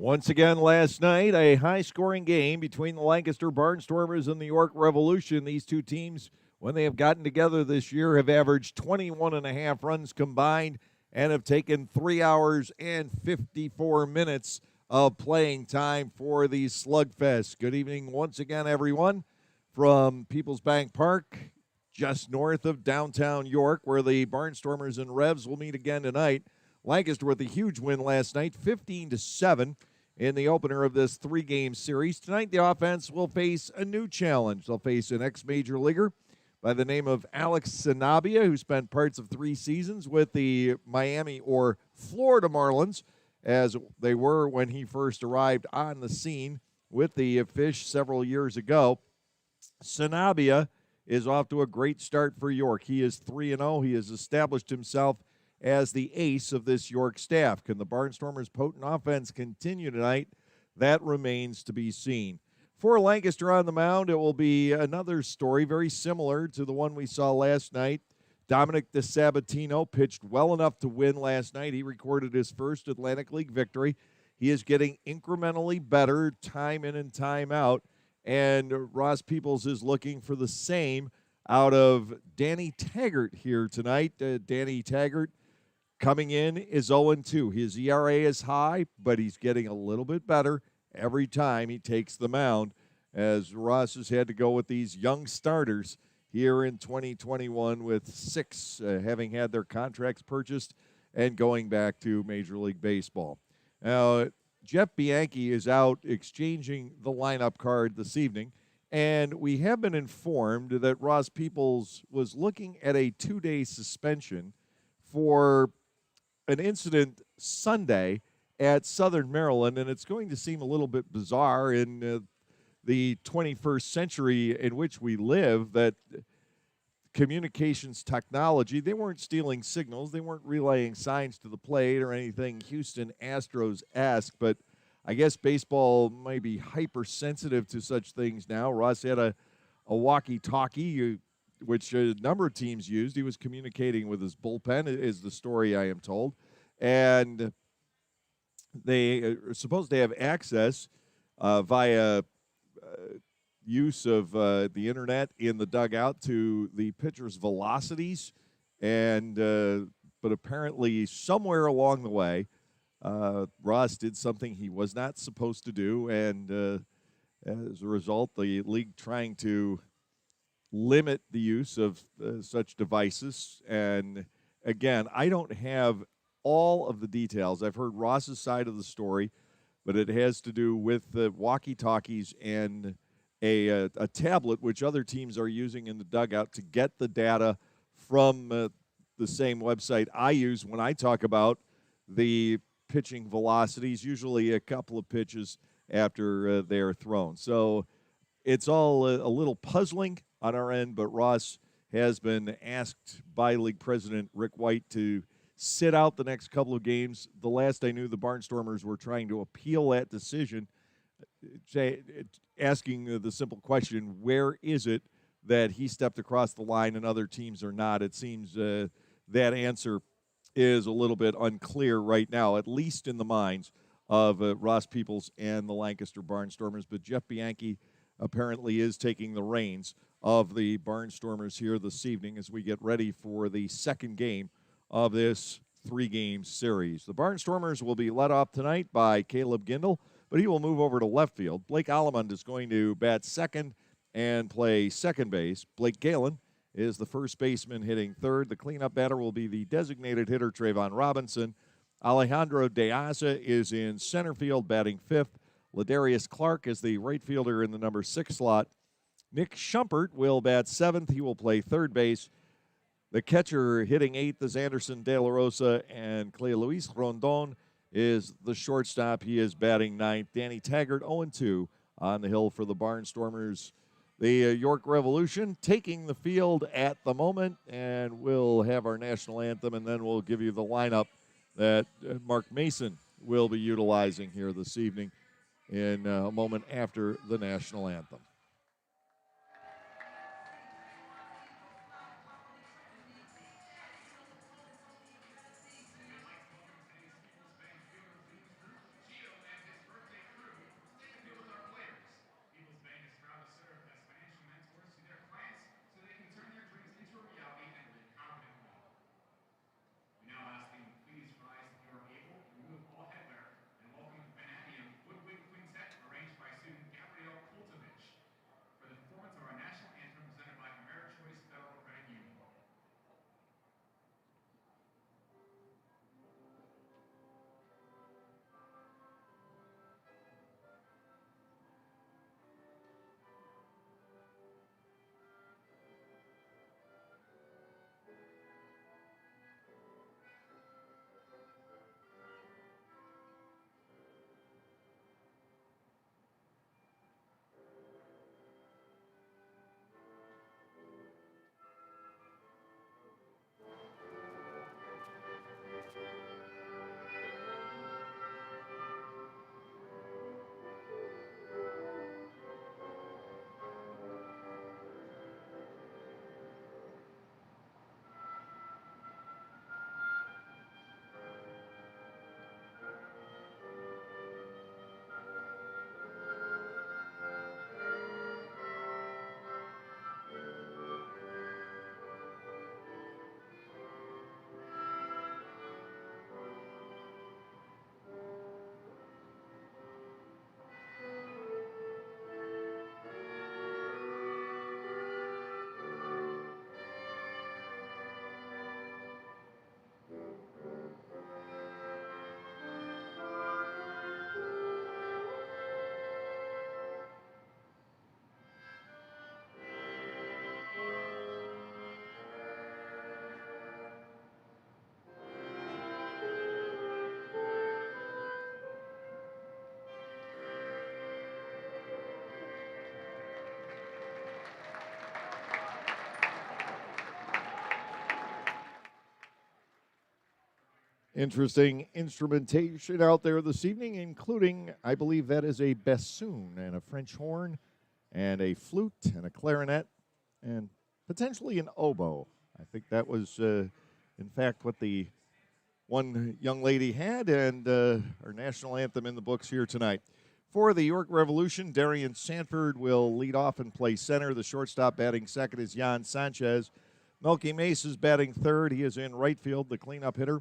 Once again last night, a high-scoring game between the Lancaster Barnstormers and the York Revolution. These two teams, when they have gotten together this year, have averaged 21 and a half runs combined and have taken 3 hours and 54 minutes of playing time for the slugfest. Good evening once again, everyone, from Peoples Bank Park, just north of downtown York, where the Barnstormers and Revs will meet again tonight. Lancaster with a huge win last night, 15-7 in the opener of this three-game series. Tonight, the offense will face a new challenge. They'll face an ex-major leaguer by the name of Alex Sanabia, who spent parts of 3 seasons with the Miami or Florida Marlins, as they were when he first arrived on the scene with the Fish several years ago. Sanabia is off to a great start for York. He is 3-0. He has established himself as the ace of this York staff. Can the Barnstormers' potent offense continue tonight? That remains to be seen. For Lancaster on the mound, it will be another story very similar to the one we saw last night. Dominic DeSabatino pitched well enough to win last night. He recorded his first Atlantic League victory. He is getting incrementally better time in and time out, and Ross Peoples is looking for the same out of Danny Taggart here tonight. Danny Taggart coming in is 0-2. His ERA is high, but he's getting a little bit better every time he takes the mound, as Ross has had to go with these young starters here in 2021, with 6 having had their contracts purchased and going back to Major League Baseball. Now, Jeff Bianchi is out exchanging the lineup card this evening, and we have been informed that Ross Peoples was looking at a 2-day suspension for an incident Sunday at Southern Maryland, and it's going to seem a little bit bizarre in the 21st century in which we live that communications technology, they weren't stealing signals, they weren't relaying signs to the plate or anything Houston Astros-esque, but I guess baseball might be hypersensitive to such things now. Ross had a walkie-talkie, which a number of teams used. He was communicating with his bullpen, is the story I am told. And they are supposed to have access via use of the internet in the dugout to the pitcher's velocities. And but apparently somewhere along the way, Ross did something he was not supposed to do. And as a result, the league trying to limit the use of such devices. And again, I don't have all of the details. I've heard Ross's side of the story, but it has to do with the walkie-talkies and a tablet, which other teams are using in the dugout to get the data from the same website I use when I talk about the pitching velocities, usually a couple of pitches after they are thrown. So it's all a little puzzling on our end, but Ross has been asked by League President Rick White to sit out the next couple of games. The last I knew, the Barnstormers were trying to appeal that decision, asking the simple question, where is it that he stepped across the line and other teams are not? It seems that answer is a little bit unclear right now, at least in the minds of Ross Peoples and the Lancaster Barnstormers. But Jeff Bianchi apparently is taking the reins of the Barnstormers here this evening as we get ready for the second game of this 3-game series. The Barnstormers will be led off tonight by Caleb Gindel, but he will move over to left field. Blake Allemond is going to bat second and play second base. Blake Galen is the first baseman hitting third. The cleanup batter will be the designated hitter Trayvon Robinson. Alejandro De Asa is in center field batting fifth. Ladarius Clark is the right fielder in the number 6 slot. Nick Schumpert will bat seventh. He will play third base. The catcher hitting eighth is Anderson De La Rosa, and Clay Luis Rondon is the shortstop. He is batting ninth. Danny Taggart 0-2 on the hill for the Barnstormers. The York Revolution taking the field at the moment, and we'll have our national anthem, and then we'll give you the lineup that Mark Mason will be utilizing here this evening in a moment after the national anthem. Interesting instrumentation out there this evening, including, I believe that is a bassoon and a French horn and a flute and a clarinet and potentially an oboe. I think that was, in fact, what the one young lady had, and our national anthem in the books here tonight. For the York Revolution, Darian Sanford will lead off and play center. The shortstop batting second is Jan Sanchez. Melky Mace is batting third. He is in right field. The cleanup hitter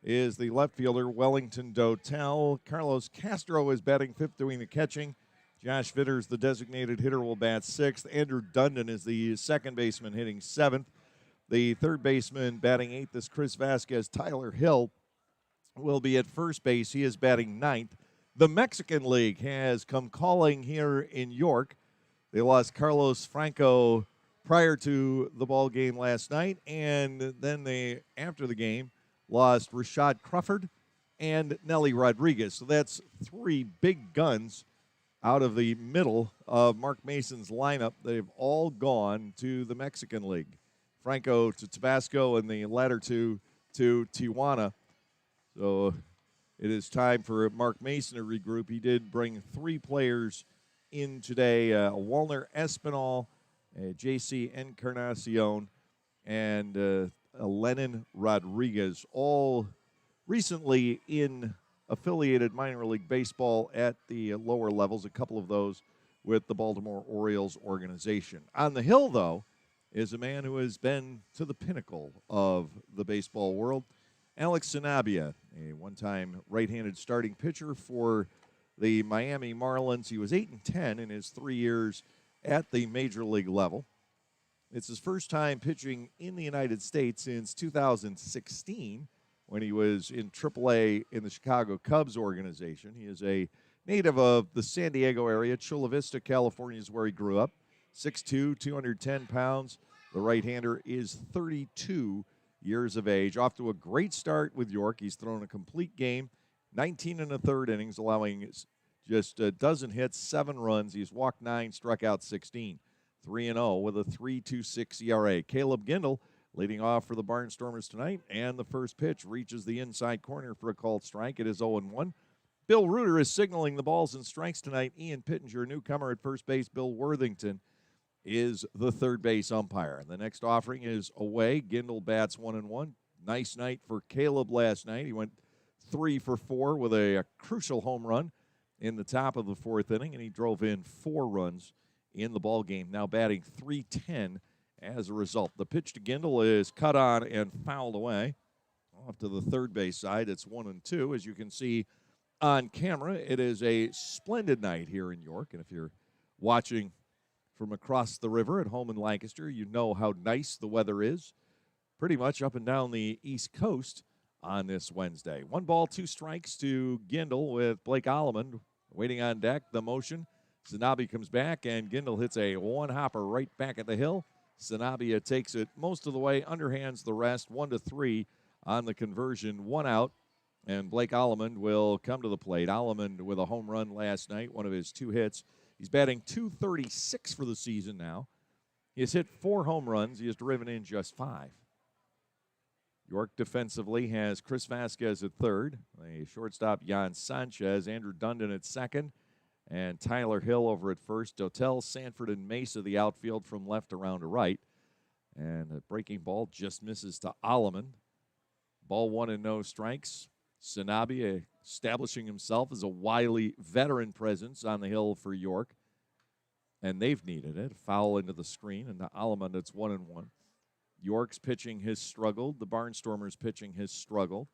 is the left fielder, Wellington Dotel. Carlos Castro is batting fifth, doing the catching. Josh Vitters, the designated hitter, will bat sixth. Andrew Dundon is the second baseman, hitting seventh. The third baseman batting eighth is Chris Vasquez. Tyler Hill will be at first base. He is batting ninth. The Mexican League has come calling here in York. They lost Carlos Franco prior to the ball game last night, and then they, after the game, lost Rashad Crawford and Nelly Rodriguez. So that's three big guns out of the middle of Mark Mason's lineup. They've all gone to the Mexican League. Franco to Tabasco and the latter two to Tijuana. So it is time for Mark Mason to regroup. He did bring three players in today, Walner Espinal, J.C. Encarnacion, and Lennon Rodriguez, all recently in affiliated minor league baseball at the lower levels, a couple of those with the Baltimore Orioles organization. On the hill, though, is a man who has been to the pinnacle of the baseball world, Alex Sanabia, a one-time right-handed starting pitcher for the Miami Marlins. He was 8-10 in his 3 years at the major league level. It's his first time pitching in the United States since 2016 when he was in AAA in the Chicago Cubs organization. He is a native of the San Diego area. Chula Vista, California is where he grew up. 6'2", 210 pounds. The right-hander is 32 years of age. Off to a great start with York. He's thrown a complete game, 19 and a third innings, allowing just a dozen hits, 7 runs. He's walked 9, struck out 16. 3-0 with a 3.26 ERA. Caleb Gindel leading off for the Barnstormers tonight, and the first pitch reaches the inside corner for a called strike. It is 0-1. Bill Reuter is signaling the balls and strikes tonight. Ian Pittenger, newcomer at first base. Bill Worthington is the third base umpire. And the next offering is away. Gindel bats 1-1. Nice night for Caleb last night. He went 3 for 4 with a crucial home run in the top of the fourth inning, and he drove in 4 runs in the ball game, now batting .310 as a result. The pitch to Gindel is cut on and fouled away. Off to the third base side, it's 1-2. As you can see on camera, it is a splendid night here in York. And if you're watching from across the river at home in Lancaster, you know how nice the weather is pretty much up and down the East Coast on this Wednesday. 1 ball, 2 strikes to Gindel with Blake Alleman waiting on deck. The motion. Sanabia comes back, and Gindel hits a one-hopper right back at the hill. Sanabia takes it most of the way, underhands the rest, 1-3 on the conversion, 1 out, and Blake Alleman will come to the plate. Alleman with a home run last night, one of his 2 hits. He's batting .236 for the season now. He has hit 4 home runs. He has driven in just 5. York defensively has Chris Vasquez at third, a shortstop Jan Sanchez, Andrew Dundon at second, and Tyler Hill over at first. Dotel, Sanford, and Mesa the outfield from left around to right. And a breaking ball just misses to Alleman. Ball 1 and no strikes. Sanabia establishing himself as a wily veteran presence on the hill for York. And they've needed it. Foul into the screen, and to Alleman, it's 1-1. York's pitching has struggled. The Barnstormers pitching has struggled.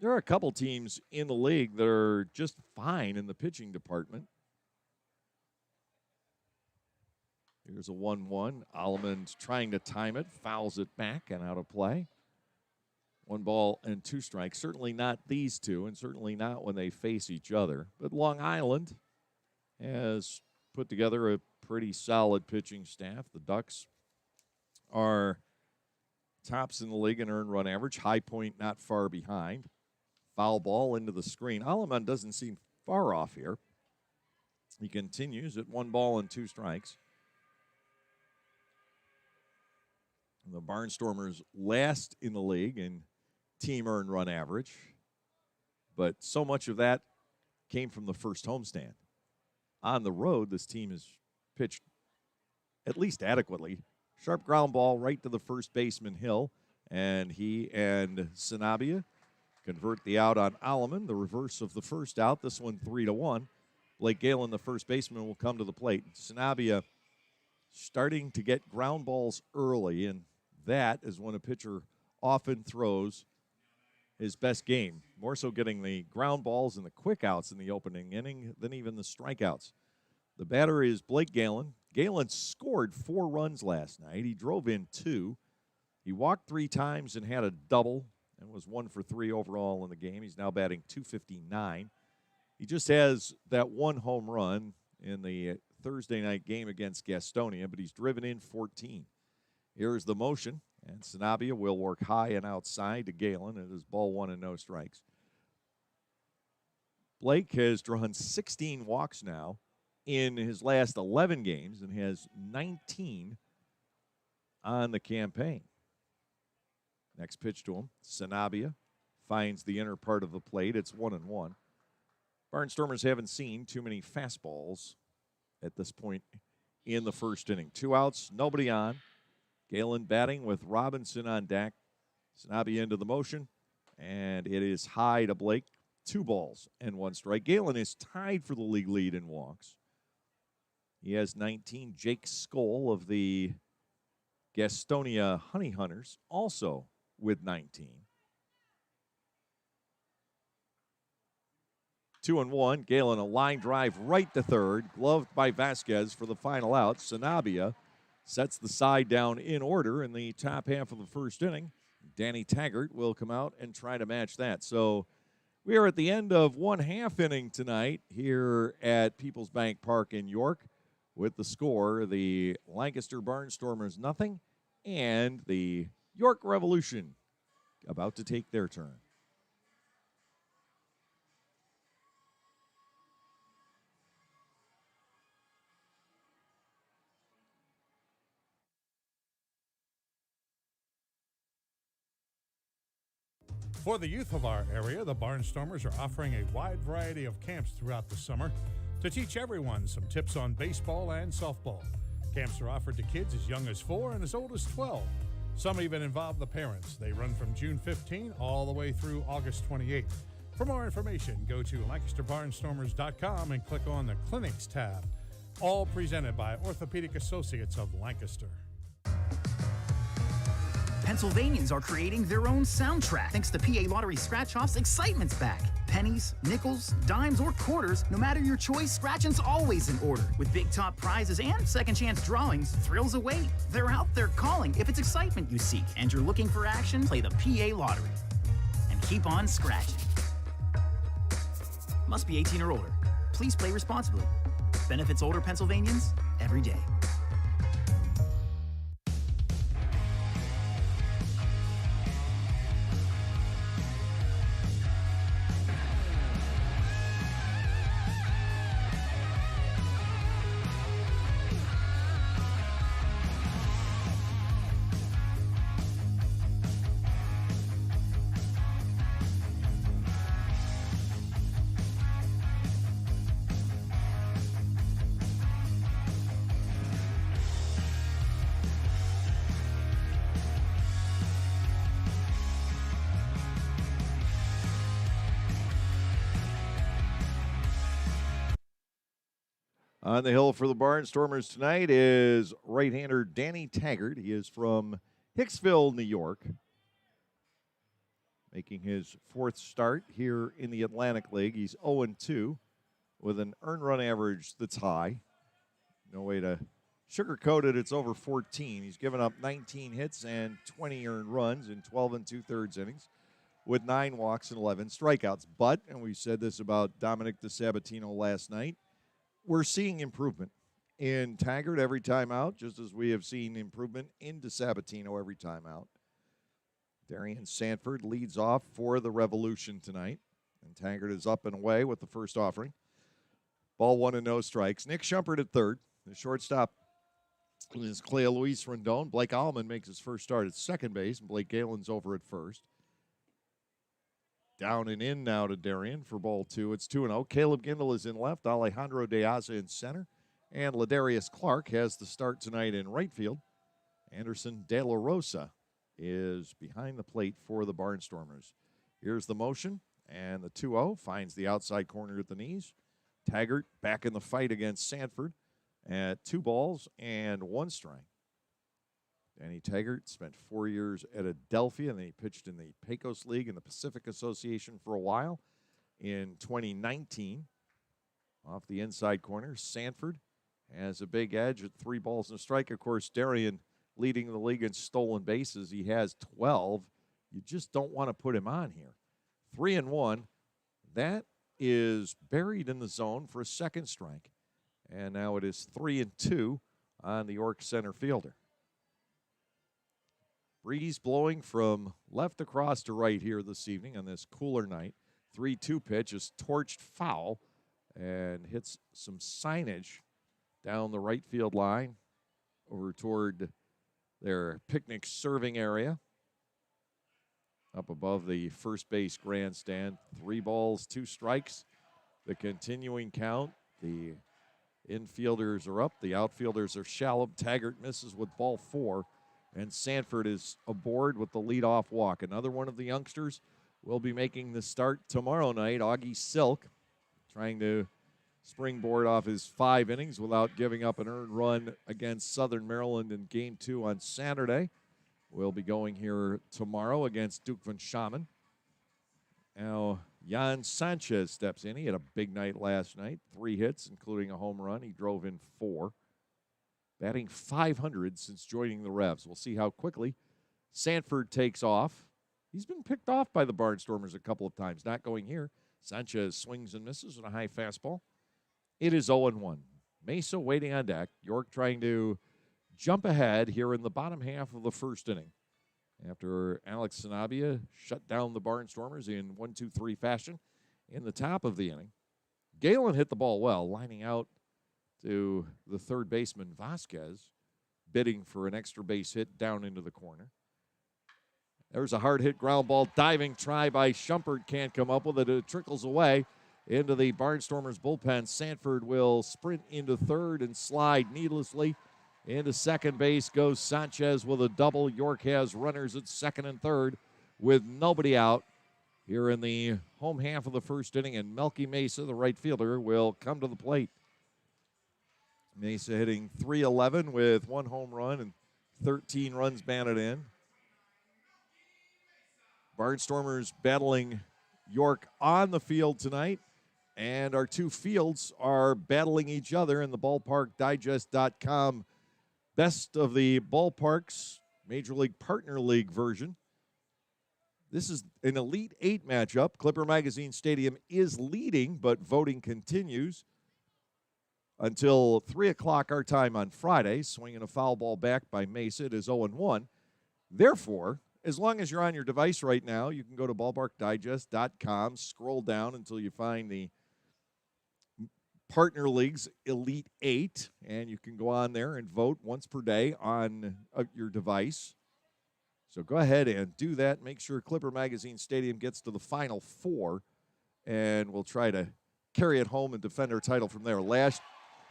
There are a couple teams in the league that are just fine in the pitching department. Here's a 1-1. Alleman's trying to time it, fouls it back and out of play. 1 ball and 2 strikes. Certainly not these two, and certainly not when they face each other. But Long Island has put together a pretty solid pitching staff. The Ducks are tops in the league in earned run average. High Point not far behind. Foul ball into the screen. Alleman doesn't seem far off here. He continues at 1 ball and 2 strikes. The Barnstormers last in the league in team earned run average, but so much of that came from the first homestand. On the road, this team has pitched at least adequately. Sharp ground ball right to the first baseman, Hill, and he and Sanabia convert the out on Alleman, the reverse of the first out. This one 3-1. Blake Galen, the first baseman, will come to the plate. Sanabia starting to get ground balls early, and that is when a pitcher often throws his best game, more so getting the ground balls and the quick outs in the opening inning than even the strikeouts. The batter is Blake Galen. Galen scored 4 runs last night. He drove in 2. He walked 3 times and had a double and was 1 for 3 overall in the game. He's now batting .259. He just has that 1 home run in the Thursday night game against Gastonia, but he's driven in 14. Here's the motion, and Sanabia will work high and outside to Galen. It is ball 1 and no strikes. Blake has drawn 16 walks now in his last 11 games and has 19 on the campaign. Next pitch to him, Sanabia finds the inner part of the plate. It's 1-1. Barnstormers haven't seen too many fastballs at this point in the first inning. 2 outs, nobody on. Galen batting with Robinson on deck. Sanabia into the motion, and it is high to Blake. 2 balls and 1 strike. Galen is tied for the league lead in walks. He has 19. Jake Skoll of the Gastonia Honey Hunters also with 19. 2-1. Galen, a line drive right to third, gloved by Vasquez for the final out. Sanabia sets the side down in order in the top half of the first inning. Danny Taggart will come out and try to match that. So we are at the end of 1/2 inning tonight here at Peoples Bank Park in York. With the score, the Lancaster Barnstormers nothing, and the York Revolution about to take their turn. For the youth of our area, the Barnstormers are offering a wide variety of camps throughout the summer to teach everyone some tips on baseball and softball. Camps are offered to kids as young as 4 and as old as 12. Some even involve the parents. They run from June 15 all the way through August 28. For more information, go to LancasterBarnstormers.com and click on the Clinics tab. All presented by Orthopedic Associates of Lancaster. Pennsylvanians are creating their own soundtrack. Thanks to PA Lottery Scratch-Offs, excitement's back. Pennies, nickels, dimes, or quarters, no matter your choice, scratching's always in order. With big top prizes and second chance drawings, thrills await. They're out there calling. If it's excitement you seek and you're looking for action, play the PA Lottery. And keep on scratching. Must be 18 or older. Please play responsibly. Benefits older Pennsylvanians every day. On the hill for the Barnstormers tonight is right-hander Danny Taggart. He is from Hicksville, New York, making his 4th start here in the Atlantic League. He's 0-2 with an earned run average that's high. No way to sugarcoat it. It's over 14. He's given up 19 hits and 20 earned runs in 12 2/3 innings with 9 walks and 11 strikeouts. But, and we said this about Dominic DeSabatino last night, we're seeing improvement in Taggart every time out, just as we have seen improvement in DeSabatino every time out. Darian Sanford leads off for the Revolution tonight, and Taggart is up and away with the first offering. Ball 1 and no strikes. Nick Schumpert at third. The shortstop is Clea Luis Rendon. Blake Alleman makes his first start at second base, and Blake Galen's over at first. Down and in now to Darien for ball 2. It's 2-0. Caleb Gindel is in left. Alejandro De Aza in center. And Ladarius Clark has the start tonight in right field. Anderson De La Rosa is behind the plate for the Barnstormers. Here's the motion, and the 2-0 finds the outside corner at the knees. Taggart back in the fight against Sanford at 2 balls and 1 strike. Danny Taggart spent 4 years at Adelphia, and then he pitched in the Pecos League and the Pacific Association for a while. In 2019, off the inside corner, Sanford has a big edge at 3 balls and a strike. Of course, Darien leading the league in stolen bases. He has 12. You just don't want to put him on here. 3-1. That is buried in the zone for a second strike. And now it is 3-2 on the York center fielder. Breeze blowing from left across to right here this evening on this cooler night. 3-2 pitch is torched foul and hits some signage down the right field line over toward their picnic serving area. Up above the first base grandstand. 3 balls, 2 strikes. The continuing count. The infielders are up. The outfielders are shallow. Taggart misses with ball 4. And Sanford is aboard with the leadoff walk. Another one of the youngsters will be making the start tomorrow night. Augie Silk trying to springboard off his 5 innings without giving up an earned run against Southern Maryland in Game 2 on Saturday. We'll be going here tomorrow against Duke Van Schamen. Now, Jan Sanchez steps in. He had a big night last night. 3 hits, including a home run. He drove in 4. Batting .500 since joining the Revs. We'll see how quickly Sanford takes off. He's been picked off by the Barnstormers a couple of times. Not going here. Sanchez swings and misses with a high fastball. It is 0-1. Mesa waiting on deck. York trying to jump ahead here in the bottom half of the first inning. After Alex Sanabia shut down the Barnstormers in 1-2-3 fashion in the top of the inning. Galen hit the ball well, lining out to the third baseman, Vasquez, bidding for an extra base hit down into the corner. There's a hard hit ground ball, diving try by Schumpert, can't come up with it. It trickles away into the Barnstormers bullpen. Sanford will sprint into third and slide needlessly. Into second base goes Sanchez with a double. York has runners at second and third with nobody out here in the home half of the first inning, and Melky Mesa, the right fielder, will come to the plate. Mesa hitting .311 with 1 home run and 13 runs batted in. Barnstormers battling York on the field tonight, and our 2 fields are battling each other in the BallparkDigest.com Best of the Ballparks Major League Partner League version. This is an Elite 8 matchup. Clipper Magazine Stadium is leading, but voting continues until 3 o'clock our time on Friday. Swinging a foul ball back by Mesa. It is 0-1. Therefore, as long as you're on your device right now, you can go to ballparkdigest.com, scroll down until you find the Partner League's Elite 8, and you can go on there and vote once per day on your device. So go ahead and do that. Make sure Clipper Magazine Stadium gets to the Final 4, and we'll try to carry it home and defend our title from there. Lash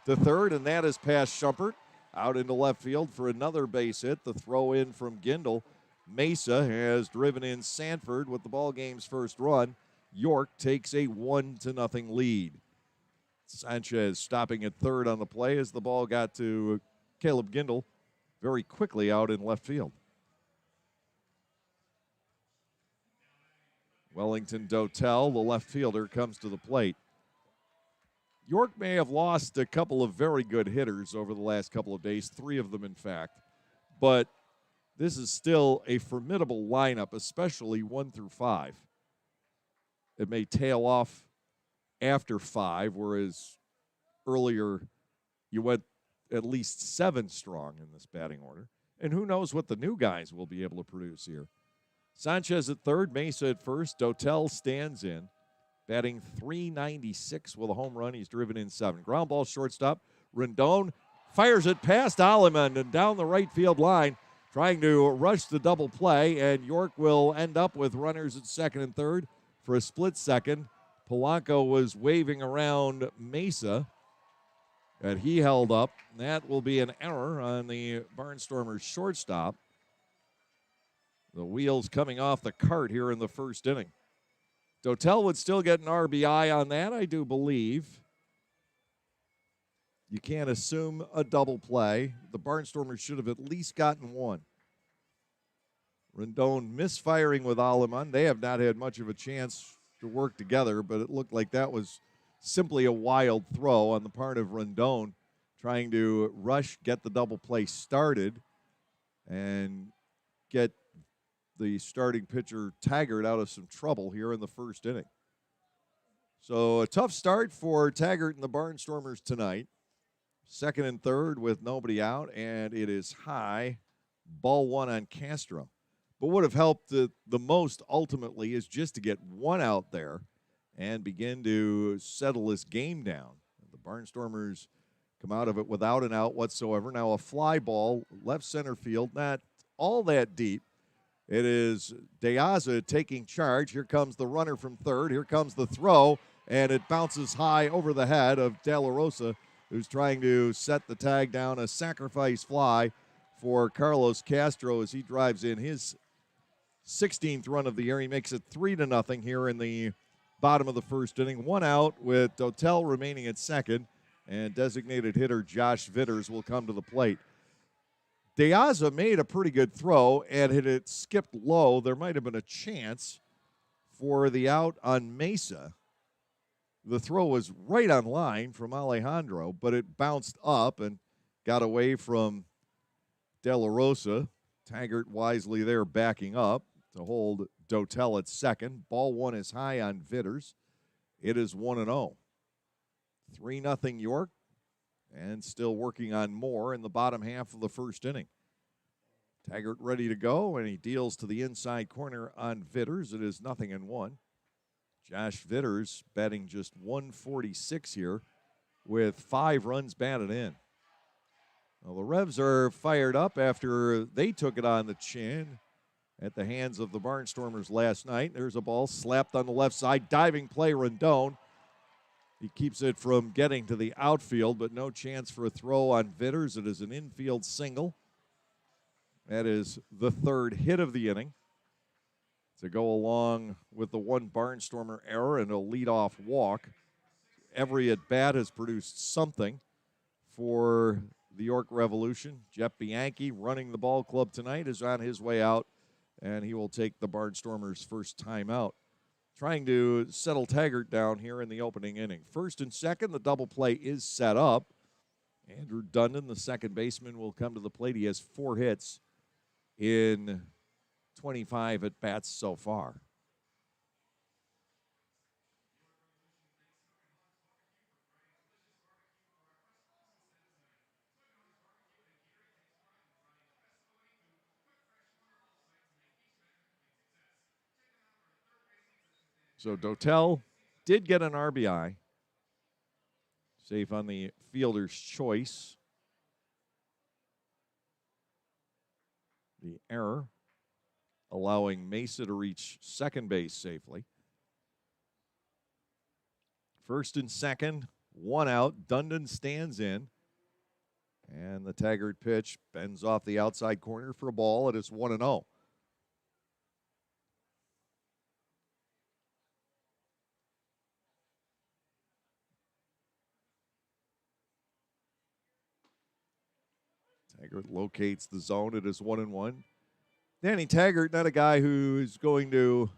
to third, and that is past Schumpert. Out into left field for another base hit. The throw in from Gindel. Mesa has driven in Sanford with the ball game's first run. York takes a 1-0 lead. Sanchez stopping at third on the play as the ball got to Caleb Gindel very quickly out in left field. Wellington Dotel, the left fielder, comes to the plate. York may have lost a couple of very good hitters over the last couple of days, 3 of them, in fact. But this is still a formidable lineup, especially 1 through 5. It may tail off after 5, whereas earlier you went at least 7 strong in this batting order. And who knows what the new guys will be able to produce here. Sanchez at third, Mesa at first. Dotel stands in, batting .396 with a home run. He's driven in 7. Ground ball shortstop. Rendon fires it past Alleman and down the right field line, trying to rush the double play, and York will end up with runners at second and third For a split second, Polanco was waving around Mesa that he held up. That will be an error on the Barnstormers shortstop. The wheels coming off the cart here in the first inning. Dotel would still get an RBI on that, I do believe. You can't assume a double play. The Barnstormers should have at least gotten one. Rendon misfiring with Aleman. They have not had much of a chance to work together, but it looked like that was simply a wild throw on the part of Rendon, trying to rush, get the double play started, and get the starting pitcher Taggart out of some trouble here in the first inning. So a tough start for Taggart and the Barnstormers tonight. Second and third with nobody out, and it is high. Ball one on Castro. But what would have helped the most ultimately is just to get one out there and begin to settle this game down. The Barnstormers come out of it without an out whatsoever. Now a fly ball, left center field, not all that deep. It is De Aza taking charge. Here comes the runner from third. Here comes the throw, and it bounces high over the head of De La Rosa, who's trying to set the tag down. A sacrifice fly for Carlos Castro as he drives in his 16th run of the year. He makes it 3-0 here in the bottom of the first inning. One out with Dotel remaining at second, and designated hitter Josh Vitters will come to the plate. De Aza made a pretty good throw, and had it skipped low, there might have been a chance for the out on Mesa. The throw was right on line from Alejandro, but it bounced up and got away from De La Rosa. Taggart wisely there backing up to hold Dotel at second. Ball one is high on Vitters. It is 1-0. 3-0 York, and still working on more in the bottom half of the first inning. Taggart ready to go, and he deals to the inside corner on Vitters. It is 0-1. Josh Vitters batting just 146 here with 5 runs batted in. Well, the Revs are fired up after they took it on the chin at the hands of the Barnstormers last night. There's a ball slapped on the left side. Diving play, Rendon. He keeps it from getting to the outfield, but no chance for a throw on Vitters. It is an infield single. That is the third hit of the inning, to go along with the one Barnstormer error and a leadoff walk. Every at-bat has produced something for the York Revolution. Jeff Bianchi, running the ball club tonight, is on his way out, and he will take the Barnstormers' first time out, trying to settle Taggart down here in the opening inning. First and second, the double play is set up. Andrew Dundon, the second baseman, will come to the plate. He has 4 hits in 25 at-bats so far. So Dotel did get an RBI. Safe on the fielder's choice. The error allowing Mesa to reach second base safely. First and second, one out. Dundon stands in. And the Taggart pitch bends off the outside corner for a ball. It is 1-0. Taggart locates the zone. It is 1-1. Danny Taggart, not a guy who is going to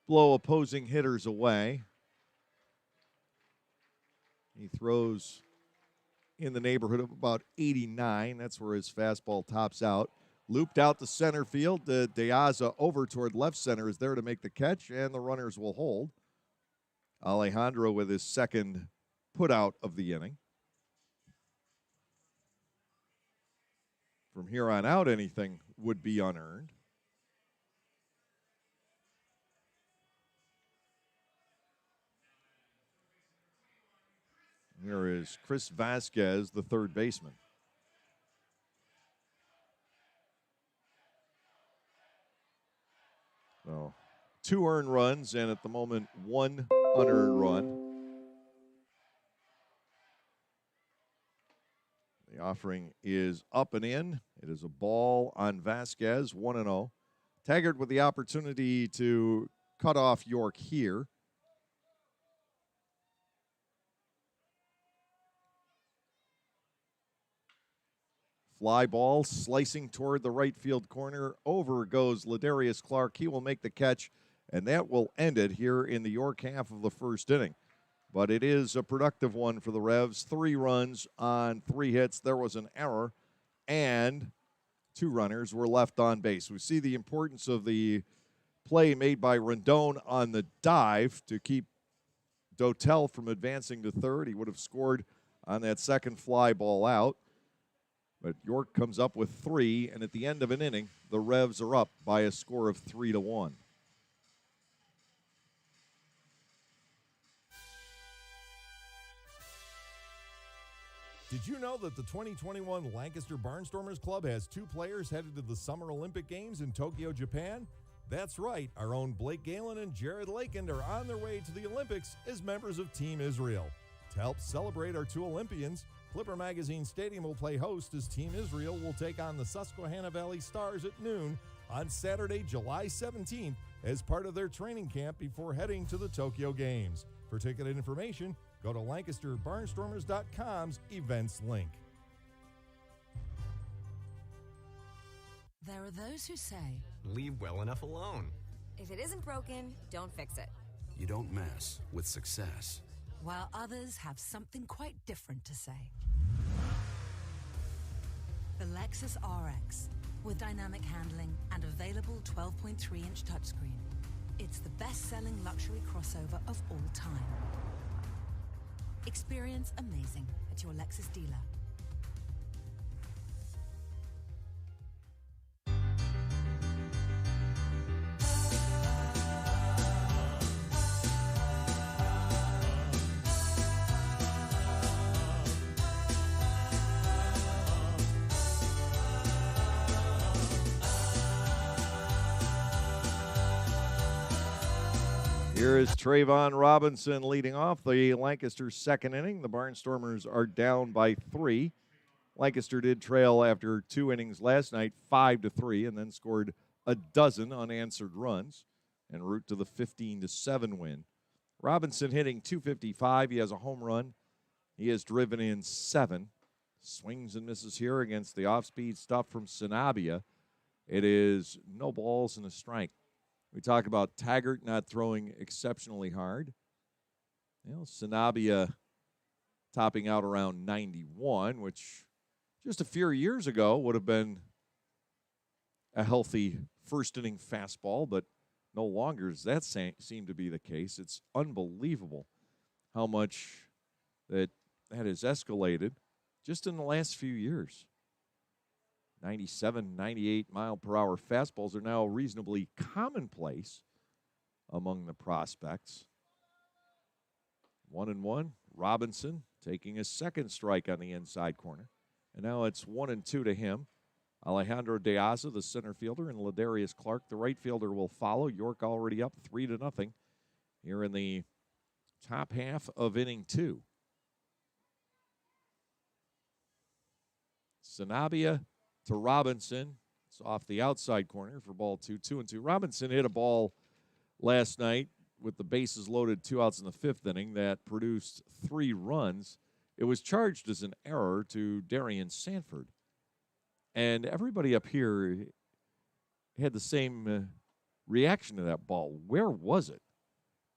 blow opposing hitters away. He throws in the neighborhood of about 89. That's where his fastball tops out. Looped out to center field. De Aza over toward left center is there to make the catch, and the runners will hold. Alejandro with his second putout of the inning. From here on out, anything would be unearned. Here is Chris Vasquez, the third baseman. So 2 earned runs, and at the moment, 1 unearned run. The offering is up and in. It is a ball on Vasquez, 1-0. Taggart with the opportunity to cut off York here. Fly ball slicing toward the right field corner. Over goes Ladarius Clark. He will make the catch, and that will end it here in the York half of the first inning. But it is a productive one for the Revs. 3 runs on 3 hits. There was an error, and 2 runners were left on base. We see the importance of the play made by Rendon on the dive to keep Dotel from advancing to third. He would have scored on that second fly ball out. But York comes up with 3, and at the end of an inning, the Revs are up by a score of 3-1. Did you know that the 2021 Lancaster Barnstormers Club has 2 players headed to the Summer Olympic Games in Tokyo, Japan? That's right, our own Blake Galen and Jared Lakend are on their way to the Olympics as members of Team Israel. To help celebrate our 2 Olympians, Clipper Magazine Stadium will play host as Team Israel will take on the Susquehanna Valley Stars at noon on Saturday, July 17th as part of their training camp before heading to the Tokyo Games. For ticket information, go to LancasterBarnstormers.com's events link. There are those who say, leave well enough alone. If it isn't broken, don't fix it. You don't mess with success. while others have something quite different to say. The Lexus RX, with dynamic handling and available 12.3-inch touchscreen. It's the best-selling luxury crossover of all time. Experience amazing at your Lexus dealer. Here is Trayvon Robinson leading off the Lancaster second inning. The Barnstormers are down by 3. Lancaster did trail after 2 innings last night, 5-3, and then scored a dozen unanswered runs en route to the 15-7 win. Robinson hitting .255. He has a home run. He has driven in 7. Swings and misses here against the off-speed stuff from Sanabia. It is no balls and a strike. We talk about Taggart not throwing exceptionally hard. Sanabia topping out around 91, which just a few years ago would have been a healthy first-inning fastball, but no longer does that seem to be the case. It's unbelievable how much that has escalated just in the last few years. 97, 98 mile-per-hour fastballs are now reasonably commonplace among the prospects. 1-1, Robinson taking his second strike on the inside corner. And now it's 1-2 to him. Alejandro De Aza, the center fielder, and Ladarius Clark, the right fielder, will follow. York already up 3-0 here in the top half of inning 2. Sanabia to Robinson. It's off the outside corner for ball 2, 2-2. Robinson hit a ball last night with the bases loaded, 2 outs in the 5th inning that produced 3 runs. It was charged as an error to Darian Sanford. And everybody up here had the same reaction to that ball. Where was it?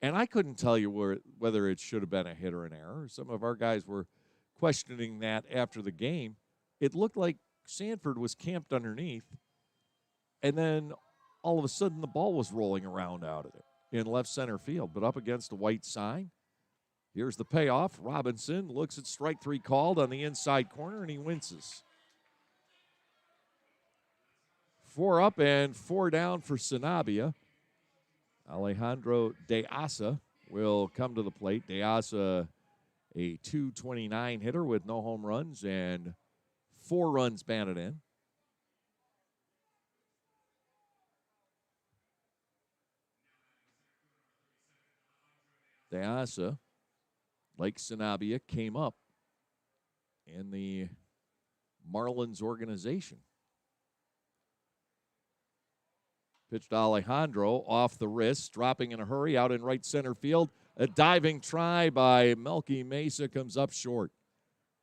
And I couldn't tell you whether it should have been a hit or an error. Some of our guys were questioning that after the game. It looked like Sanford was camped underneath, and then all of a sudden the ball was rolling around out of it in left center field, but up against a white sign. Here's the payoff. Robinson looks at strike 3 called on the inside corner, and he winces. 4 up and 4 down for Sanabia. Alejandro De Aza will come to the plate. De Aza, a .229 hitter with no home runs and 4 runs batted in. Deasa, Lake Sanabia, came up in the Marlins organization. Pitched to Alejandro off the wrist, dropping in a hurry out in right center field. A diving try by Melky Mesa comes up short.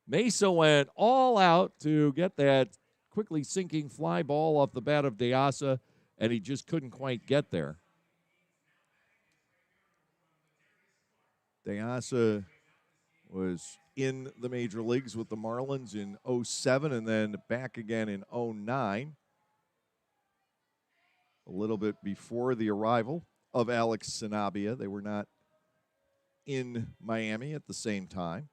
Mesa went all out to get that quickly sinking fly ball off the bat of Deasa, and he just couldn't quite get there. Deasa was in the major leagues with the Marlins in 07 and then back again in 09. A little bit before the arrival of Alex Sanabia. They were not in Miami at the same time.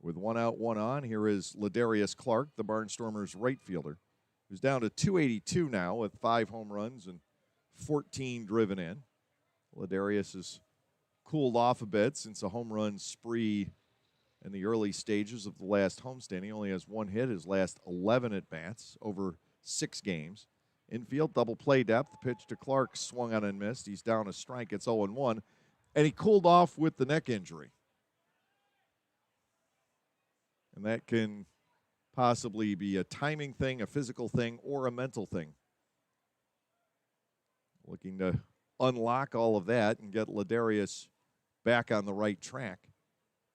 With one out, one on, here is Ladarius Clark, the Barnstormers right fielder, who's down to 282 now with 5 home runs and 14 driven in. Ladarius has cooled off a bit since a home run spree in the early stages of the last homestand. He only has 1 hit his last 11 at-bats over 6 games. Infield, double play depth. Pitch to Clark, swung on and missed. He's down a strike. It's 0-1. And he cooled off with the neck injury. And that can possibly be a timing thing, a physical thing, or a mental thing. Looking to unlock all of that and get Ladarius back on the right track.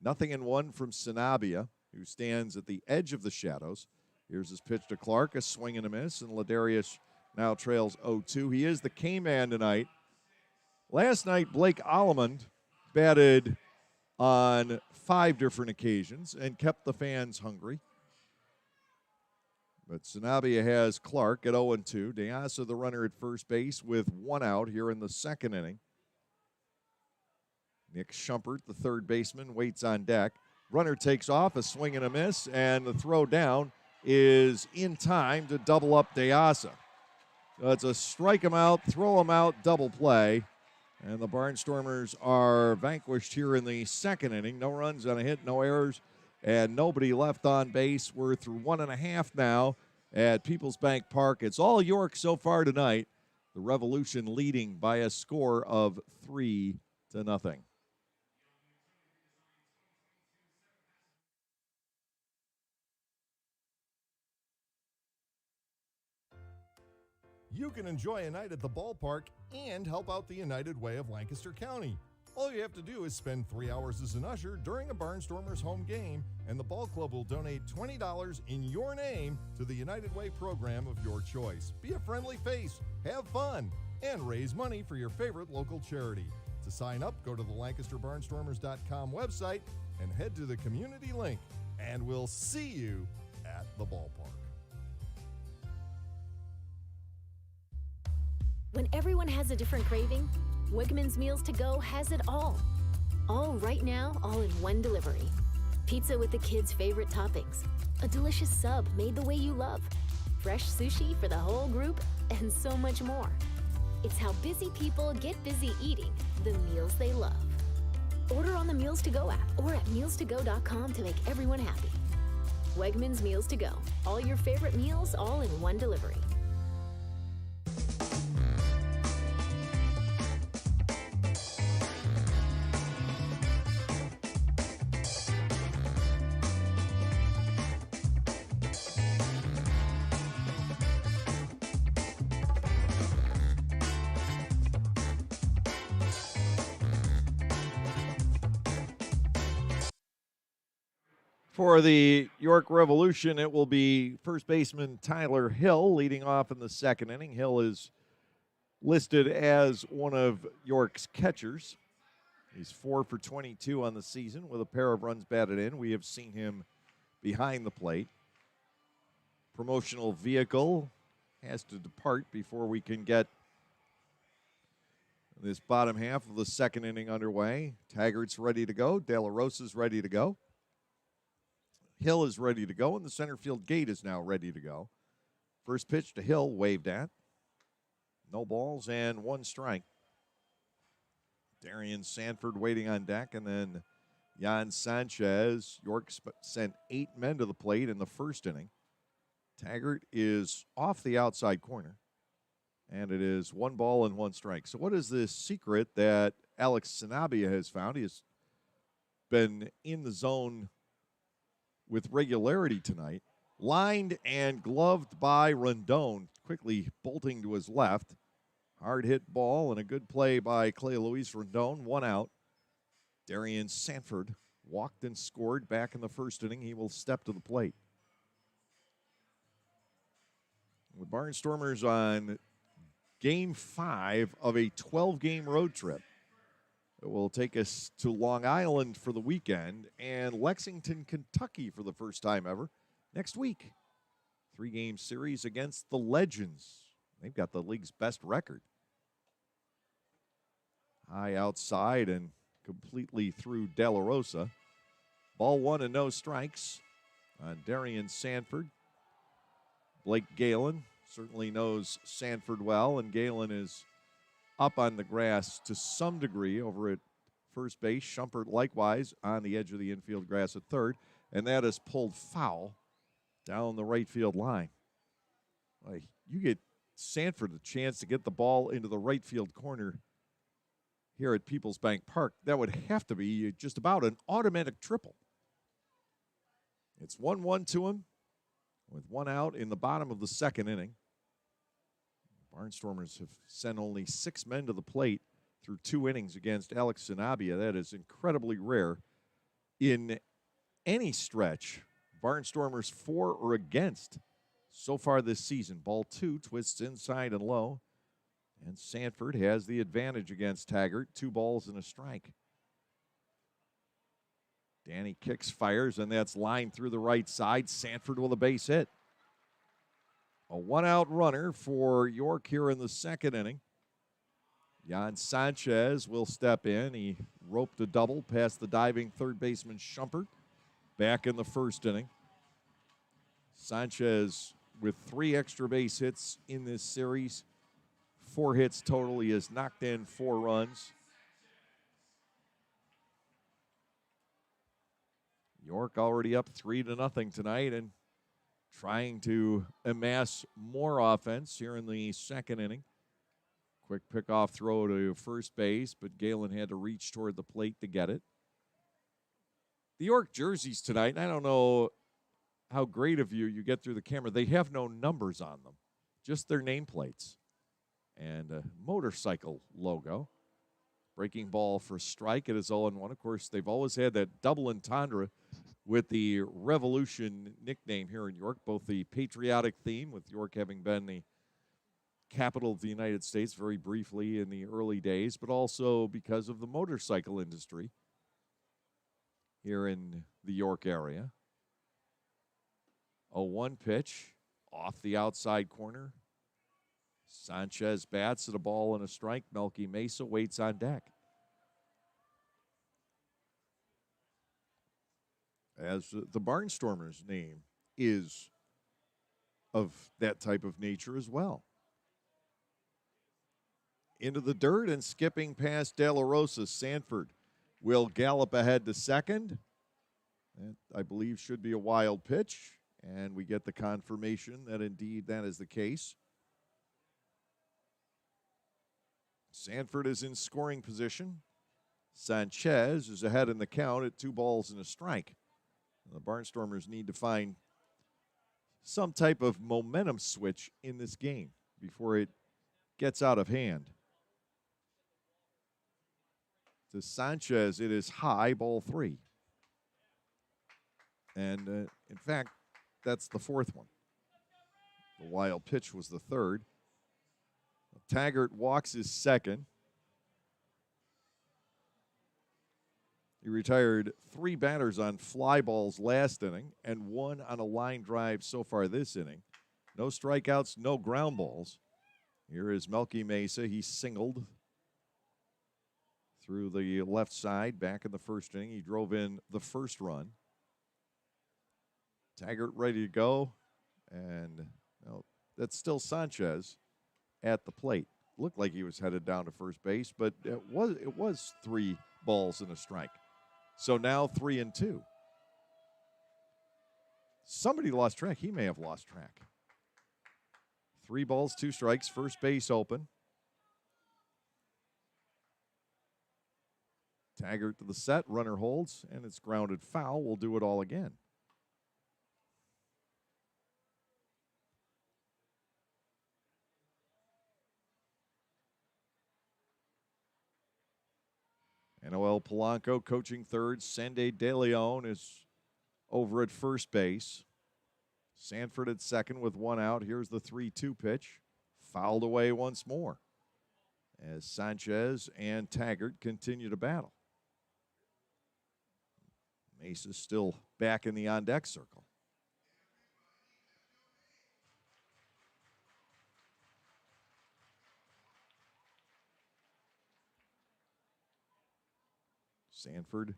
0-1 from Sanabia, who stands at the edge of the shadows. Here's his pitch to Clark, a swing and a miss, and Ladarius now trails 0-2. He is the K-man tonight. Last night, Blake Allemond batted on 5 different occasions and kept the fans hungry. But Sanabia has Clark at 0-2. Deasa, the runner at first base, with 1 out here in the second inning. Nick Schumpert, the third baseman, waits on deck. Runner takes off, a swing and a miss, and the throw down is in time to double up Deasa. So it's a strike him out, throw him out, double play. And the Barnstormers are vanquished here in the second inning. No runs on a hit, no errors, and nobody left on base. We're through 1.5 now at Peoples Bank Park. It's all York so far tonight. The Revolution leading by a score of 3-0. You can enjoy a night at the ballpark and help out the United Way of Lancaster County. All you have to do is spend 3 hours as an usher during a Barnstormers home game, and the ball club will donate $20 in your name to the United Way program of your choice. Be a friendly face, have fun, and raise money for your favorite local charity. To sign up, go to the LancasterBarnstormers.com website and head to the community link, and we'll see you at the ballpark. When everyone has a different craving, Wegmans Meals to Go has it all. All right now, all in one delivery. Pizza with the kids' favorite toppings, a delicious sub made the way you love, fresh sushi for the whole group, and so much more. It's how busy people get busy eating the meals they love. Order on the Meals to Go app or at mealstogo.com to make everyone happy. Wegmans Meals to Go. All your favorite meals, all in one delivery. For the York Revolution, it will be first baseman Tyler Hill leading off in the second inning. Hill is listed as one of York's catchers. He's 4 for 22 on the season with a pair of runs batted in. We have seen him behind the plate. Promotional vehicle has to depart before we can get this bottom half of the second inning underway. Taggart's ready to go. De La Rosa's ready to go. Hill is ready to go, and the center field gate is now ready to go. First pitch to Hill, waved at. No balls and 1 strike. Darian Sanford waiting on deck, and then Jan Sanchez. York sent 8 men to the plate in the first inning. Taggart is off the outside corner, and it is 1 ball and 1 strike. So what is the secret that Alex Sanabia has found. He has been in the zone with regularity tonight. Lined and gloved by Rondon, quickly bolting to his left. Hard hit ball and a good play by Clay Luis Rondon. 1 out. Darian Sanford walked and scored back in the first inning. He will step to the plate. The Barnstormers on Game 5 of a 12-game road trip. It will take us to Long Island for the weekend and Lexington, Kentucky for the first time ever next week. 3-game series against the Legends. They've got the league's best record. High outside and completely through De La Rosa. Ball 1 and no strikes on Darian Sanford. Blake Galen certainly knows Sanford well, and Galen is up on the grass to some degree over at first base. Schumpert likewise on the edge of the infield grass at third, and that is pulled foul down the right field line. You get Sanford a chance to get the ball into the right field corner here at Peoples Bank Park. That would have to be just about an automatic triple. It's 1-1 to him with 1 out in the bottom of the second inning. Barnstormers have sent only 6 men to the plate through 2 innings against Alex Sanabia. That is incredibly rare in any stretch. Barnstormers for or against so far this season. Ball 2 twists inside and low. And Sanford has the advantage against Taggart. 2 balls and a strike. Danny kicks, fires, and that's lined through the right side. Sanford with a base hit. A 1-out runner for York here in the second inning. Jan Sanchez will step in. He roped a double past the diving third baseman Schumpert back in the first inning. Sanchez with 3 extra base hits in this series. 4 hits total. He has knocked in 4 runs. York already up 3-0 tonight and trying to amass more offense here in the second inning. Quick pickoff throw to first base, but Galen had to reach toward the plate to get it. The York jerseys tonight, I don't know how great of you get through the camera. They have no numbers on them, just their nameplates and a motorcycle logo. Breaking ball for strike. It is 0-1. Of course, they've always had that double entendre with the Revolution nickname here in York, both the patriotic theme, with York having been the capital of the United States very briefly in the early days, but also because of the motorcycle industry here in the York area. 0-1 pitch off the outside corner. Sanchez bats at a ball and a strike. Melky Mesa waits on deck. As the Barnstormers name is of that type of nature as well. Into the dirt and skipping past De La Rosa. Sanford will gallop ahead to second. That, I believe, should be a wild pitch. And we get the confirmation that indeed that is the case. Sanford is in scoring position. Sanchez is ahead in the count at 2 balls and a strike. The Barnstormers need to find some type of momentum switch in this game before it gets out of hand. To Sanchez, it is high, ball 3. And, in fact, that's the 4th one. The wild pitch was the 3rd. Taggart walks his 2nd. He retired 3 batters on fly balls last inning and 1 on a line drive so far this inning. No strikeouts, no ground balls. Here is Melky Mesa. He singled through the left side back in the first inning. He drove in the first run. Taggart ready to go. And that's still Sanchez at the plate. Looked like he was headed down to first base, but it was 3 balls and a strike. So now 3-2. Somebody lost track. He may have lost track. 3 balls, 2 strikes, first base open. Taggart to the set, runner holds, and it's grounded foul. We'll do it all again. Noel Polanco coaching third. Sandy De Leon is over at first base. Sanford at second with one out. Here's the 3-2 pitch. Fouled away once more as Sanchez and Taggart continue to battle. Mesa's still back in the on-deck circle. Sanford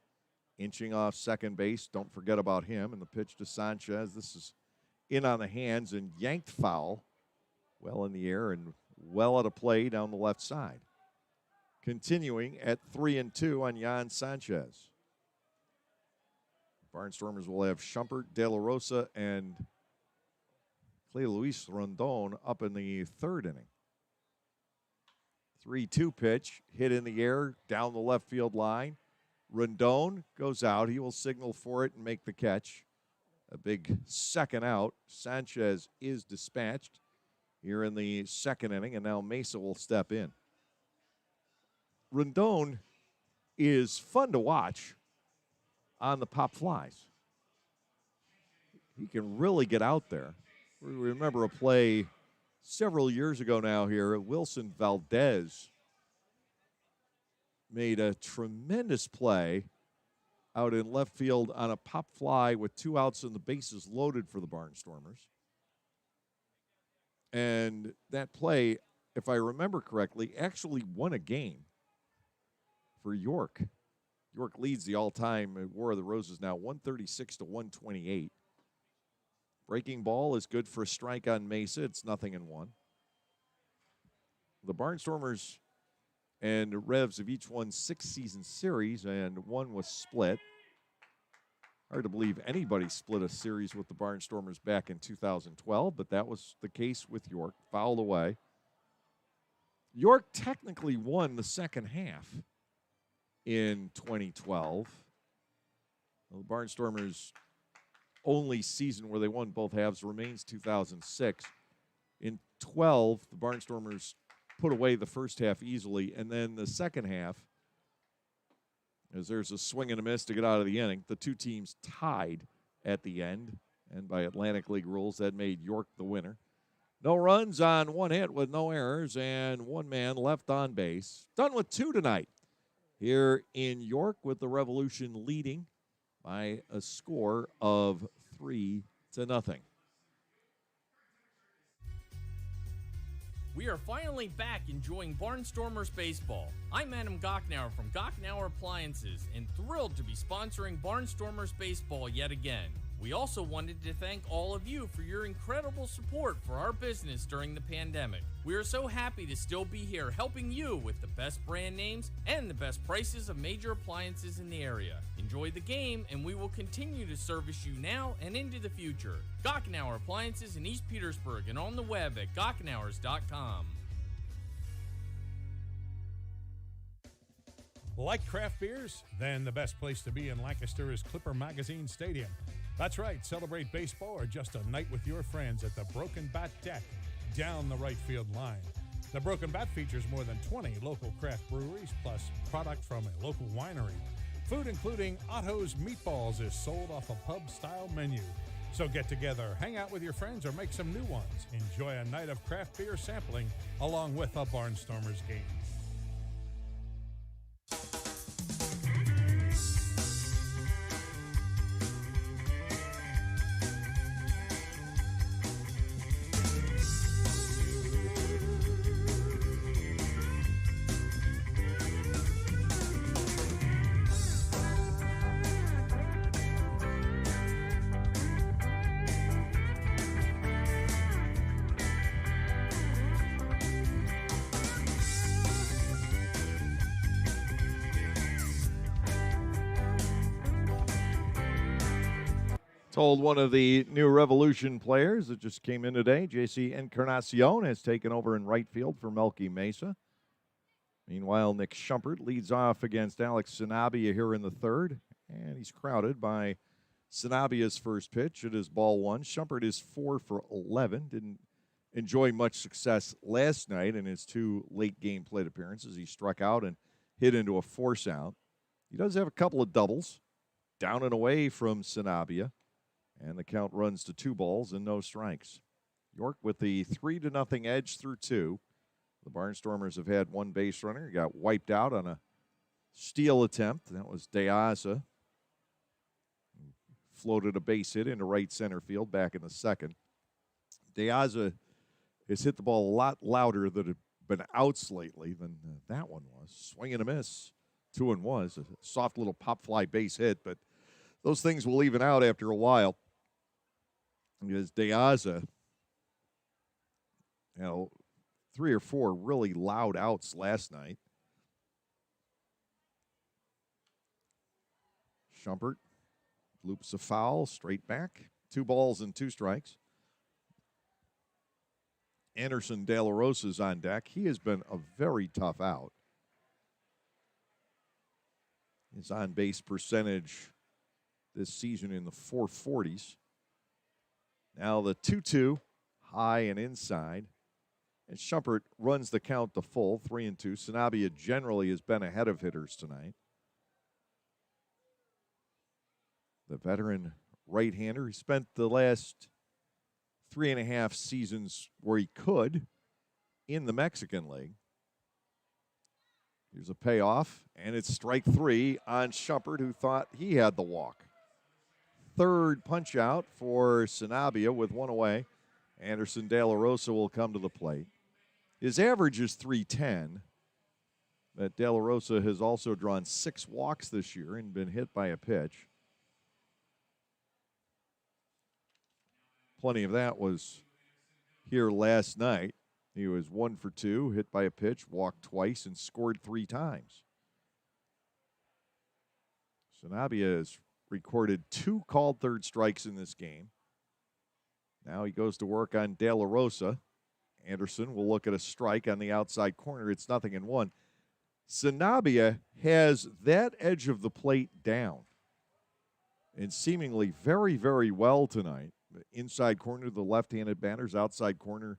inching off second base. Don't forget about him. And the pitch to Sanchez. This is in on the hands and yanked foul. Well in the air and well out of play down the left side. Continuing at 3-2 on Yan Sanchez. Barnstormers will have Schumpert, De La Rosa, and Clay Luis Rondon up in the third inning. 3-2 pitch, hit in the air, down the left field line. Rondon goes out. He will signal for it and make the catch. A big second out. Sanchez is dispatched here in the second inning, and now Mesa will step in. Rondon is fun to watch on the pop flies. He can really get out there. We remember a play several years ago now here. Wilson Valdez made a tremendous play out in left field on a pop fly with 2 outs and the bases loaded for the Barnstormers. And that play, if I remember correctly, actually won a game for York. York leads the all-time War of the Roses now 136-128. Breaking ball is good for a strike on Mesa. It's 0-1. The Barnstormers and Revs have each won 6 season series, and one was split. Hard to believe anybody split a series with the Barnstormers back in 2012, but that was the case with York. Fouled away. York technically won the second half in 2012. Well, the Barnstormers' only season where they won both halves remains 2006. In 12, the Barnstormers put away the first half easily, and then the second half, as there's a swing and a miss to get out of the inning, the two teams tied at the end, and by Atlantic League rules, that made York the winner. No runs on one hit with no errors, and one man left on base. Done with 2 tonight here in York, with the Revolution leading by a score of 3-0. We are finally back enjoying Barnstormers baseball. I'm Adam Gocknauer from Gocknauer Appliances and thrilled to be sponsoring Barnstormers baseball yet again. We also wanted to thank all of you for your incredible support for our business during the pandemic. We are so happy to still be here helping you with the best brand names and the best prices of major appliances in the area. Enjoy the game, and we will continue to service you now and into the future. Gocknauer Appliances in East Petersburg and on the web at gocknauers.com. Like craft beers? Then the best place to be in Lancaster is Clipper Magazine Stadium. That's right, celebrate baseball or just a night with your friends at the Broken Bat Deck down the right field line. The Broken Bat features more than 20 local craft breweries, plus product from a local winery. Food including Otto's Meatballs is sold off a pub-style menu. So get together, hang out with your friends, or make some new ones. Enjoy a night of craft beer sampling along with a Barnstormers game. Told one of the new Revolution players that just came in today, JC Encarnacion, has taken over in right field for Melky Mesa. Meanwhile, Nick Schumpert leads off against Alex Sanabia here in the third, and he's crowded by Sanabia's first pitch. It is ball one. Schumpert is 4 for 11. Didn't enjoy much success last night in his 2 late game plate appearances. He struck out and hit into a force out. He does have a couple of doubles down and away from Sanabia, and the count runs to 2 balls and no strikes. York with the 3-0 edge through 2. The Barnstormers have had 1 base runner. He got wiped out on a steal attempt. That was DeAza. Floated a base hit into right center field back in the second. DeAza has hit the ball a lot louder than had been outs lately than that one was. Swing and a miss. 2-1 was a soft little pop fly base hit, but those things will even out after a while. Because DeAza, 3 or 4 really loud outs last night. Schumpert loops a foul, straight back. 2 balls and 2 strikes. Anderson De La Rosa's on deck. He has been a very tough out. His on-base percentage this season in the 440s. Now the 2-2, high and inside. And Schumpert runs the count to full, 3-2. Sanabia generally has been ahead of hitters tonight. The veteran right-hander, he spent the last 3.5 seasons where he could in the Mexican League. Here's a payoff, and it's strike 3 on Schumpert, who thought he had the walk. Third punch out for Sanabia with 1 away. Anderson De La Rosa will come to the plate. His average is .310, but De La Rosa has also drawn 6 walks this year and been hit by a pitch. Plenty of that was here last night. He was 1 for 2, hit by a pitch, walked twice, and scored 3 times. Sanabia has recorded 2 called third strikes in this game. Now he goes to work on De La Rosa. Anderson will look at a strike on the outside corner. It's 0-1. Sanabia has that edge of the plate down and seemingly very, very well tonight. Inside corner to the left-handed batters, outside corner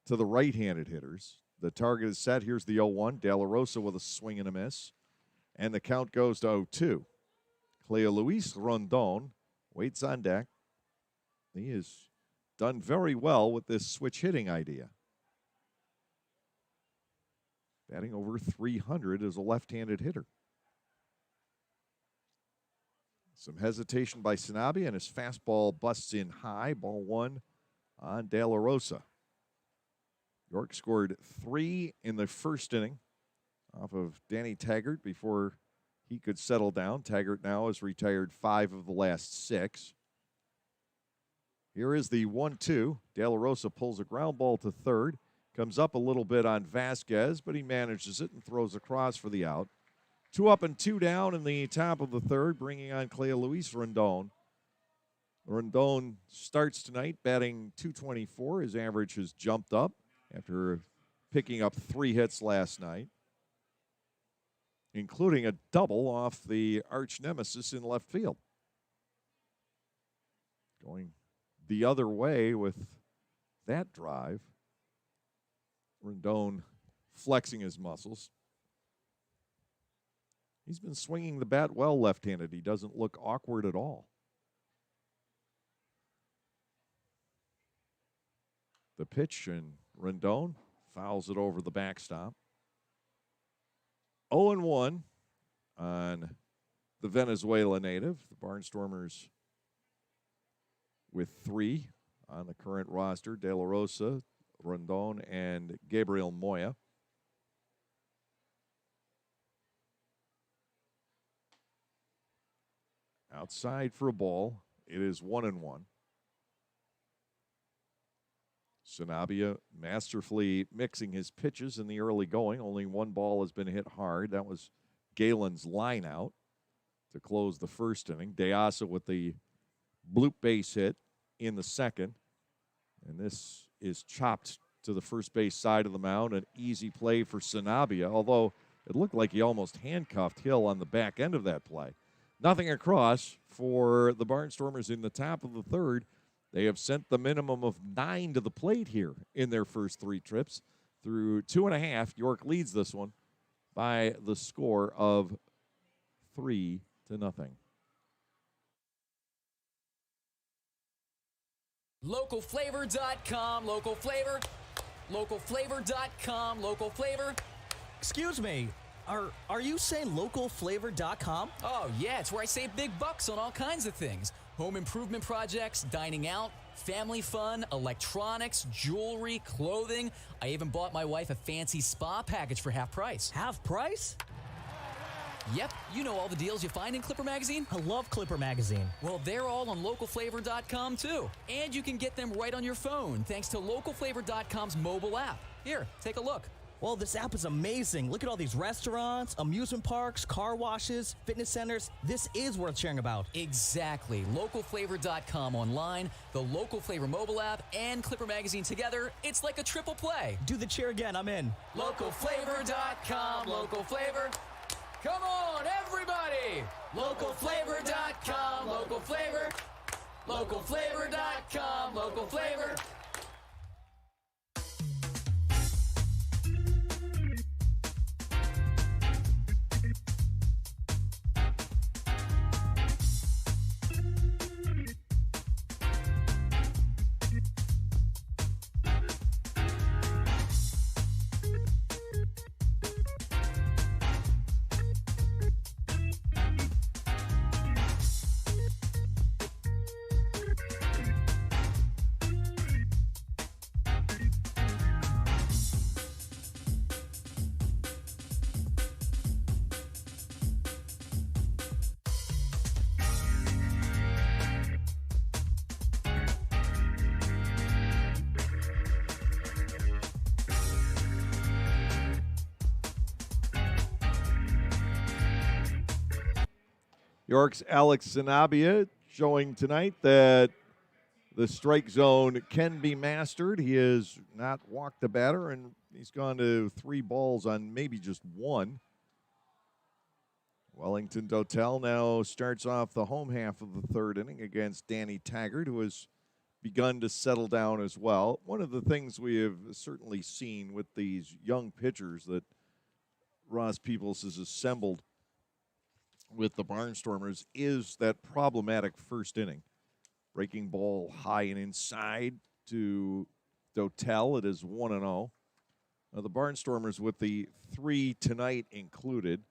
to the right-handed hitters. The target is set. Here's the 0-1. De La Rosa with a swing and a miss. And the count goes to 0-2. Cleo Luis Rondon waits on deck. He has done very well with this switch hitting idea. Batting over 300 as a left-handed hitter. Some hesitation by Sanabia, and his fastball busts in high. Ball 1 on De La Rosa. York scored 3 in the first inning off of Danny Taggart before he could settle down. Taggart now has retired 5 of the last 6. Here is the 1-2. De La Rosa pulls a ground ball to third. Comes up a little bit on Vasquez, but he manages it and throws across for the out. 2 up and 2 down in the top of the third, bringing on Cleo Luis Rondon. Rondon starts tonight batting .224. His average has jumped up after picking up 3 hits last night, including a double off the arch nemesis in left field. Going the other way with that drive. Rondon flexing his muscles. He's been swinging the bat well left-handed. He doesn't look awkward at all. The pitch, and Rondon fouls it over the backstop. 0-1 on the Venezuela native. The Barnstormers with 3 on the current roster. De La Rosa, Rondon, and Gabriel Moya. Outside for a ball. It is 1-1. Sanabia masterfully mixing his pitches in the early going. Only 1 ball has been hit hard. That was Galen's line out to close the first inning. DeAza with the bloop base hit in the second. And this is chopped to the first base side of the mound. An easy play for Sanabia, although it looked like he almost handcuffed Hill on the back end of that play. Nothing across for the Barnstormers in the top of the third. They have sent the minimum of 9 to the plate here in their first 3 trips. Through 2.5, York leads this one by the score of 3-0. Localflavor.com, local flavor. Localflavor.com, local flavor. Excuse me, are you saying localflavor.com? Oh, yeah, it's where I save big bucks on all kinds of things. Home improvement projects, dining out, family fun, electronics, jewelry, clothing. I even bought my wife a fancy spa package for half price. Half price? Yep, you know all the deals you find in Clipper Magazine. I love Clipper Magazine. Well, they're all on localflavor.com too. And you can get them right on your phone thanks to localflavor.com's mobile app. Here, take a look. Well, this app is amazing. Look at all these restaurants, amusement parks, car washes, fitness centers. This is worth sharing about. Exactly. Localflavor.com online, the Local Flavor mobile app, and Clipper Magazine together. It's like a triple play. Do the cheer again. I'm in. Localflavor.com, local flavor. Come on, everybody! Localflavor.com, local flavor. Localflavor.com, local flavor. York's Alex Sanabia showing tonight that the strike zone can be mastered. He has not walked the batter, and he's gone to 3 balls on maybe just 1. Wellington Dotel now starts off the home half of the third inning against Danny Taggart, who has begun to settle down as well. One of the things we have certainly seen with these young pitchers that Ross Peoples has assembled with the Barnstormers is that problematic first inning. Breaking ball high and inside to Dotel. It is 1-0. Now the Barnstormers, with the 3 tonight included,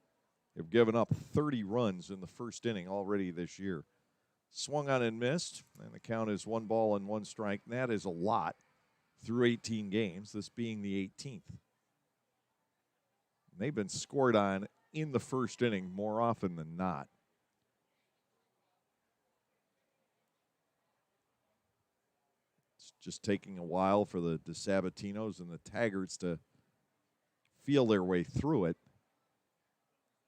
have given up 30 runs in the first inning already this year. Swung on and missed, and the count is 1 ball and 1 strike. And that is a lot through 18 games, this being the 18th. And they've been scored on in the first inning more often than not. It's just taking a while for the DeSabatinos and the Taggarts to feel their way through it.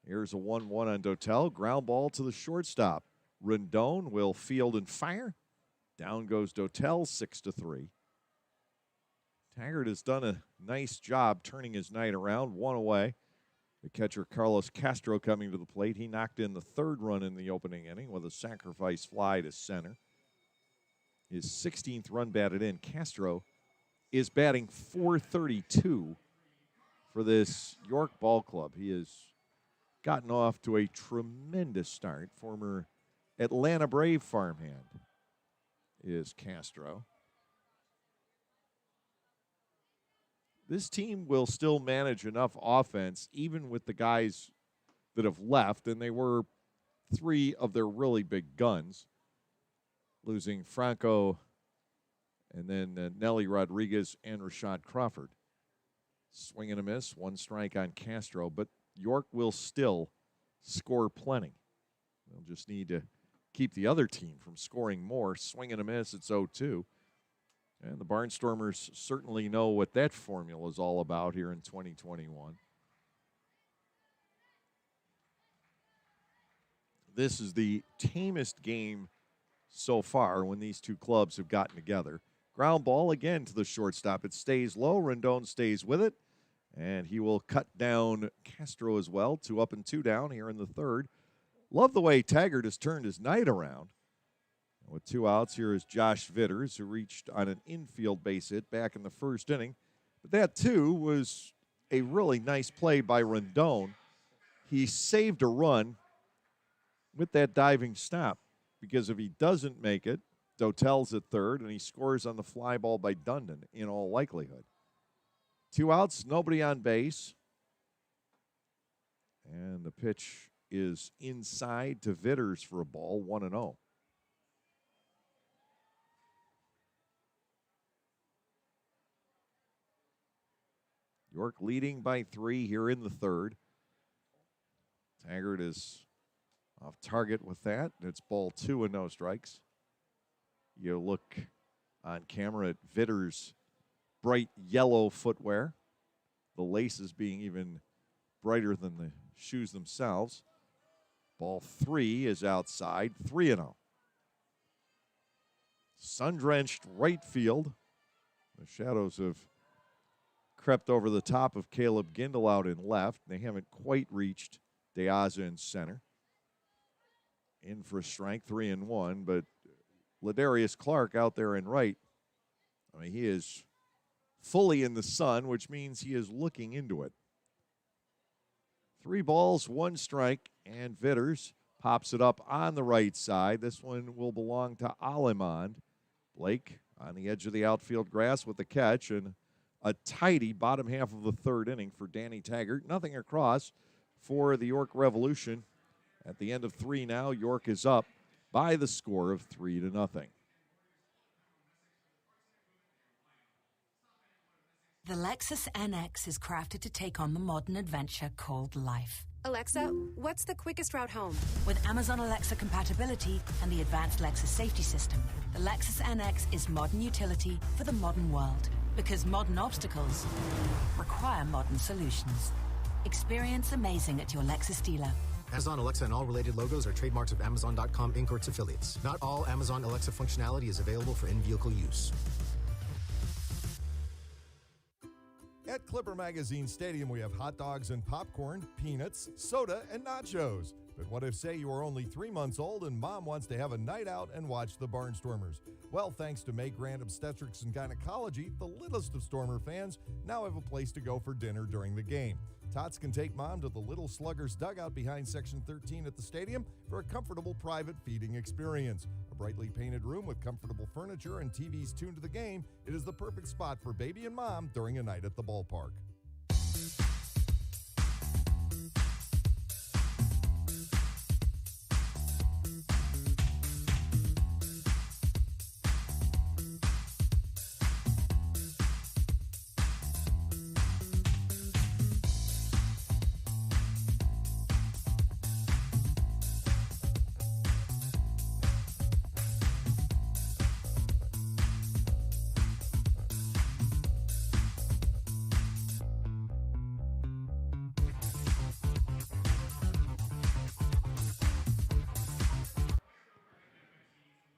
Here's a 1-1 on Dotel. Ground ball to the shortstop. Rendon will field and fire. Down goes Dotel, 6-3. Taggart has done a nice job turning his night around. 1 away. The catcher, Carlos Castro, coming to the plate. He knocked in the 3rd run in the opening inning with a sacrifice fly to center. His 16th run batted in. Castro is batting .432 for this York ball club. He has gotten off to a tremendous start. Former Atlanta Brave farmhand is Castro. This team will still manage enough offense, even with the guys that have left, and they were 3 of their really big guns, losing Franco and then Nelly Rodriguez and Rashad Crawford. Swing and a miss, 1 strike on Castro, but York will still score plenty. They'll just need to keep the other team from scoring more. Swing and a miss, it's 0-2. And the Barnstormers certainly know what that formula is all about here in 2021. This is the tamest game so far when these two clubs have gotten together. Ground ball again to the shortstop. It stays low. Rendon stays with it. And he will cut down Castro as well. 2 up and 2 down here in the third. Love the way Taggart has turned his night around. With 2 outs, here is Josh Vitters, who reached on an infield base hit back in the first inning. But that, too, was a really nice play by Rendon. He saved a run with that diving stop, because if he doesn't make it, Dotel's at third, and he scores on the fly ball by Dundon in all likelihood. 2 outs, nobody on base. And the pitch is inside to Vitters for a ball, 1-0. York leading by 3 here in the third. Taggart is off target with that. It's ball 2 and no strikes. You look on camera at Vitters' bright yellow footwear, the laces being even brighter than the shoes themselves. Ball 3 is outside, 3-0. Sun-drenched right field. The shadows have crept over the top of Caleb Gindel out in left. They haven't quite reached De Aza in center. In for a strike, 3-1, but Ladarius Clark out there in right. I mean, he is fully in the sun, which means he is looking into it. 3 balls, 1 strike, and Vitters pops it up on the right side. This one will belong to Alemond. Blake on the edge of the outfield grass with the catch, and a tidy bottom half of the third inning for Danny Taggart. Nothing across for the York Revolution. At the end of 3 now, York is up by the score of 3-0. The Lexus NX is crafted to take on the modern adventure called life. Alexa, what's the quickest route home? With Amazon Alexa compatibility and the advanced Lexus safety system, the Lexus NX is modern utility for the modern world. Because modern obstacles require modern solutions. Experience amazing at your Lexus dealer. Amazon Alexa and all related logos are trademarks of Amazon.com Inc. or its affiliates. Not all Amazon Alexa functionality is available for in-vehicle use. At Clipper Magazine Stadium, we have hot dogs and popcorn, peanuts, soda, and nachos. But what if, say, you are only 3 months old and mom wants to have a night out and watch the Barnstormers? Well, thanks to May Grant Obstetrics and Gynecology, the littlest of Stormer fans now have a place to go for dinner during the game. Tots can take mom to the Little Sluggers dugout behind Section 13 at the stadium for a comfortable private feeding experience. A brightly painted room with comfortable furniture and TVs tuned to the game, it is the perfect spot for baby and mom during a night at the ballpark.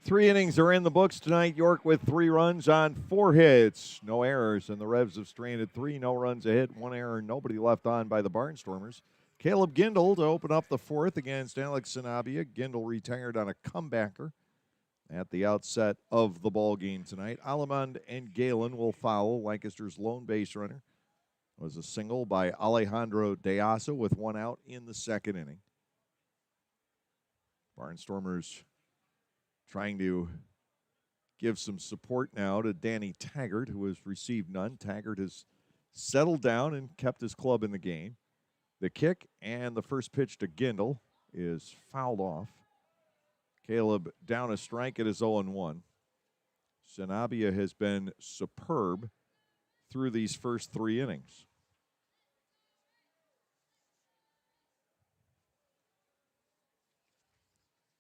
Three innings are in the books tonight. York with 3 runs on 4 hits. No errors, and the Revs have stranded 3. No runs a hit, 1 error, nobody left on by the Barnstormers. Caleb Gindel to open up the 4th against Alex Sanabia. Gindel retired on a comebacker at the outset of the ball game tonight. Alemond and Galen will foul. Lancaster's lone base runner was a single by Alejandro De Aza with 1 out in the 2nd inning. Barnstormers trying to give some support now to Danny Taggart, who has received none. Taggart has settled down and kept his club in the game. The kick and the first pitch to Gindel is fouled off. Caleb down a strike. It is 0-1. Sanabia has been superb through these first 3 innings.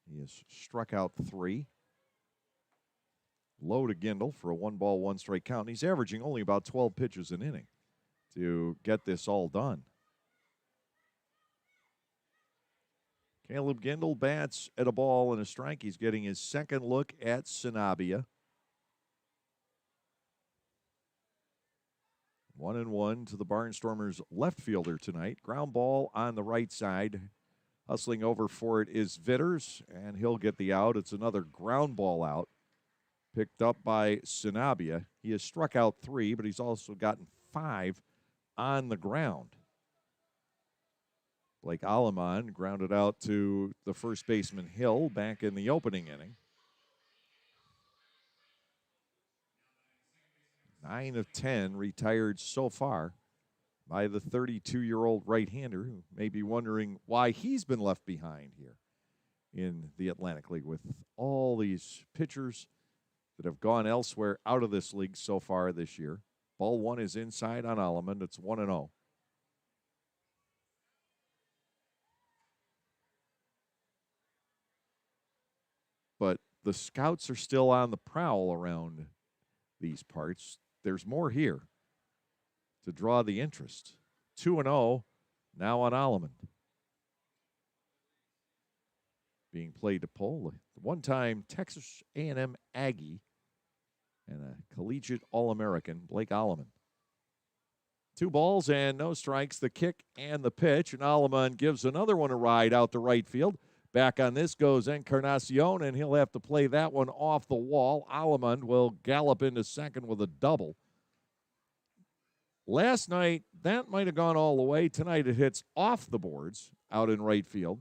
He has struck out 3. Low to Gindel for a 1-ball, 1-strike count. He's averaging only about 12 pitches an inning to get this all done. Caleb Gindel bats at a ball and a strike. He's getting his 2nd look at Sanabia. 1-1 to the Barnstormers left fielder tonight. Ground ball on the right side. Hustling over for it is Vitters, and he'll get the out. It's another ground ball out. Picked up by Sanabia. He has struck out 3, but he's also gotten 5 on the ground. Blake Aleman grounded out to the first baseman Hill back in the opening inning. 9 of 10 retired so far by the 32-year-old right-hander, who may be wondering why he's been left behind here in the Atlantic League with all these pitchers that have gone elsewhere out of this league so far this year. Ball 1 is inside on Alleman. It's 1-0. But the scouts are still on the prowl around these parts. There's more here to draw the interest. 2-0 now on Alleman. Being played to Pole, the one-time Texas A&M Aggie and a collegiate All-American, Blake Alleman. 2 balls and no strikes, the kick and the pitch, and Alleman gives another one a ride out to right field. Back on this goes Encarnacion, and he'll have to play that one off the wall. Alleman will gallop into second with a double. Last night, that might have gone all the way. Tonight, it hits off the boards out in right field.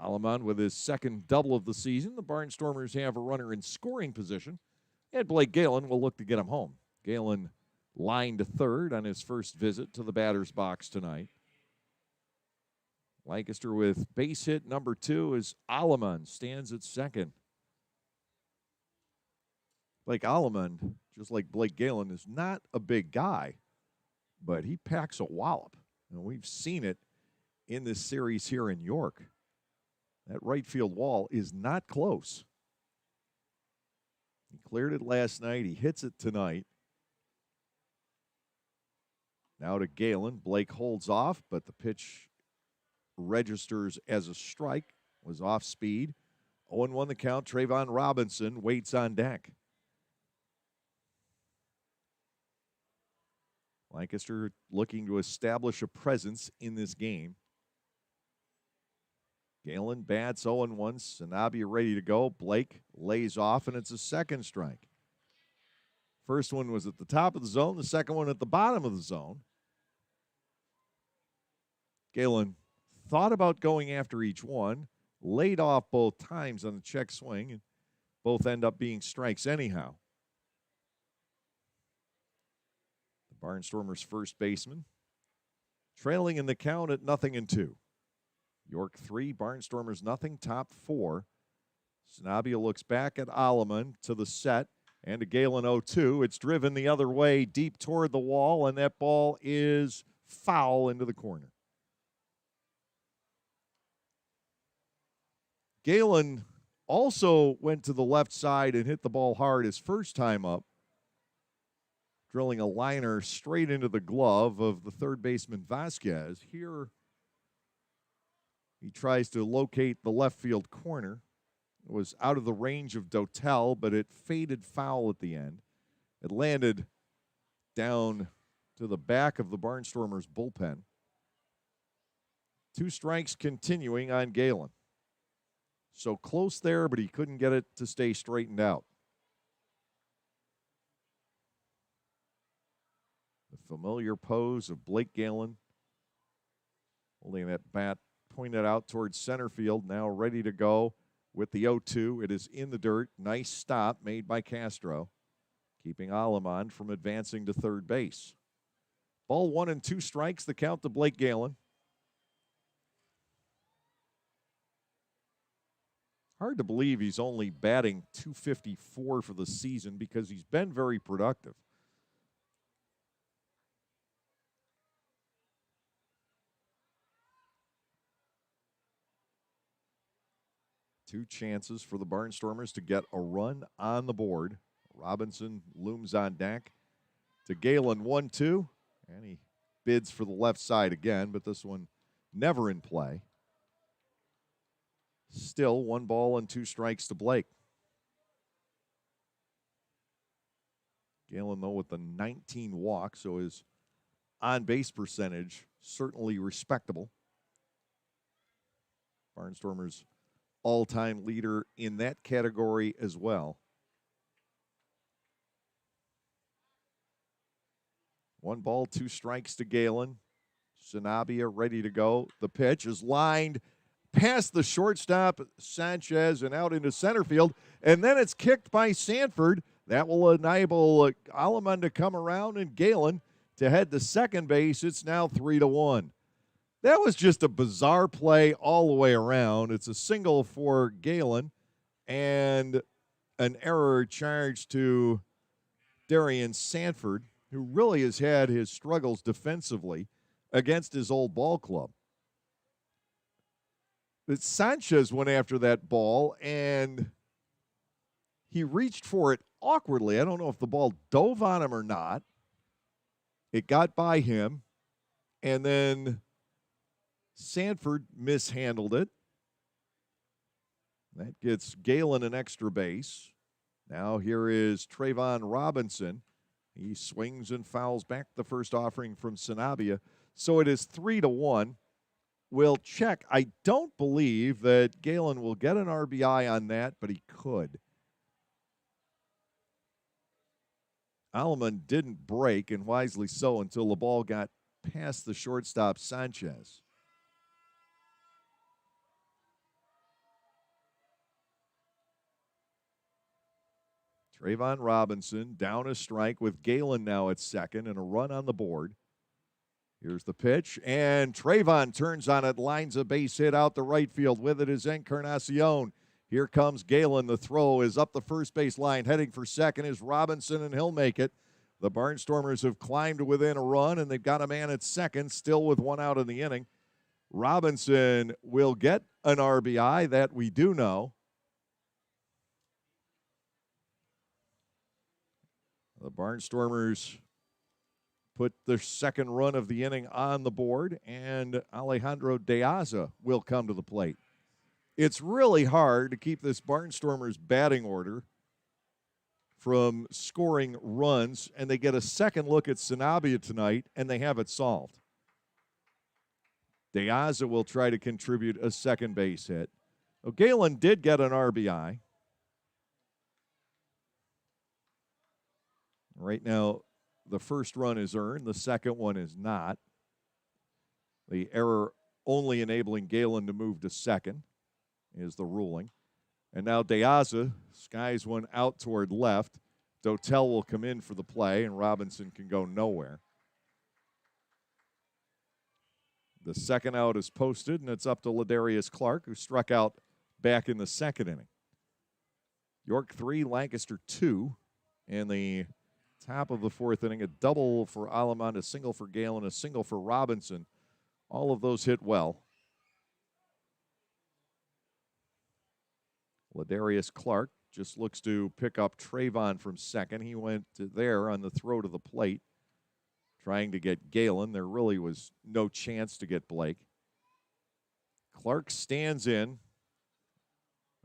Alleman with his second double of the season. The Barnstormers have a runner in scoring position, and Blake Galen will look to get him home. Galen lined to third on his first visit to the batter's box tonight. Lancaster with base hit number 2 as Alleman stands at second. Blake Alleman, just like Blake Galen, is not a big guy, but he packs a wallop. And we've seen it in this series here in York. That right field wall is not close. He cleared it last night. He hits it tonight. Now to Galen. Blake holds off, but the pitch registers as a strike. Was off speed. 0-1 the count. Trayvon Robinson waits on deck. Lancaster looking to establish a presence in this game. Galen bats 0-1. Sanabia ready to go. Blake lays off, and it's a second strike. First one was at the top of the zone. The second one at the bottom of the zone. Galen thought about going after each one, laid off both times on the check swing, and both end up being strikes anyhow. The Barnstormers' first baseman trailing in the count at 0-2. York 3, Barnstormers nothing, top 4. Sanabia looks back at Alleman to the set and to Galen 0-2. It's driven the other way deep toward the wall, and that ball is foul into the corner. Galen also went to the left side and hit the ball hard his first time up, drilling a liner straight into the glove of the third baseman Vasquez. Here, he tries to locate the left field corner. It was out of the range of Dotel, but it faded foul at the end. It landed down to the back of the Barnstormers bullpen. 2 strikes continuing on Galen. So close there, but he couldn't get it to stay straightened out. The familiar pose of Blake Galen, holding that bat pointed out towards center field, now ready to go with the 0-2. It is in the dirt. Nice stop made by Castro, keeping Alleman from advancing to third base. Ball 1 and 2 strikes, the count to Blake Galen. Hard to believe he's only batting .254 for the season because he's been very productive. Two chances for the Barnstormers to get a run on the board. Robinson looms on deck to Galen 1-2, and he bids for the left side again, but this one never in play. Still 1 ball and 2 strikes to Blake. Galen, though, with the 19 walks, so his on-base percentage certainly respectable. Barnstormers all-time leader in that category as well. 1 ball, 2 strikes to Galen. Sanabia ready to go. The pitch is lined past the shortstop, Sanchez, and out into center field. And then it's kicked by Sanford. That will enable Aleman to come around and Galen to head to second base. It's now 3-1. That was just a bizarre play all the way around. It's a single for Galen and an error charged to Darian Sanford, who really has had his struggles defensively against his old ball club. But Sanchez went after that ball, and he reached for it awkwardly. I don't know if the ball dove on him or not. It got by him, and then Sanford mishandled it. That gets Galen an extra base. Now here is Trayvon Robinson. He swings and fouls back the first offering from Sanabia. So it is 3-1. We'll check. I don't believe that Galen will get an RBI on that, but he could. Aleman didn't break, and wisely so, until the ball got past the shortstop, Sanchez. Trayvon Robinson down a strike with Galen now at second and a run on the board. Here's the pitch, and Trayvon turns on it, lines a base hit out the right field. With it is Encarnacion. Here comes Galen. The throw is up the first base line. Heading for second is Robinson, and he'll make it. The Barnstormers have climbed to within a run, and they've got a man at second, still with 1 out in the inning. Robinson will get an RBI, that we do know. The Barnstormers put their second run of the inning on the board, and Alejandro De Aza will come to the plate. It's really hard to keep this Barnstormers batting order from scoring runs, and they get a second look at Sanabia tonight, and they have it solved. De Aza will try to contribute a second base hit. Well, Galen did get an RBI. Right now, the first run is earned. The second one is not. The error only enabling Galen to move to second is the ruling. And now De Aza skies one out toward left. Dotel will come in for the play, and Robinson can go nowhere. The second out is posted, and it's up to Ladarius Clark, who struck out back in the second inning. York 3, Lancaster 2, in the top of the fourth inning. A double for Aleman, a single for Galen, a single for Robinson. All of those hit well. Ladarius Clark just looks to pick up Trayvon from second. He went there on the throw to the plate, trying to get Galen. There really was no chance to get Blake. Clark stands in.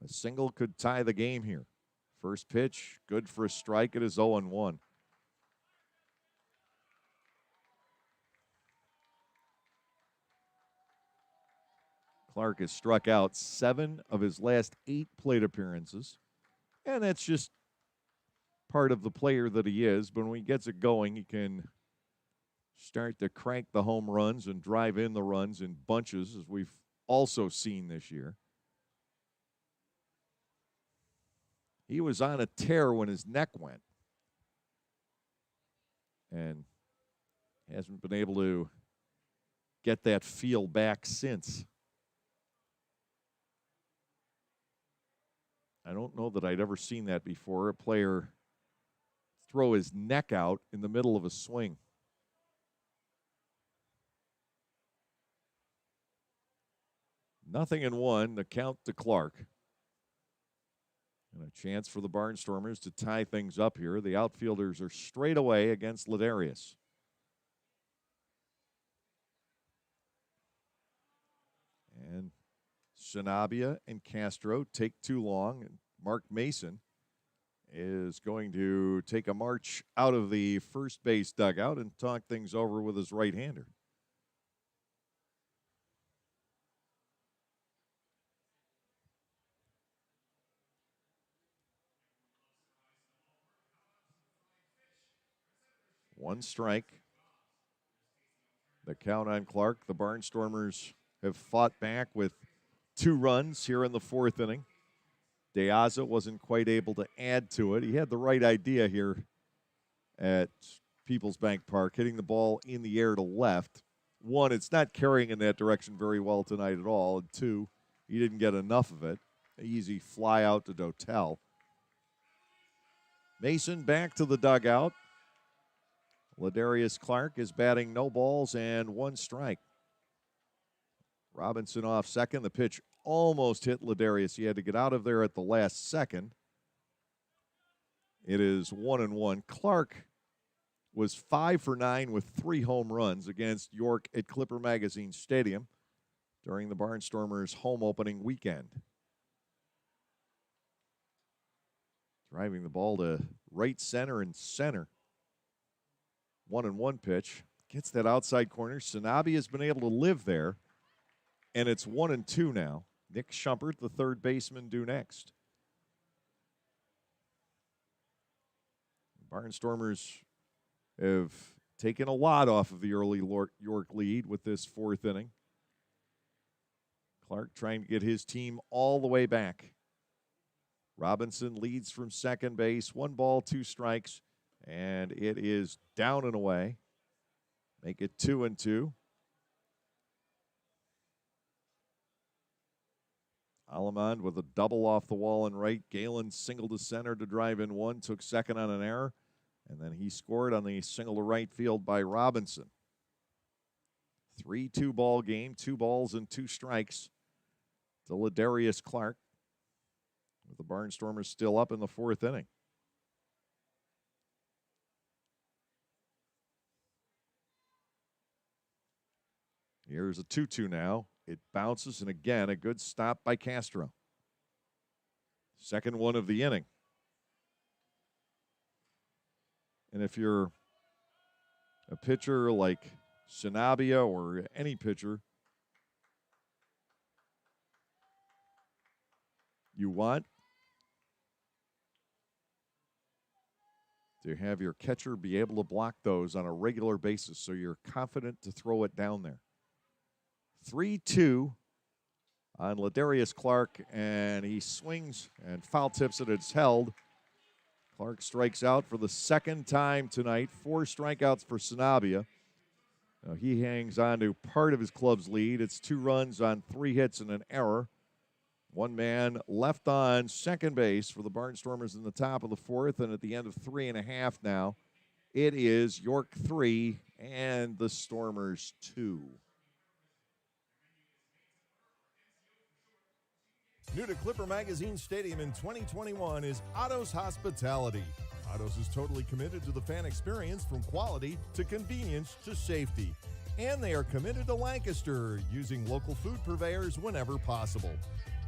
A single could tie the game here. First pitch, good for a strike. It is 0-1. Clark has struck out 7 of his last 8 plate appearances. And that's just part of the player that he is. But when he gets it going, he can start to crank the home runs and drive in the runs in bunches, as we've also seen this year. He was on a tear when his neck went, and hasn't been able to get that feel back since. I don't know that I'd ever seen that before, a player throw his neck out in the middle of a swing. Nothing in one, the count to Clark. And a chance for the Barnstormers to tie things up here. The outfielders are straight away against Ladarius. And Sanabia and Castro take too long. And Mark Mason is going to take a march out of the first base dugout and talk things over with his right-hander. One strike. The count on Clark. The Barnstormers have fought back with 2 runs here in the 4th inning. De Aza wasn't quite able to add to it. He had the right idea here at Peoples Bank Park, hitting the ball in the air to left. 1, it's not carrying in that direction very well tonight at all. And 2, he didn't get enough of it. An easy fly out to Dotel. Mason back to the dugout. Ladarius Clark is batting no balls and 1 strike. Robinson off second. The pitch almost hit Ladarius. He had to get out of there at the last second. It is 1-1. Clark was 5 for 9 with 3 home runs against York at Clipper Magazine Stadium during the Barnstormers' home opening weekend. Driving the ball to right center and center. 1-1 pitch. Gets that outside corner. Sanabi has been able to live there. And it's 1-2 now. Nick Schumpert, the third baseman, due next. Barnstormers have taken a lot off of the early York lead with this 4th inning. Clark trying to get his team all the way back. Robinson leads from second base. 1 ball, 2 strikes. And it is down and away. Make it 2-2. Alamond with a double off the wall and right. Galen single to center to drive in 1. Took second on an error. And then he scored on the single to right field by Robinson. 3-2 ball game. 2 balls and 2 strikes to Ladarius Clark. With the Barnstormers still up in the 4th inning. Here's a 2-2 now. It bounces, and again, a good stop by Castro. Second one of the inning. And if you're a pitcher like Sanabia or any pitcher, you want to have your catcher be able to block those on a regular basis so you're confident to throw it down there. 3-2 on Ladarius Clark, and he swings and foul tips it. It's held. Clark strikes out for the 2nd time tonight. 4 strikeouts for Sanabia. Now he hangs on to part of his club's lead. It's 2 runs on 3 hits and an error. 1 man left on second base for the Barnstormers in the top of the 4th, and at the end of 3.5 now, it is York 3 and the Stormers 2. New to Clipper Magazine Stadium in 2021 is Otto's Hospitality. Otto's is totally committed to the fan experience, from quality to convenience to safety. And they are committed to Lancaster, using local food purveyors whenever possible.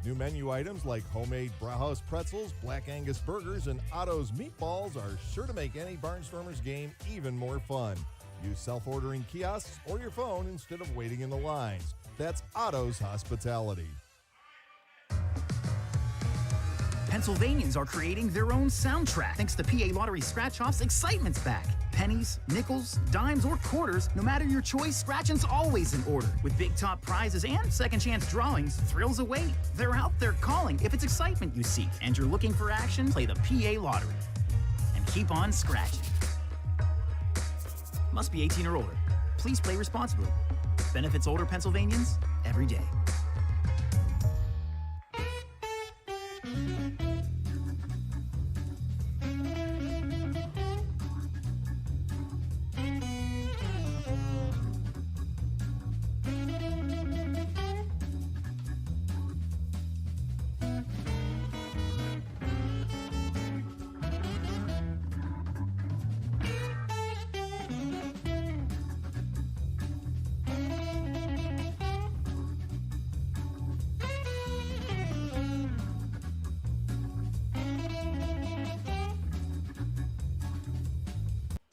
New menu items like homemade Brauhaus pretzels, Black Angus burgers, and Otto's meatballs are sure to make any Barnstormers game even more fun. Use self-ordering kiosks or your phone instead of waiting in the lines. That's Otto's Hospitality. Pennsylvanians are creating their own soundtrack thanks to PA Lottery Scratch-Off's Excitement's back. Pennies, nickels, dimes, or quarters, no matter your choice, scratching's always in order. With big top prizes and second chance drawings, thrills await. They're out there calling. If it's excitement you seek and you're looking for action, play the PA Lottery. And keep on scratching. Must be 18 or older. Please play responsibly. Benefits older Pennsylvanians every day.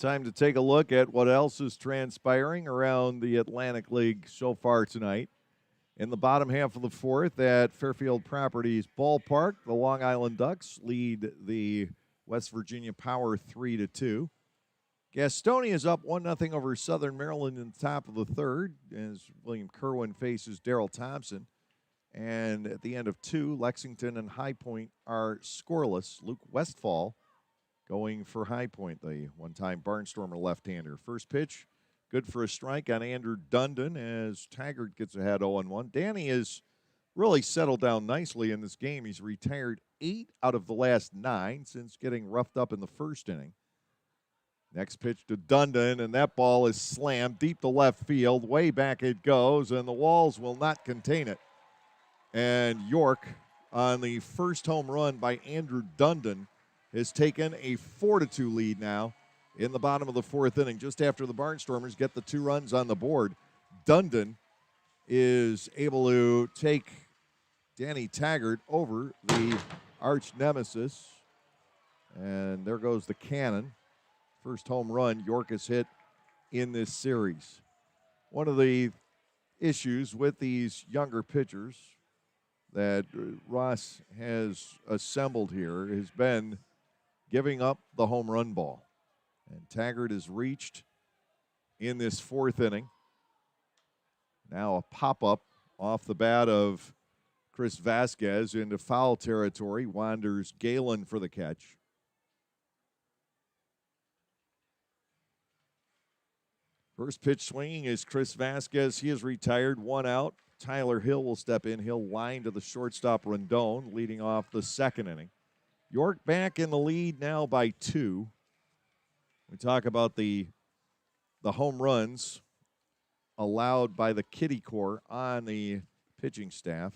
time to take a look at what else is transpiring around the Atlantic League so far tonight. In the bottom half of the fourth at Fairfield Properties Ballpark, the Long Island Ducks lead the West Virginia Power 3-2. Gastonia is up 1-0 over Southern Maryland in the top of the third as William Kerwin faces Darrell Thompson. And at the end of two, Lexington and High Point are scoreless. Luke Westfall going for High Point, the one-time Barnstormer left-hander. First pitch, good for a strike on Andrew Dundon as Taggart gets ahead 0-1. Danny has really settled down nicely in this game. He's retired 8 out of the last 9 since getting roughed up in the first inning. Next pitch to Dundon, and that ball is slammed deep to left field. Way back it goes, and the walls will not contain it. And York, on the first home run by Andrew Dundon, has taken a 4-2 lead now in the bottom of the fourth inning, just after the Barnstormers get the 2 runs on the board. Dundon is able to take Danny Taggart over the arch nemesis. And there goes the cannon. First home run York has hit in this series. One of the issues with these younger pitchers that Ross has assembled here has been giving up the home run ball. And Taggart has reached in this fourth inning. Now a pop-up off the bat of Chris Vasquez into foul territory. Wanders Galen for the catch. First pitch swinging is Chris Vasquez. He is retired, 1 out. Tyler Hill will step in. Hill line to the shortstop Rendon, leading off the second inning. York back in the lead now by 2. We talk about the home runs allowed by the Kitty Corps on the pitching staff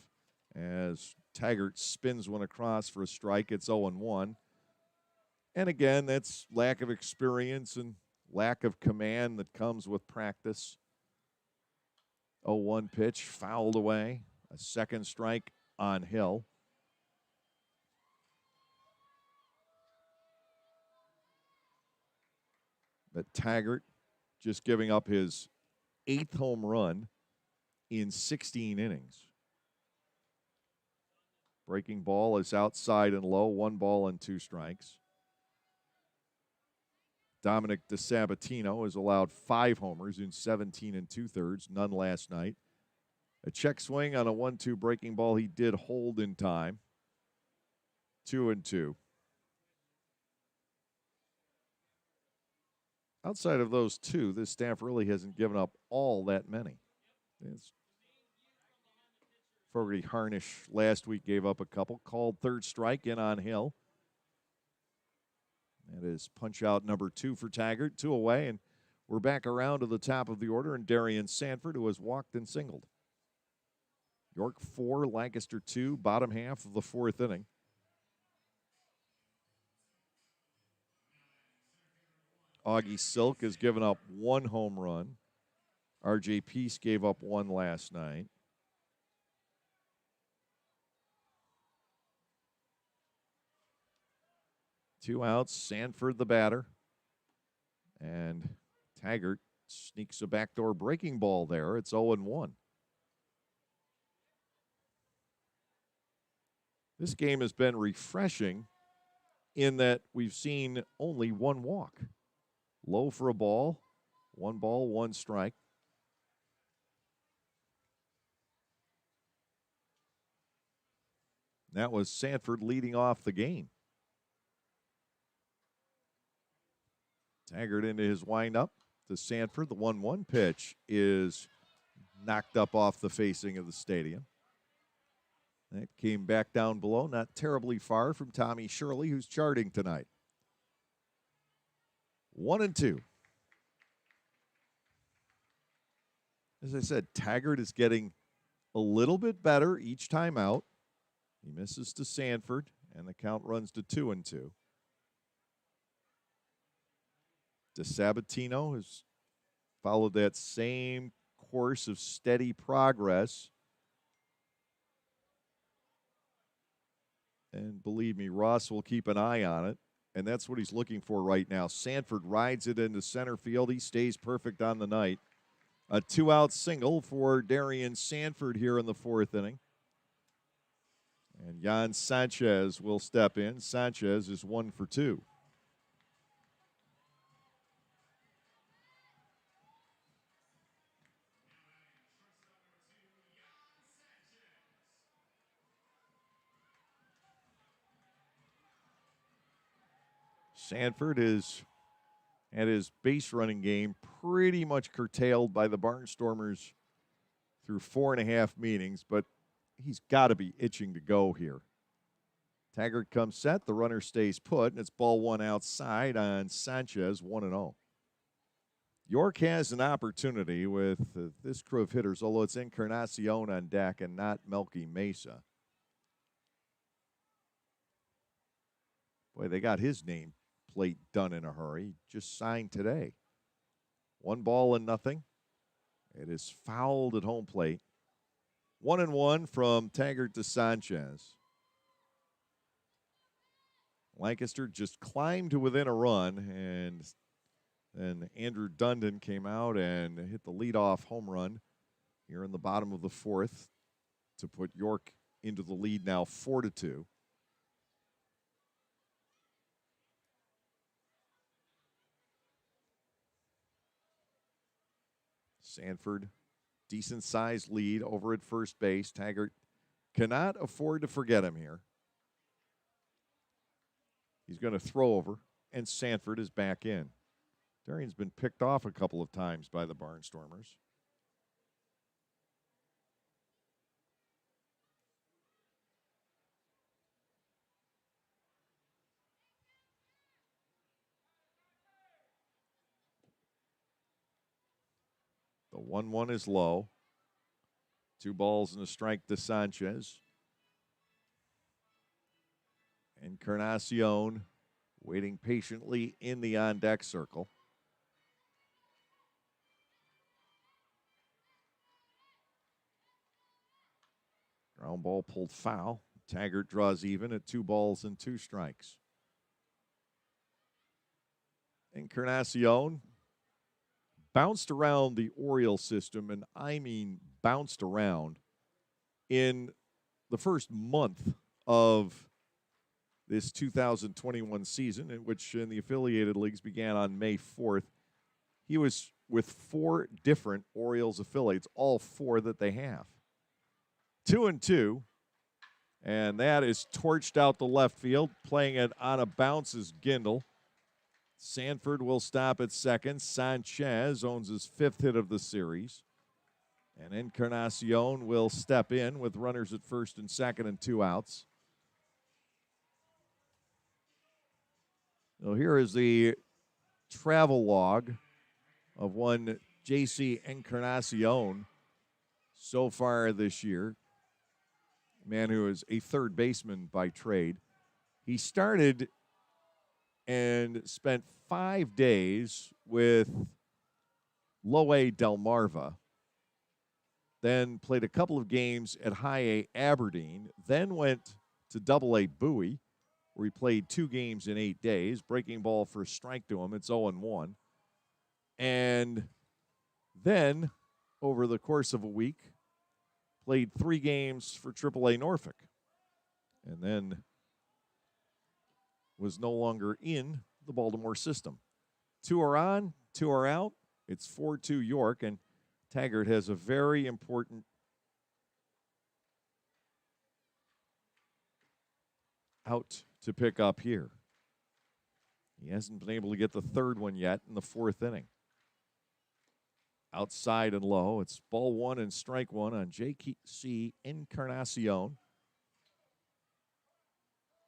as Taggart spins one across for a strike. It's 0-1. And again, that's lack of experience and lack of command that comes with practice. 0-1 pitch, fouled away. A second strike on Hill. But Taggart just giving up his 8th home run in 16 innings. Breaking ball is outside and low. 1 ball and 2 strikes. Dominic DeSabatino has allowed 5 homers in 17 2/3, none last night. A check swing on a 1-2 breaking ball he did hold in time. 2-2. Outside of those 2, this staff really hasn't given up all that many. Fogarty Harnish last week gave up a couple. Called third strike in on Hill. That is punch out number 2 for Taggart. 2 away, and we're back around to the top of the order, and Darian Sanford, who has walked and singled. York 4, Lancaster 2, bottom half of the fourth inning. Augie Silk has given up 1 home run. RJ Peace gave up 1 last night. Two outs, Sanford the batter. And Taggart sneaks a backdoor breaking ball there. It's 0-1. This game has been refreshing in that we've seen only 1 walk. Low for a ball, 1 ball, 1 strike. That was Sanford leading off the game. Taggart into his windup to Sanford. The 1-1 pitch is knocked up off the facing of the stadium. That came back down below, not terribly far from Tommy Shirley, who's charting tonight. 1-2. As I said, Taggart is getting a little bit better each time out. He misses to Sanford, and the count runs to 2-2. DeSabatino has followed that same course of steady progress. And believe me, Ross will keep an eye on it. and that's what he's looking for right now. Sanford rides it into center field. He stays perfect on the night. A 2-out single for Darian Sanford here in the 4th inning. And Jan Sanchez will step in. Sanchez is 1 for 2. Sanford is at his base running game pretty much curtailed by the Barnstormers through 4.5 meetings, but he's got to be itching to go here. Taggart comes set. The runner stays put, and it's ball 1 outside on Sanchez, 1-0. York has an opportunity with this crew of hitters, although it's Encarnacion on deck and not Melky Mesa. Boy, they got his name plate done in a hurry. Just signed today. 1-0. It is fouled at home plate. 1-1 from Taggart to Sanchez. Lancaster just climbed to within a run, and then Andrew Dundon came out and hit the leadoff home run here in the bottom of the 4th to put York into the lead now 4-2. Sanford, decent-sized lead over at first base. Taggart cannot afford to forget him here. He's going to throw over, and Sanford is back in. Darian's been picked off a couple of times by the Barnstormers. The 1-1 is low. 2 balls and a strike to Sanchez. Encarnacion waiting patiently in the on-deck circle. Ground ball pulled foul. Taggart draws even at 2 balls and 2 strikes. Encarnacion bounced around the Orioles system, and I mean bounced around in the first month of this 2021 season, in which in the affiliated leagues began on May 4th. He was with 4 different Orioles affiliates, all 4 that they have. 2-2, and that is torched out the left field. Playing it on a bounce is Gindel. Sanford will stop at second. Sanchez owns his 5th hit of the series. And Encarnacion will step in with runners at first and second and 2 outs. So here is the travel log of one J.C. Encarnacion so far this year. A man who is a third baseman by trade. He started and spent 5 days with Low A Delmarva, then played a couple of games at High A Aberdeen, then went to Double A Bowie, where he played 2 games in 8 days. Breaking ball for a strike to him. It's 0-1. And then, over the course of a week, played 3 games for AAA Norfolk. And then was no longer in the Baltimore system. 2 are on, 2 are out. It's 4-2 York, and Taggart has a very important out to pick up here. He hasn't been able to get the 3rd one yet in the 4th inning. Outside and low. It's ball 1 and strike 1 on J.C. Encarnacion,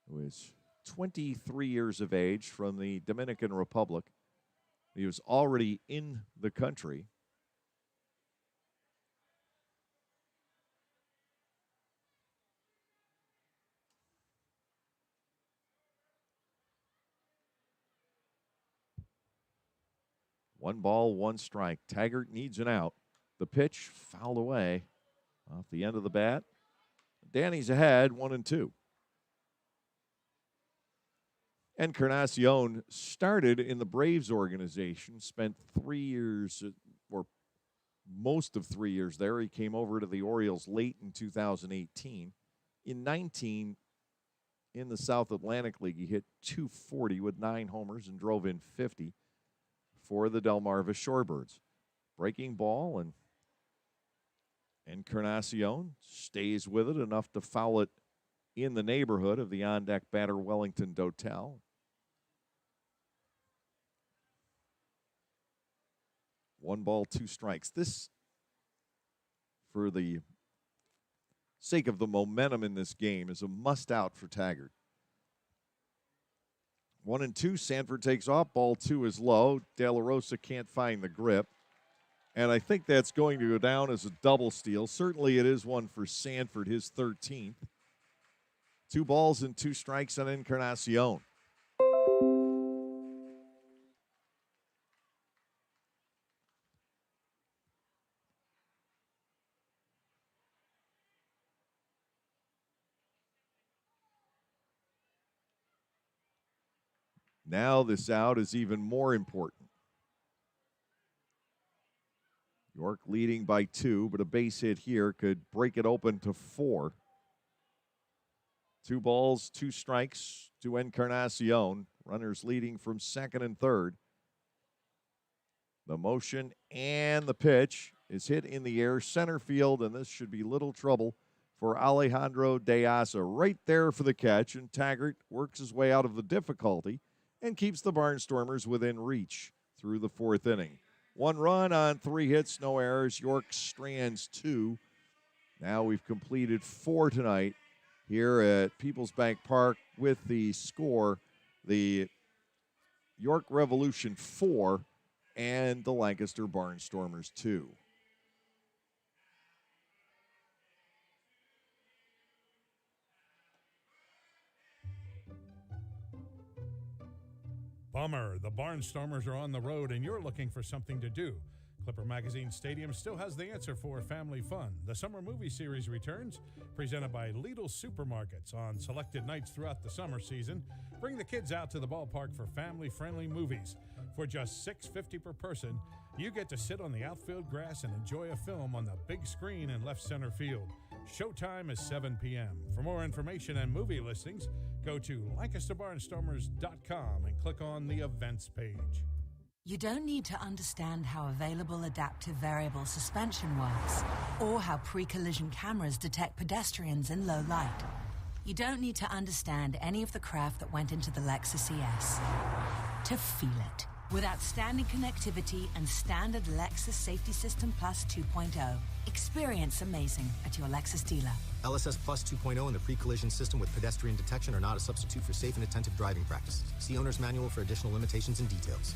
who is 23 years of age, from the Dominican Republic. He was already in the country. One ball, 1 strike. Taggart needs an out. The pitch fouled away off the end of the bat. Danny's ahead, 1-2. Encarnacion started in the Braves organization, spent 3 years, or most of 3 years there. He came over to the Orioles late in 2018. In 19, in the South Atlantic League, he hit .240 with 9 homers and drove in 50 for the Delmarva Shorebirds. Breaking ball, and Encarnacion stays with it enough to foul it in the neighborhood of the on-deck batter Wellington Dotel. One ball, 2 strikes. This, for the sake of the momentum in this game, is a must-out for Taggart. 1-2, Sanford takes off. Ball 2 is low. De La Rosa can't find the grip. And I think that's going to go down as a double steal. Certainly it is one for Sanford, his 13th. 2 balls and 2 strikes on Encarnacion. Now this out is even more important. York leading by 2, but a base hit here could break it open to 4. 2 balls, 2 strikes to Encarnacion. Runners leading from second and third. The motion and the pitch is hit in the air, center field, and this should be little trouble for Alejandro De Asa. Right there for the catch, and Taggart works his way out of the difficulty and keeps the Barnstormers within reach through the 4th inning. 1 run on 3 hits, no errors. York strands 2. Now we've completed 4 tonight here at Peoples Bank Park with the score, the York Revolution 4 and the Lancaster Barnstormers 2. Bummer. The Barnstormers are on the road and you're looking for something to do. Clipper Magazine Stadium still has the answer for family fun. The summer movie series returns, presented by Lidl Supermarkets on selected nights throughout the summer season. Bring the kids out to the ballpark for family-friendly movies. For just $6.50 per person, you get to sit on the outfield grass and enjoy a film on the big screen in left center field. Showtime is 7 p.m. For more information and movie listings, go to LancasterBarnstormers.com and click on the events page. You don't need to understand how available adaptive variable suspension works, or how pre-collision cameras detect pedestrians in low light. You don't need to understand any of the craft that went into the Lexus ES to feel it. With outstanding connectivity and standard Lexus Safety System Plus 2.0. Experience amazing at your Lexus dealer. LSS Plus 2.0 and the pre-collision system with pedestrian detection are not a substitute for safe and attentive driving practices. See owner's manual for additional limitations and details.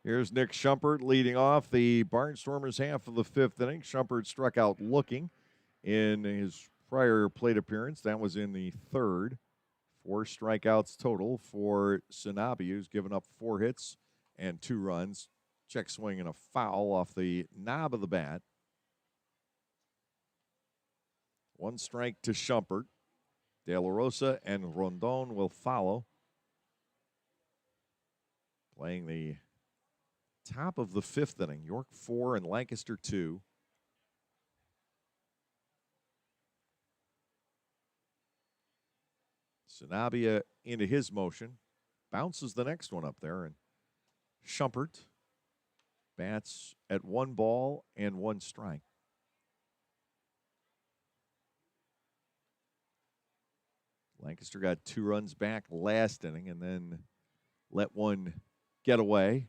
Here's Nick Schumpert leading off the Barnstormers half of the 5th inning. Schumpert struck out looking in his prior plate appearance. That was in the 3rd. 4 strikeouts total for Sanabi, who's given up 4 hits and 2 runs. Check swing and a foul off the knob of the bat. 1 strike to Schumpert. De La Rosa and Rondon will follow. Playing the top of the 5th inning. York 4 and Lancaster 2. Sanabia into his motion. Bounces the next one up there. And Schumpert bats at 1 ball and 1 strike. Lancaster got 2 runs back last inning and then let one get away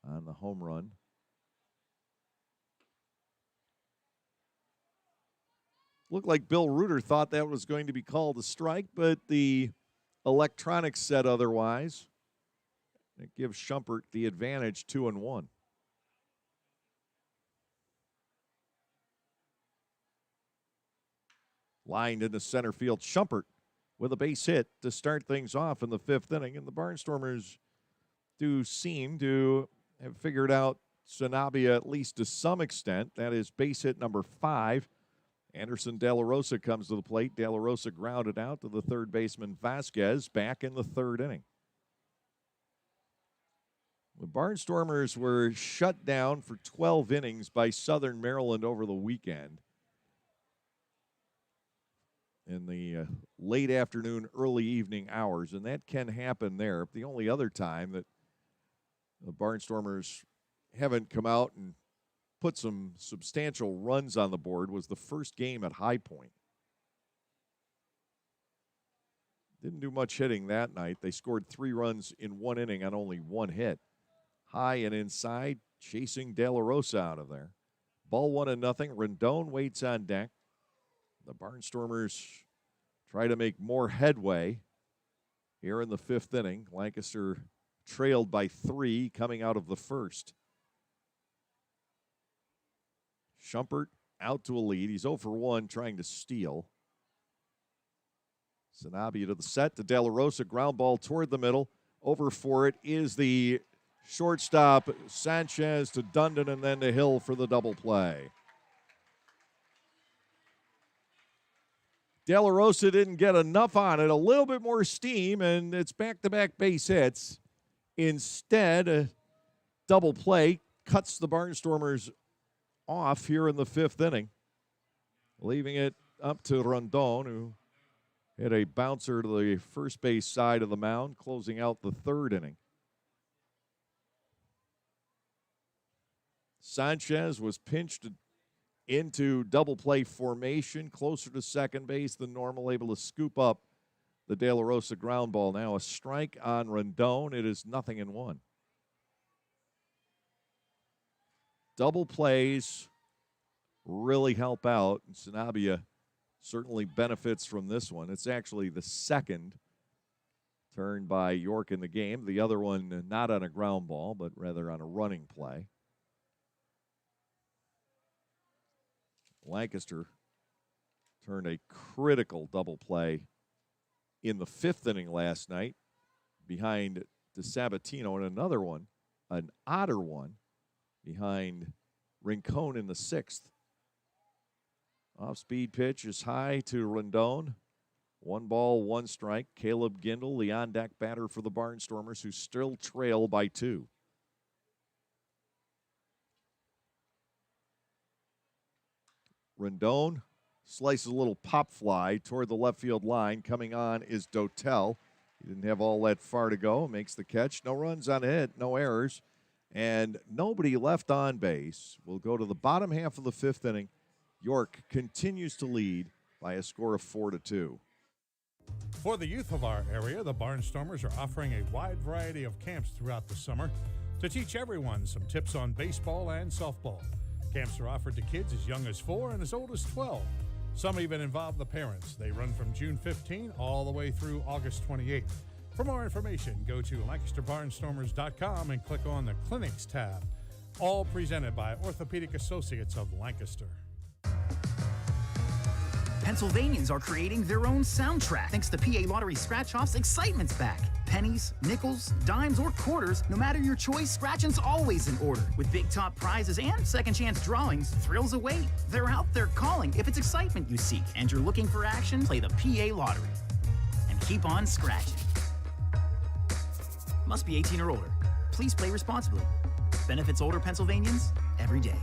on the home run. Looked like Bill Reuter thought that was going to be called a strike, but the electronics said otherwise. It gives Schumpert the advantage, 2-1. Lined into center field, Schumpert with a base hit to start things off in the 5th inning, and the Barnstormers do seem to have figured out Sanabia at least to some extent. That is base hit number 5. Anderson De La Rosa comes to the plate. De La Rosa grounded out to the third baseman Vasquez back in the third inning. The Barnstormers were shut down for 12 innings by Southern Maryland over the weekend. In the late afternoon, early evening hours, and that can happen there. The only other time that the Barnstormers haven't come out and put some substantial runs on the board was the first game at High Point. Didn't do much hitting that night. They scored 3 runs in 1 inning on only 1 hit. High and inside, chasing De La Rosa out of there. Ball 1-0. Rendon waits on deck. The Barnstormers try to make more headway here in the 5th inning. Lancaster trailed by 3 coming out of the first. Schumpert out to a lead. He's 0 for 1 trying to steal. Sanabia to the set to De La Rosa. Ground ball toward the middle. Over for it is the shortstop Sanchez to Dundon and then to Hill for the double play. De La Rosa didn't get enough on it. A little bit more steam, and it's back-to-back base hits. Instead, a double play cuts the Barnstormers off here in the 5th inning, leaving it up to Rondon, who hit a bouncer to the first base side of the mound, closing out the 3rd inning. Sanchez was pinched into double play formation, closer to second base than normal, able to scoop up the De La Rosa ground ball. Now a strike on Rondon. It is 0-1. Double plays really help out, and Sanabia certainly benefits from this one. It's actually the second turn by York in the game. The other one not on a ground ball, but rather on a running play. Lancaster turned a critical double play in the 5th inning last night behind DeSabatino, and another one, an odder one, behind Rincon in the 6th. Off-speed pitch is high to Rondon. 1 ball, 1 strike. Caleb Gindel, the on-deck batter for the Barnstormers, who still trail by 2. Rondon slices a little pop fly toward the left field line. Coming on is Dotel. He didn't have all that far to go. Makes the catch. No runs on hit, no errors, and nobody left on base. We'll go to the bottom half of the 5th inning. York continues to lead by a score of 4-2. For the youth of our area, the Barnstormers are offering a wide variety of camps throughout the summer to teach everyone some tips on baseball and softball. Camps are offered to kids as young as 4 and as old as 12. Some even involve the parents. They run from June 15 all the way through August 28. For more information, go to LancasterBarnstormers.com and click on the Clinics tab. All presented by Orthopedic Associates of Lancaster. Pennsylvanians are creating their own soundtrack. Thanks to PA Lottery Scratch-Offs, excitement's back. Pennies, nickels, dimes, or quarters, no matter your choice, scratching's always in order. With big top prizes and second chance drawings, thrills await. They're out there calling. If it's excitement you seek and you're looking for action, play the PA Lottery. And keep on scratching. Must be 18 or older. Please play responsibly. Benefits older Pennsylvanians every day.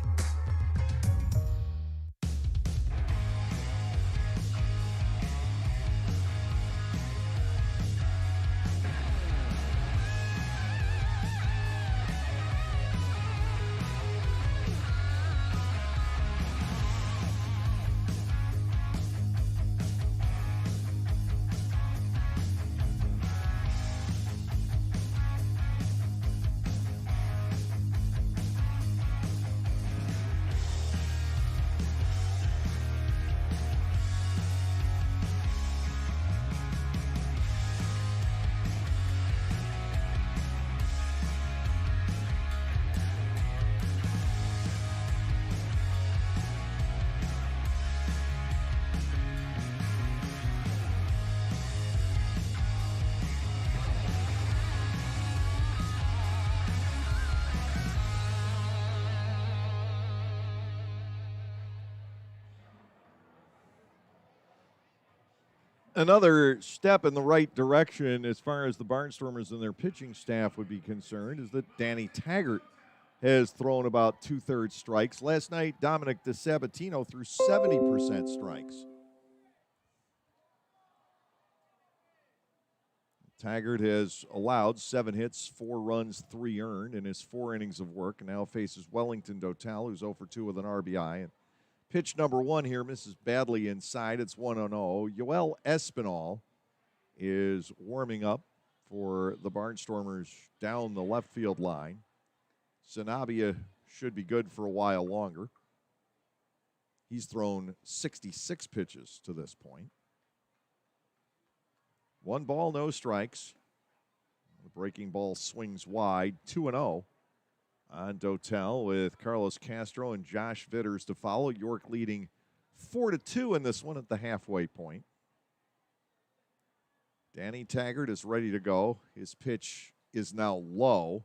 Another step in the right direction as far as the Barnstormers and their pitching staff would be concerned is that Danny Taggart has thrown about 2/3 strikes. Last night, Dominic DeSabatino threw 70% strikes. Taggart has allowed 7 hits, 4 runs, 3 earned in his 4 innings of work, and now faces Wellington Dotel, who's 0 for 2 with an RBI. And pitch number 1 here misses badly inside. It's 1-0. Yoel Espinal is warming up for the Barnstormers down the left field line. Sanabia should be good for a while longer. He's thrown 66 pitches to this point. 1 ball, no strikes. The breaking ball swings wide, 2-0 on Dotel with Carlos Castro and Josh Vitters to follow. York leading 4-2 in this one at the halfway point. Danny Taggart is ready to go. His pitch is now low.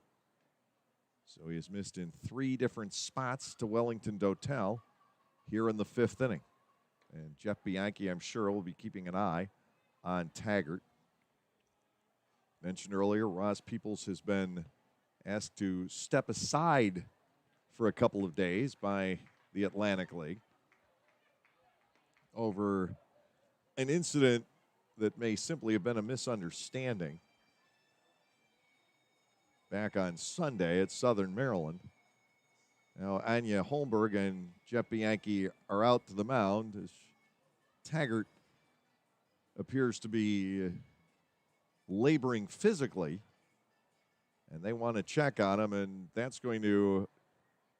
So he has missed in 3 different spots to Wellington Dotel here in the 5th inning. And Jeff Bianchi, I'm sure, will be keeping an eye on Taggart. Mentioned earlier, Ross Peoples has been asked to step aside for a couple of days by the Atlantic League over an incident that may simply have been a misunderstanding back on Sunday at Southern Maryland. Now, Anya Holmberg and Jeff Bianchi are out to the mound as Taggart appears to be laboring physically, and they want to check on him, and that's going to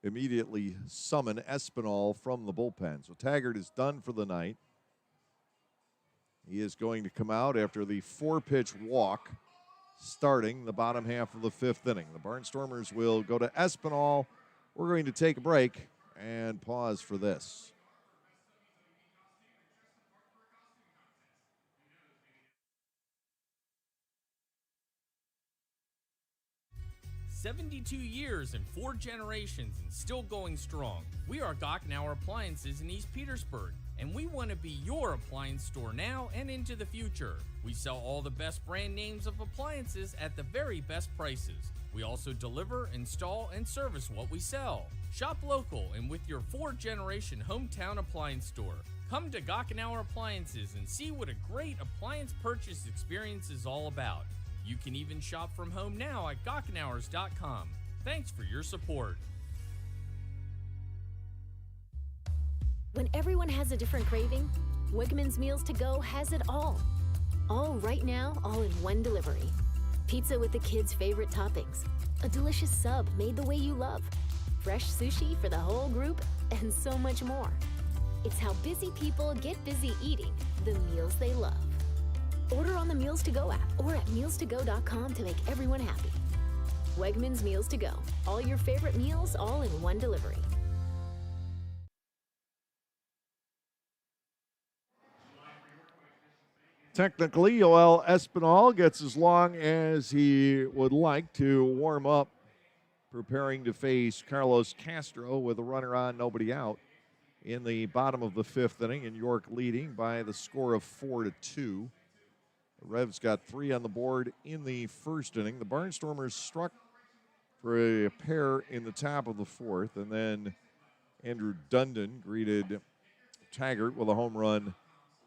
immediately summon Espinal from the bullpen. So Taggart is done for the night. He is going to come out after the 4-pitch walk starting the bottom half of the 5th inning. The Barnstormers will go to Espinal. We're going to take a break and pause for this. 72 years and 4 generations and still going strong. We are Gochenauer Appliances in East Petersburg, and we want to be your appliance store now and into the future. We sell all the best brand names of appliances at the very best prices. We also deliver, install, and service what we sell. Shop local and with your 4th-generation hometown appliance store. Come to Gochenauer Appliances and see what a great appliance purchase experience is all about. You can even shop from home now at Gochenauers.com. Thanks for your support. When everyone has a different craving, Wegmans Meals to Go has it all. All right now, all in one delivery. Pizza with the kids' favorite toppings. A delicious sub made the way you love. Fresh sushi for the whole group, and so much more. It's how busy people get busy eating the meals they love. Order on the Meals to Go app or at mealstogo.com to make everyone happy. Wegmans Meals to Go. All your favorite meals, all in one delivery. Technically, Yoel Espinal gets as long as he would like to warm up, preparing to face Carlos Castro with a runner on, nobody out in the bottom of the 5th inning, and York leading by the score of 4-2. The Revs got 3 on the board in the 1st inning. The Barnstormers struck for a pair in the top of the 4th, and then Andrew Dundon greeted Taggart with a home run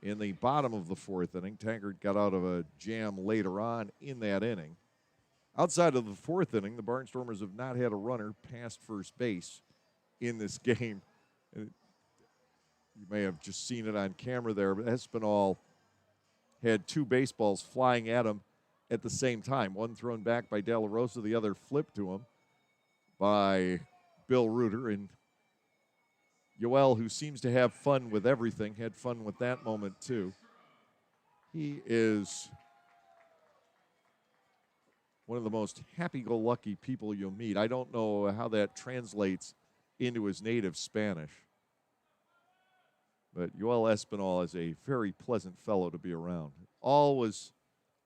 in the bottom of the 4th inning. Taggart got out of a jam later on in that inning. Outside of the 4th inning, the Barnstormers have not had a runner past first base in this game. You may have just seen it on camera there, but Espinal had 2 baseballs flying at him at the same time. One thrown back by De La Rosa, the other flipped to him by Bill Reuter. And Yoel, who seems to have fun with everything, had fun with that moment too. He is one of the most happy-go-lucky people you'll meet. I don't know how that translates into his native Spanish. But Yoel Espinal is a very pleasant fellow to be around. Always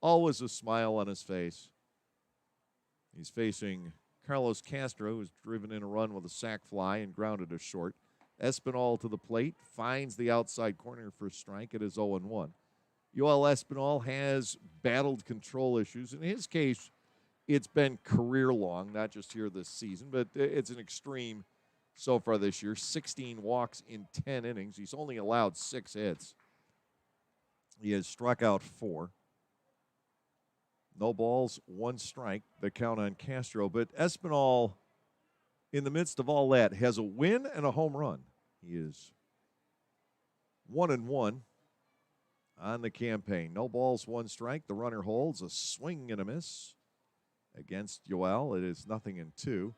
a smile on his face. He's facing Carlos Castro, who's driven in a run with a sac fly and grounded to short. Espinal to the plate, finds the outside corner for a strike. It is 0-1. Yoel Espinal has battled control issues. In his case, it's been career long, not just here this season, but it's an extreme so far this year. 16 walks in 10 innings. He's only allowed 6 hits. He has struck out 4. No balls, 1 strike, the count on Castro. But Espinal, in the midst of all that, has a win and a home run. He is 1-1 on the campaign. No balls, 1 strike. The runner holds a swing and a miss against Yoel. It is 0-2.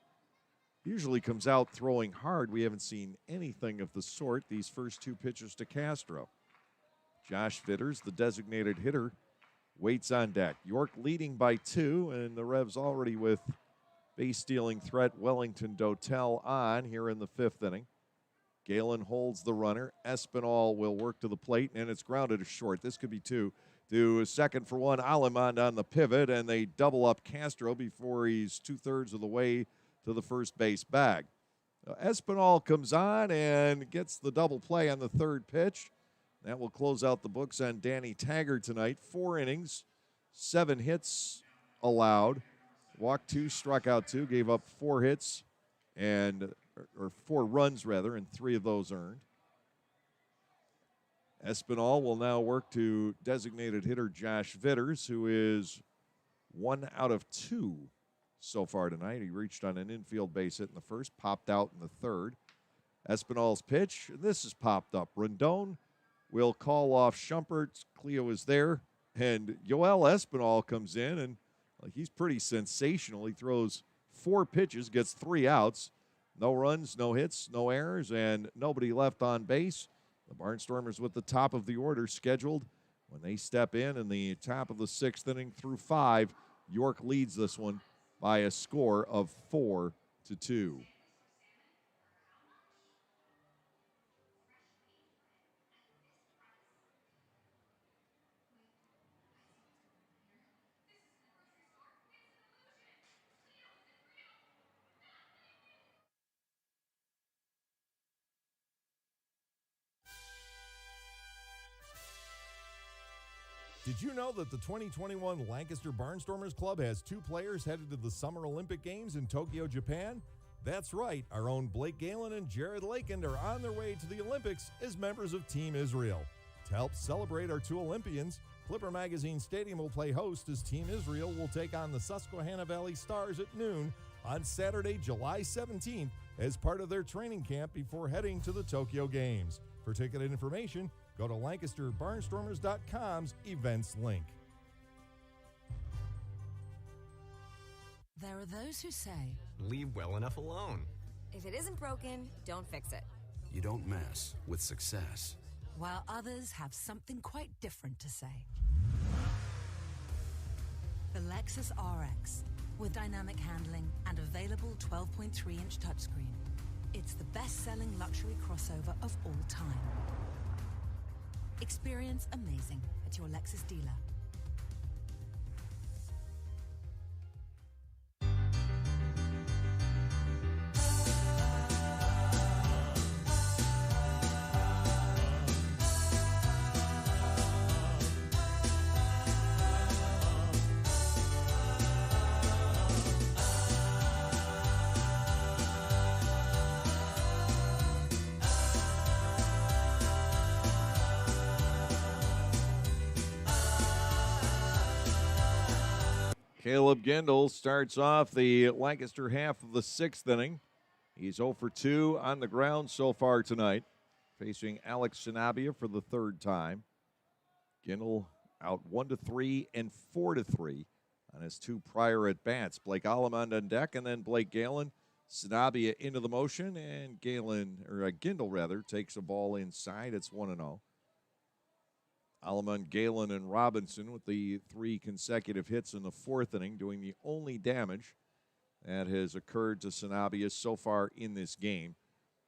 Usually comes out throwing hard. We haven't seen anything of the sort these first 2 pitches to Castro. Josh Vitters, the designated hitter, waits on deck. York leading by 2, and the Revs already with base-stealing threat Wellington Dotel on here in the 5th inning. Galen holds the runner. Espinal will work to the plate, and it's grounded to short. This could be 2. To second for 1, Alemand on the pivot, and they double up Castro before he's 2/3 of the way to the first base bag. Espinal comes on and gets the double play on the 3rd pitch. That will close out the books on Danny Taggart tonight. 4 innings, 7 hits allowed. Walked 2, struck out 2, gave up 4 hits, or 4 runs rather, and 3 of those earned. Espinal will now work to designated hitter Josh Vitters, who is 1 out of 2 so far tonight. He reached on an infield base hit in the 1st, popped out in the 3rd. Espinal's pitch, this is popped up. Rendon will call off Schumpert. Cleo is there, and Yoel Espinal comes in, and he's pretty sensational. He throws 4 pitches, gets 3 outs. No runs, no hits, no errors, and nobody left on base. The Barnstormers with the top of the order scheduled when they step in the top of the 6th inning through 5. York leads this one by a score of 4-2. Did you know that the 2021 Lancaster Barnstormers Club has 2 players headed to the Summer Olympic Games in Tokyo, Japan? That's right, our own Blake Galen and Jared Lakeland are on their way to the Olympics as members of Team Israel. To help celebrate our 2 Olympians, Clipper Magazine Stadium will play host as Team Israel will take on the Susquehanna Valley Stars at noon on Saturday, July 17th as part of their training camp before heading to the Tokyo Games. For ticket information, go to LancasterBarnstormers.com's events link. There are those who say, Leave well enough alone. If it isn't broken, don't fix it. You don't mess with success. while others have something quite different to say. The Lexus RX, with dynamic handling and available 12.3-inch touchscreen. It's the best-selling luxury crossover of all time. Experience amazing at your Lexus dealer. Caleb Gendel starts off the Lancaster half of the sixth inning. He's 0 for 2 on the ground so far tonight, facing Alex Sanabia for the third time. Gendel out 1-3 and 4-3 on his two prior at-bats. Blake Alemand on deck, and then Blake Galen. Sanabia into the motion, and Gendel takes a ball inside. It's 1-0. Alemand, Galen, and Robinson with the 3 consecutive hits in the fourth inning, doing the only damage that has occurred to Sanabia so far in this game.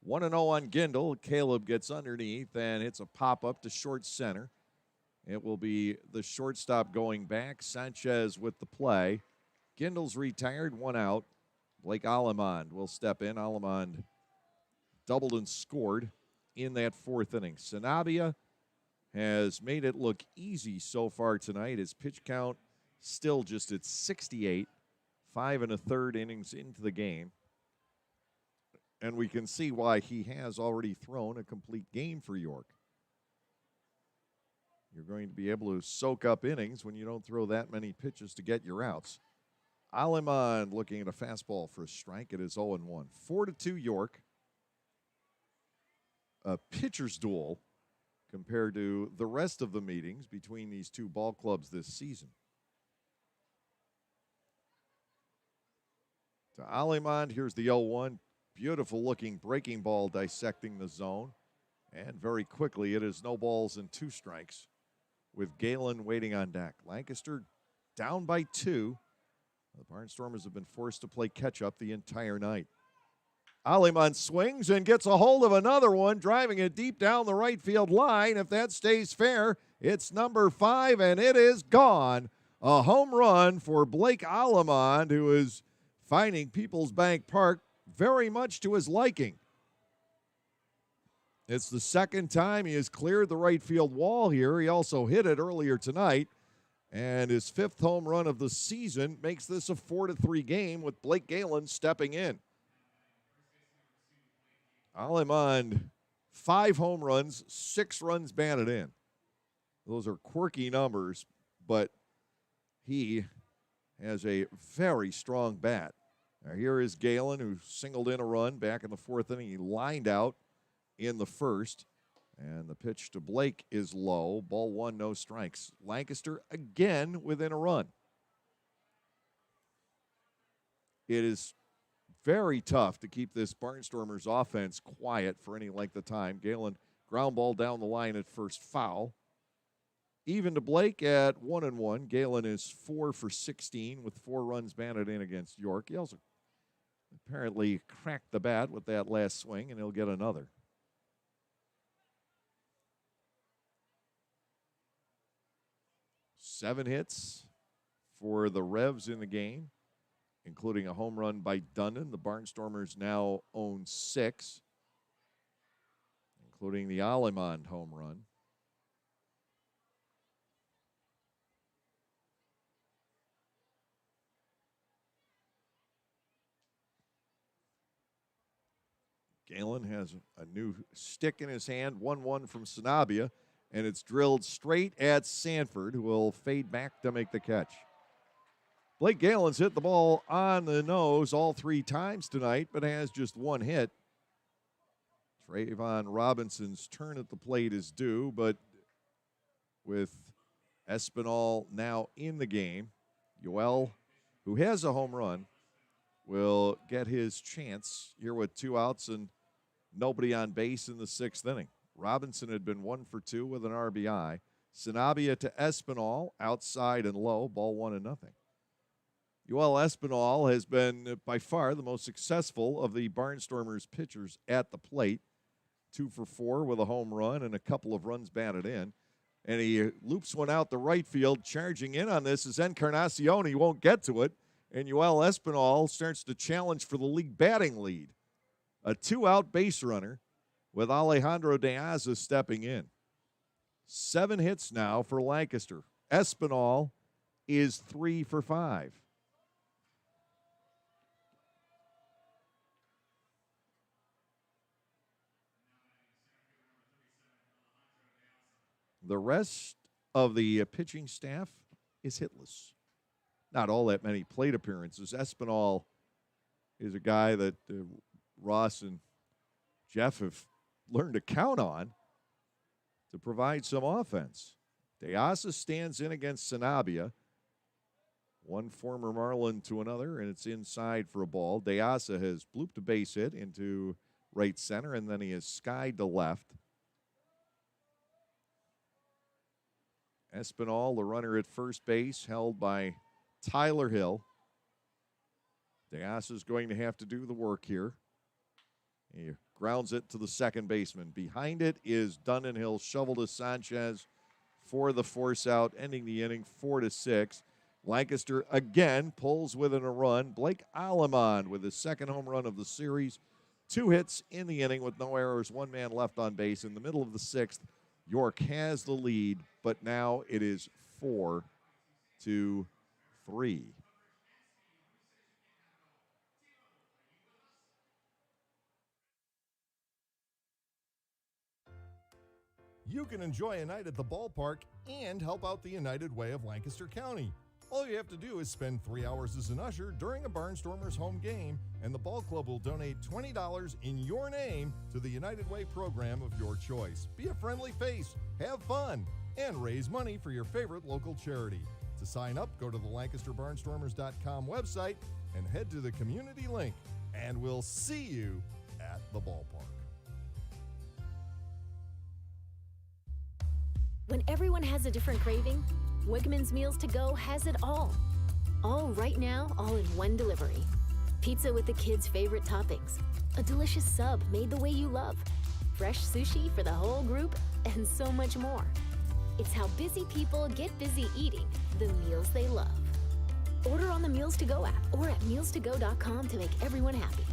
1-0 on Gendel. Caleb gets underneath and hits a pop-up to short center. It will be the shortstop going back. Sanchez with the play. Gendel's retired, 1 out. Blake Alemand will step in. Alemand doubled and scored in that fourth inning. Sanabia has made it look easy so far tonight. His pitch count still just at 68, 5 1/3 innings into the game. And we can see why he has already thrown a complete game for York. You're going to be able to soak up innings when you don't throw that many pitches to get your outs. Aleman looking at a fastball for a strike. It is 0-1. 4-2 York. A pitcher's duel compared to the rest of the meetings between these two ball clubs this season. To Aleman, here's the 0-1. Beautiful looking breaking ball dissecting the zone. And very quickly, it is no balls and 2 strikes with Galen waiting on deck. Lancaster down by 2. The Barnstormers have been forced to play catch-up the entire night. Aleman swings and gets a hold of another one, driving it deep down the right field line. If that stays fair, it's number 5, and it is gone. A home run for Blake Aleman, who is finding Peoples Bank Park very much to his liking. It's the second time he has cleared the right field wall here. He also hit it earlier tonight. And his 5th home run of the season makes this a 4-3 game with Blake Galen stepping in. Aleman, 5 home runs, 6 runs batted in. Those are quirky numbers, but he has a very strong bat. Now here is Galen, who singled in a run back in the 4th inning. He lined out in the 1st. And the pitch to Blake is low. Ball 1, no strikes. Lancaster again within a run. It is very tough to keep this Barnstormers offense quiet for any length of time. Galen, ground ball down the line at first, foul. Even to Blake at 1-1. Galen is 4 for 16 with 4 runs batted in against York. He also apparently cracked the bat with that last swing, and he'll get another. 7 hits for the Revs in the game, including a home run by Dundon. The Barnstormers now own 6, including the Aleman home run. Galen has a new stick in his hand, 1-1 from Sanabia. And it's drilled straight at Sanford, who will fade back to make the catch. Blake Galen's hit the ball on the nose all 3 times tonight, but has just 1 hit. Trayvon Robinson's turn at the plate is due, but with Espinal now in the game, Yoel, who has a home run, will get his chance here with 2 outs and nobody on base in the 6th inning. Robinson had been 1 for 2 with an RBI. Sanabia to Espinal, outside and low, ball 1-0. Yoel Espinal has been by far the most successful of the Barnstormers pitchers at the plate. 2 for 4 with a home run and a couple of runs batted in. And he loops one out the right field. Charging in on this is Encarnacion. He won't get to it. And Yoel Espinal starts to challenge for the league batting lead. A 2-out base runner with Alejandro De Aza stepping in. 7 hits now for Lancaster. Espinal is 3 for 5. The rest of the pitching staff is hitless. Not all that many plate appearances. Espinal is a guy that Ross and Jeff have learned to count on to provide some offense. De Aza stands in against Sanabia. One former Marlin to another, and it's inside for a ball. De Aza has blooped a base hit into right center, and then he has skied to left. Espinal, the runner at first base, held by Tyler Hill. De Aza is going to have to do the work here. He grounds it to the second baseman. Behind it is Dundon. Hill shovel to Sanchez for the force out, ending the inning 4-6. Lancaster again pulls within a run. Blake Aleman with his 2nd home run of the series. 2 hits in the inning with no errors, 1 man left on base. In the middle of the 6th, York has the lead, but now it is 4-3. You can enjoy a night at the ballpark and help out the United Way of Lancaster County. All you have to do is spend 3 hours as an usher during a Barnstormers home game, and the ball club will donate $20 in your name to the United Way program of your choice. Be a friendly face, have fun, and raise money for your favorite local charity. To sign up, go to the LancasterBarnstormers.com website and head to the community link, and we'll see you at the ballpark. When everyone has a different craving, Wegmans Meals to Go has it all. All right now, all in one delivery. Pizza with the kids' favorite toppings, a delicious sub made the way you love, fresh sushi for the whole group, and so much more. It's how busy people get busy eating the meals they love. Order on the Meals to Go app or at mealstogo.com to make everyone happy.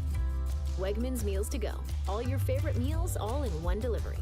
Wegmans Meals to Go. All your favorite meals all in one delivery.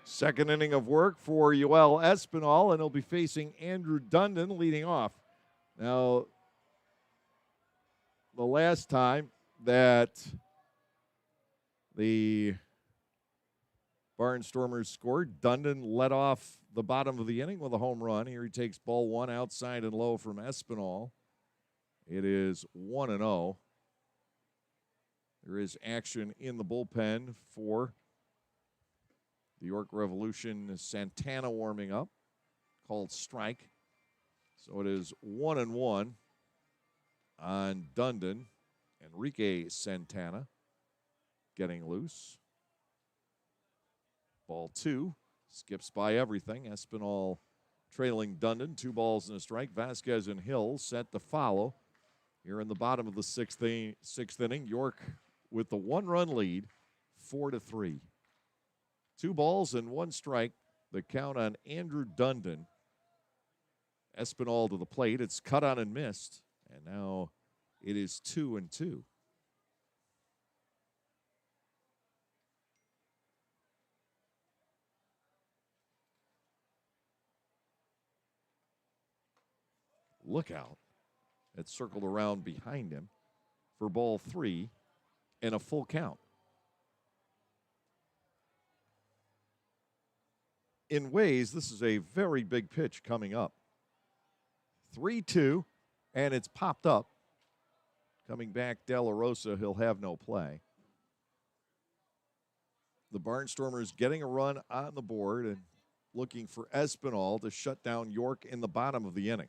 Second inning of work for Yoel Espinal, and he'll be facing Andrew Dundon leading off. Now, the last time that the Barnstormers scored, Dundon led off the bottom of the inning with a home run. Here he takes ball one outside and low from Espinal. It is 1-0. There is action in the bullpen for the York Revolution. Santana warming up, called strike. So it is 1-1 on Dundon. Enrique Santana getting loose. Ball two, skips by everything. Espinal trailing Dundon, 2 balls and a strike. Vasquez and Hill set to follow. Here in the bottom of the sixth inning, York with the 1-run lead, 4-3. 2 balls and 1 strike. The count on Andrew Dundon. Espinal to the plate. It's cut on and missed. And now it is 2-2. Look out. It circled around behind him for ball 3 and a full count. In ways, this is a very big pitch coming up. 3-2, and it's popped up. Coming back, De La Rosa, he'll have no play. The Barnstormers getting a run on the board and looking for Espinal to shut down York in the bottom of the inning.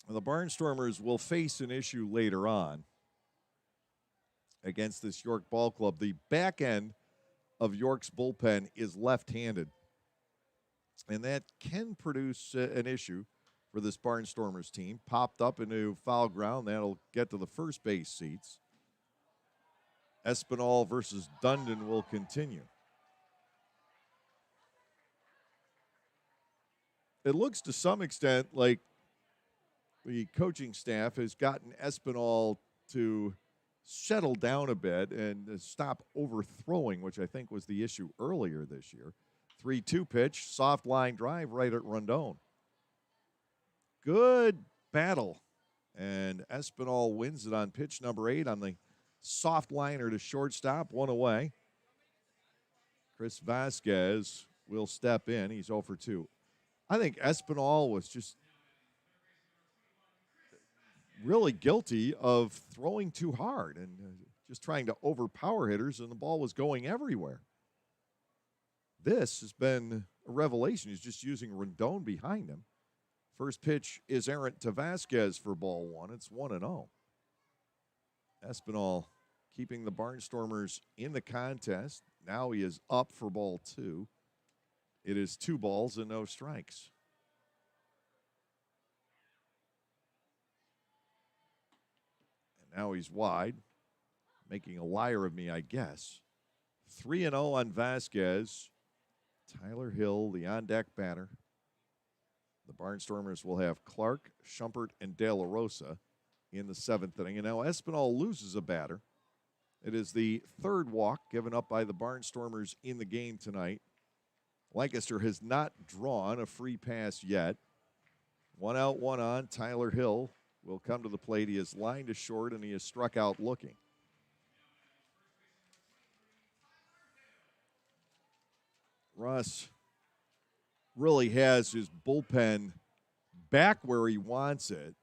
The Barnstormers will face an issue later on against this York ball club. The back end of York's bullpen is left-handed, and that can produce an issue for this Barnstormers team. Popped up into foul ground. That'll get to the first base seats. Espinal versus Dundon will continue. It looks to some extent like the coaching staff has gotten Espinal to settle down a bit and stop overthrowing, which I think was the issue earlier this year. 3-2 pitch, soft line drive right at Rondon. Good battle. And Espinal wins it on pitch number 8 on the soft liner to shortstop, 1 away. Chris Vasquez will step in. He's 0 for 2. I think Espinal was just really guilty of throwing too hard and just trying to overpower hitters, and the ball was going everywhere. this has been a revelation. He's just using Rendon behind him. First pitch is errant to Vasquez for ball one. It's 1-0. Espinal keeping the Barnstormers in the contest. Now he is up for ball two. It is 2 balls and no strikes. And now he's wide, making a liar of me, I guess. 3-0 on Vasquez. Tyler Hill, the on-deck batter. The Barnstormers will have Clark, Schumpert, and De La Rosa in the 7th inning. And now Espinal loses a batter. It is the 3rd walk given up by the Barnstormers in the game tonight. Lancaster has not drawn a free pass yet. 1 out, 1 on. Tyler Hill will come to the plate. He is lined to short, and he is struck out looking. Russ really has his bullpen back where he wants it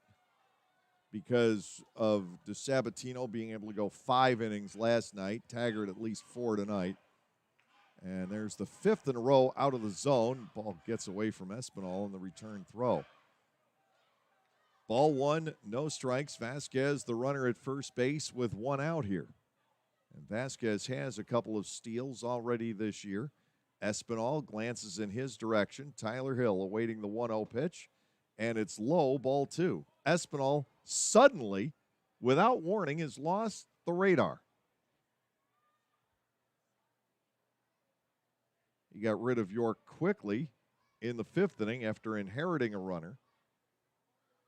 because of DeSabatino being able to go 5 innings last night. Taggart at least 4 tonight. And there's the 5th in a row out of the zone. Ball gets away from Espinal in the return throw. Ball 1, no strikes. Vasquez, the runner at first base, with 1 out here. And Vasquez has a couple of steals already this year. Espinal glances in his direction. Tyler Hill awaiting the 1-0 pitch. And it's low, ball 2. Espinal suddenly, without warning, has lost the radar. He got rid of York quickly in the 5th inning after inheriting a runner.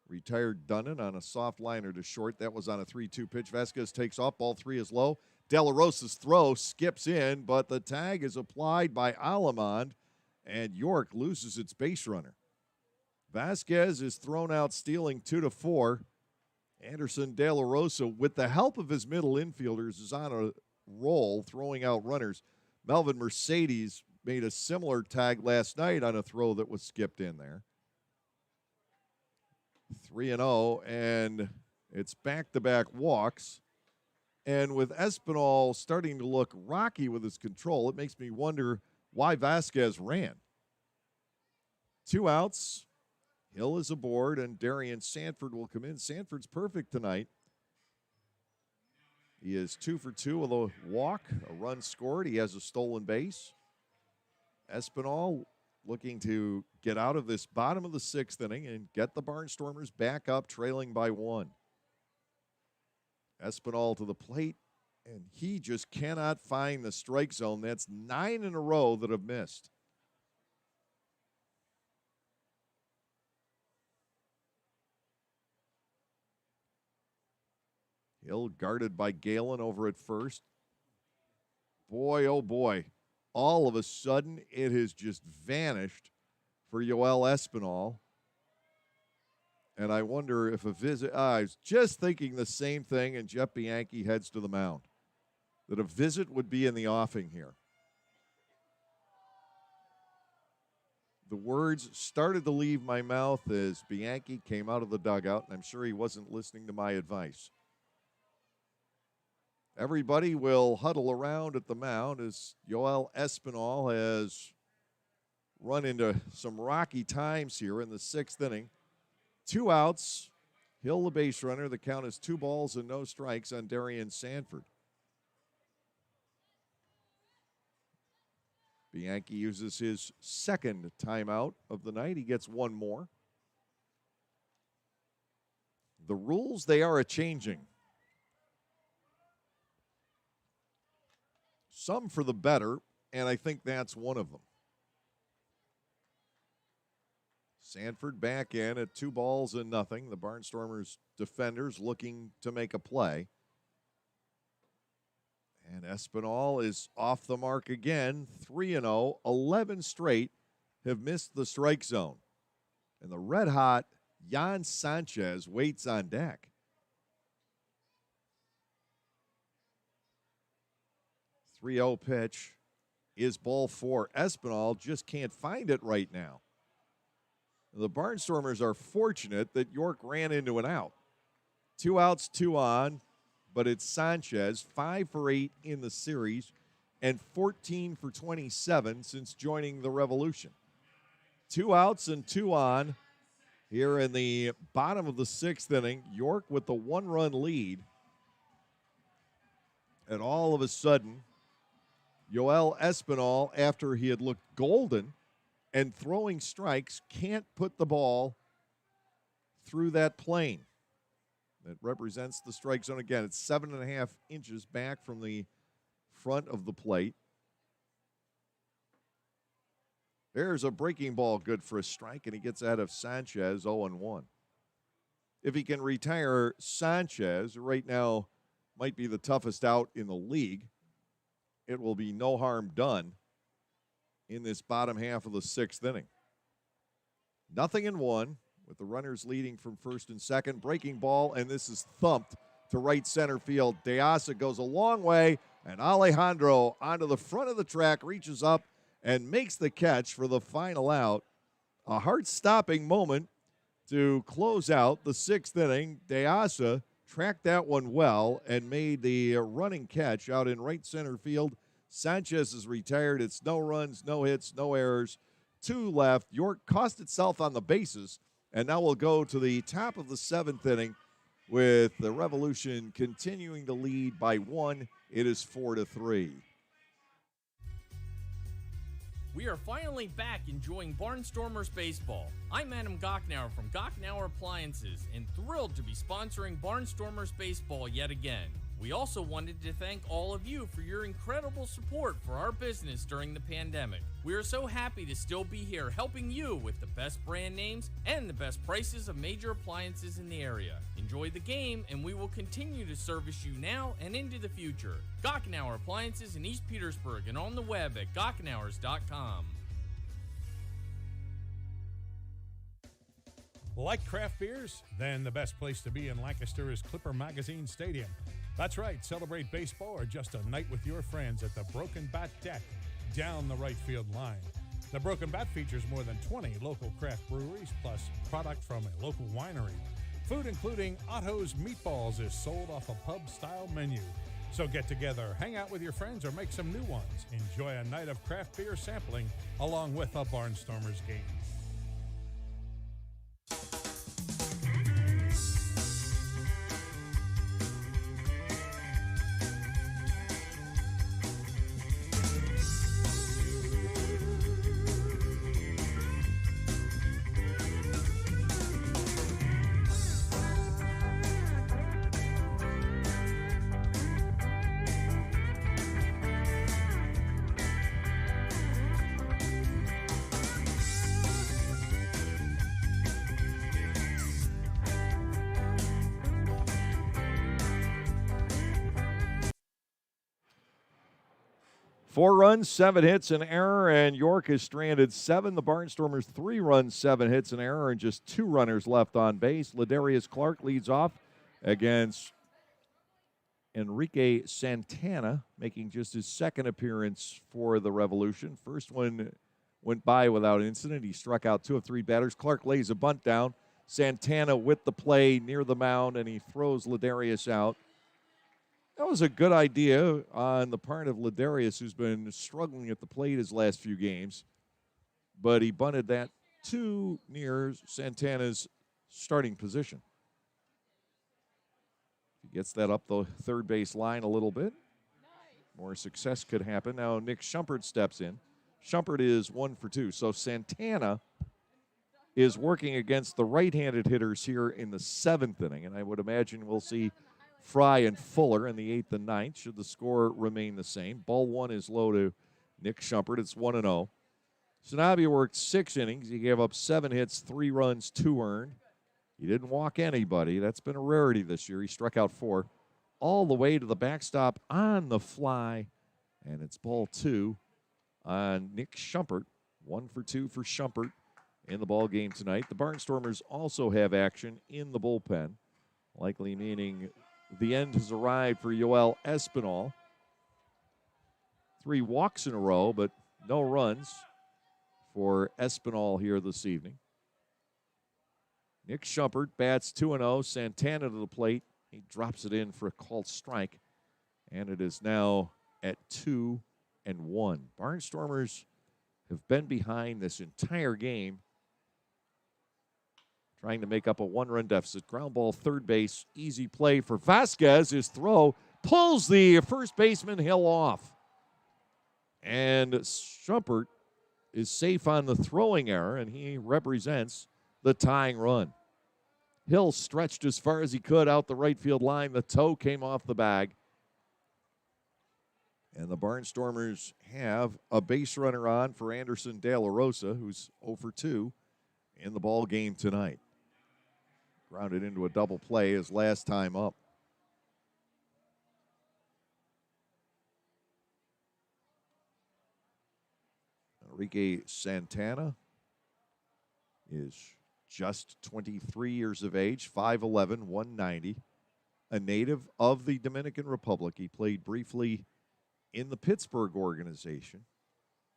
Retired Dunnan on a soft liner to short. That was on a 3-2 pitch. Vasquez takes off. Ball 3 is low. De La Rosa's throw skips in, but the tag is applied by Alamond, and York loses its base runner. Vasquez is thrown out stealing 2-4. Anderson De La Rosa, with the help of his middle infielders, is on a roll, throwing out runners. Melvin Mercedes made a similar tag last night on a throw that was skipped in there. 3-0, and it's back-to-back walks. And with Espinal starting to look rocky with his control, it makes me wonder why Vasquez ran. 2 outs. Hill is aboard, and Darian Sanford will come in. Sanford's perfect tonight. He is 2 for 2 with a walk, a run scored. He has a stolen base. Espinal looking to get out of this bottom of the 6th inning and get the Barnstormers back up, trailing by 1. Espinal to the plate, and he just cannot find the strike zone. That's 9 in a row that have missed. Hill guarded by Galen over at first. Boy, oh boy. All of a sudden, it has just vanished for Yoel Espinal. And I wonder if a visit, I was just thinking the same thing, and Jeff Bianchi heads to the mound, that a visit would be in the offing here. The words started to leave my mouth as Bianchi came out of the dugout, and I'm sure he wasn't listening to my advice. Everybody will huddle around at the mound as Yoel Espinal has run into some rocky times here in the 6th inning. 2 outs. Hill, the base runner. The count is 2 balls and no strikes on Darian Sanford. Bianchi uses his 2nd timeout of the night. He gets 1 more. The rules, they are a-changing. Some for the better, and I think that's one of them. Sanford back in at 2 balls and nothing. The Barnstormers defenders looking to make a play. And Espinal is off the mark again. 3-0, 11 straight have missed the strike zone. And the red-hot Jan Sanchez waits on deck. 3-0 pitch is ball 4. Espinal just can't find it right now. The Barnstormers are fortunate that York ran into an out. 2 outs, 2 on, but it's Sanchez, 5 for 8 in the series. and 14 for 27 since joining the Revolution. 2 outs and 2 on here in the bottom of the 6th inning. York with the 1-run lead. And all of a sudden, Yoel Espinal, after he had looked golden and throwing strikes, can't put the ball through that plane. That represents the strike zone. Again, it's 7.5 inches back from the front of the plate. There's a breaking ball good for a strike, and he gets out of Sanchez 0-1. If he can retire Sanchez, right now might be the toughest out in the league, it will be no harm done in this bottom half of the 6th inning. 0-1 with the runners leading from first and second. Breaking ball, and this is thumped to right center field. De Asa goes a long way, and Alejandro onto the front of the track, reaches up and makes the catch for the final out. A heart-stopping moment to close out the 6th inning. De Asa tracked that one well and made the running catch out in right center field. Sanchez is retired. It's no runs, no hits, no errors. 2 left. York cost itself on the bases, and now we'll go to the top of the 7th inning with the Revolution continuing to lead by 1. It is 4-3. We are finally back enjoying Barnstormers baseball. I'm Adam Gocknauer from Gocknauer Appliances and thrilled to be sponsoring Barnstormers baseball yet again. We also wanted to thank all of you for your incredible support for our business during the pandemic. We are so happy to still be here helping you with the best brand names and the best prices of major appliances in the area. Enjoy the game, and we will continue to service you now and into the future. Gocknauer Appliances in East Petersburg and on the web at gocknauers.com. Like craft beers? Then the best place to be in Lancaster is Clipper Magazine Stadium. That's right, celebrate baseball or just a night with your friends at the Broken Bat Deck down the right field line. The Broken Bat features more than 20 local craft breweries plus product from a local winery. Food including Otto's Meatballs is sold off a pub-style menu. So get together, hang out with your friends, or make some new ones. Enjoy a night of craft beer sampling along with a Barnstormers game. Four runs, 7 hits, an error, and York is stranded 7. The Barnstormers 3 runs, 7 hits, an error, and just 2 runners left on base. Ladarius Clark leads off against Enrique Santana, making just his 2nd appearance for the Revolution. First one went by without incident. He struck out 2 of 3 batters. Clark lays a bunt down. Santana with the play near the mound, and he throws Ladarius out. That was a good idea on the part of Ladarius, who's been struggling at the plate his last few games. But he bunted that too near Santana's starting position. He gets that up the third base line a little bit. More success could happen. Now Nick Schumpert steps in. Schumpert is 1 for 2. So Santana is working against the right-handed hitters here in the 7th inning. And I would imagine we'll see Fry and Fuller in the 8th and 9th, should the score remain the same. Ball 1 is low to Nick Schumpert. It's 1-0. Sanabia worked 6 innings. He gave up 7 hits, 3 runs, 2 earned. He didn't walk anybody. That's been a rarity this year. He struck out 4 all the way to the backstop on the fly. And it's ball 2 on Nick Schumpert. 1 for 2 for Schumpert in the ball game tonight. The Barnstormers also have action in the bullpen, likely meaning the end has arrived for Yoel Espinal. 3 walks in a row, but no runs for Espinal here this evening. Nick Schumpert bats 2-0. Santana to the plate. He drops it in for a called strike. And it is now at 2-0. Barnstormers have been behind this entire game, trying to make up a one-run deficit. Ground ball, third base, easy play for Vasquez. His throw pulls the first baseman Hill off. And Schumpert is safe on the throwing error, and he represents the tying run. Hill stretched as far as he could out the right field line. The toe came off the bag. And the Barnstormers have a base runner on for Anderson De La Rosa, who's 0 for 2 in the ball game tonight. Grounded into a double play his last time up. Enrique Santana is just 23 years of age, 5'11", 190, a native of the Dominican Republic. He played briefly in the Pittsburgh organization,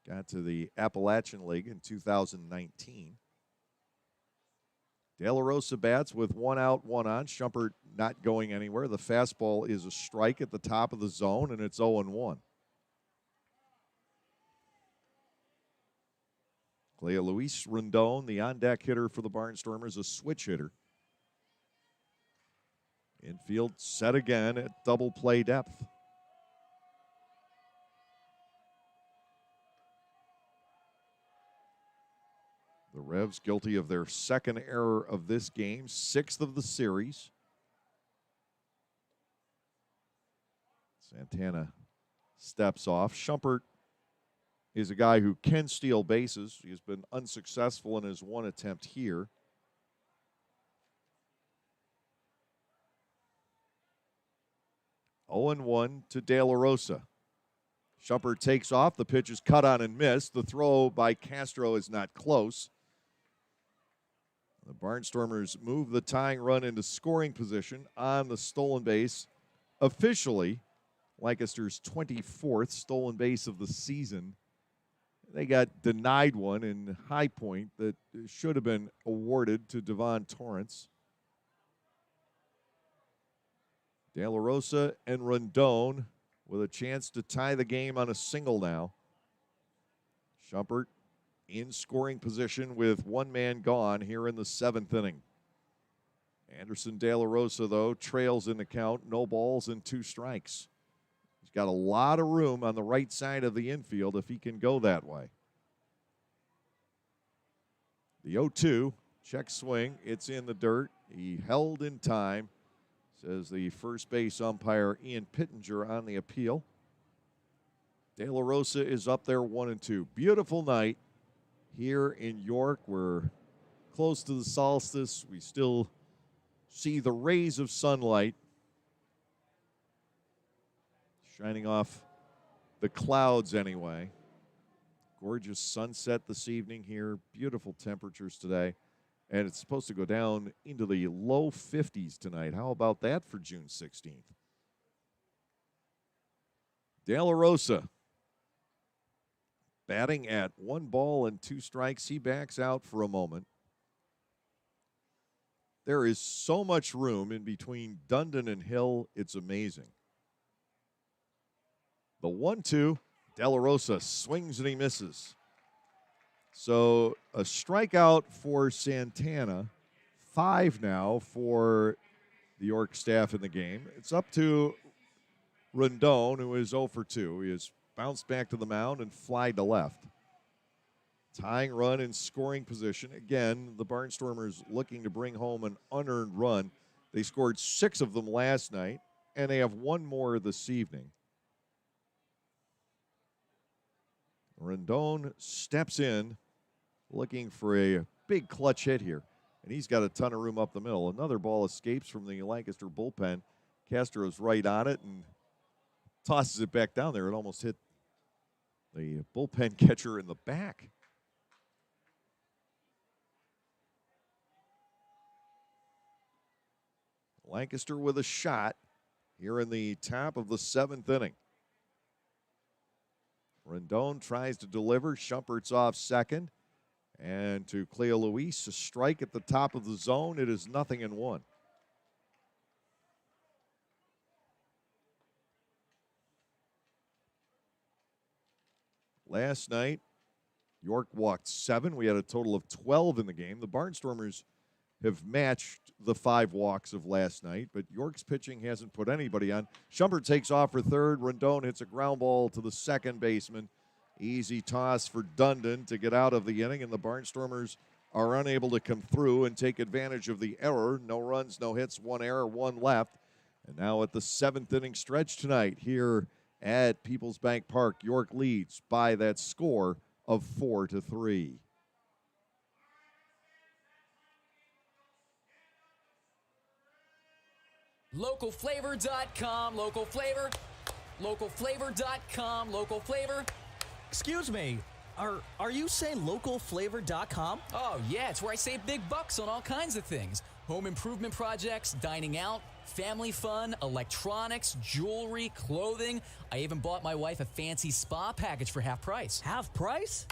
got to the Appalachian League in 2019. De La Rosa bats with 1 out, 1 on. Schumpert not going anywhere. The fastball is a strike at the top of the zone, and it's 0-1. Clea Luis Rondon, the on-deck hitter for the Barnstormers, a switch hitter. Infield set again at double play depth. The Revs guilty of their second error of this game, 6th of the series. Santana steps off. Schumpert is a guy who can steal bases. He has been unsuccessful in his one attempt here. Oh and 1 to De La Rosa. Schumpert takes off. The pitch is cut on and missed. The throw by Castro is not close. The Barnstormers move the tying run into scoring position on the stolen base. Officially, Lancaster's 24th stolen base of the season. They got denied one in High Point that should have been awarded to Devon Torrance. De La Rosa and Rondon with a chance to tie the game on a single now. Schumpert in scoring position with one man gone here in the 7th inning. Anderson De La Rosa, though, trails in the count. No balls and 2 strikes. He's got a lot of room on the right side of the infield if he can go that way. The 0-2, check swing. It's in the dirt. He held in time, says the first base umpire Ian Pittenger on the appeal. De La Rosa is up there 1-2. Beautiful night here in York. We're close to the solstice. We still see the rays of sunlight shining off the clouds anyway. Gorgeous sunset this evening here. Beautiful temperatures today. And it's supposed to go down into the low 50s tonight. How about that for June 16th? De La Rosa batting at 1 ball and 2 strikes. He backs out for a moment. There is so much room in between Dundon and Hill, it's amazing. The 1-2, De La Rosa swings and he misses. So a strikeout for Santana, 5 now for the York staff in the game. It's up to Rondon, who is 0 for 2. He has bounced back to the mound and flied to left. Tying run in scoring position. Again, the Barnstormers looking to bring home an unearned run. They scored 6 of them last night, and they have 1 more this evening. Rondon steps in, looking for a big clutch hit here, and he's got a ton of room up the middle. Another ball escapes from the Lancaster bullpen. Castro's right on it and tosses it back down there. It almost hit the bullpen catcher in the back. Lancaster with a shot here in the top of the 7th inning. Rondon tries to deliver. Schumpert's off second. And to Clea Luis, a strike at the top of the zone. It is 0-1. Last night, York walked 7. We had a total of 12 in the game. The Barnstormers have matched the 5 walks of last night, but York's pitching hasn't put anybody on. Shumpert takes off for third. Rondon hits a ground ball to the second baseman. Easy toss for Dundon to get out of the inning, and the Barnstormers are unable to come through and take advantage of the error. No runs, no hits, 1 error, 1 left. And now at the 7th inning stretch tonight here at Peoples Bank Park, York leads by that score of 4-3. Localflavor.com, local flavor. Localflavor.com, local flavor. Excuse me. Are you saying localflavor.com? Oh, yeah, it's where I save big bucks on all kinds of things. Home improvement projects, dining out, family fun, electronics, jewelry, clothing. I even bought my wife a fancy spa package for half price. Half price?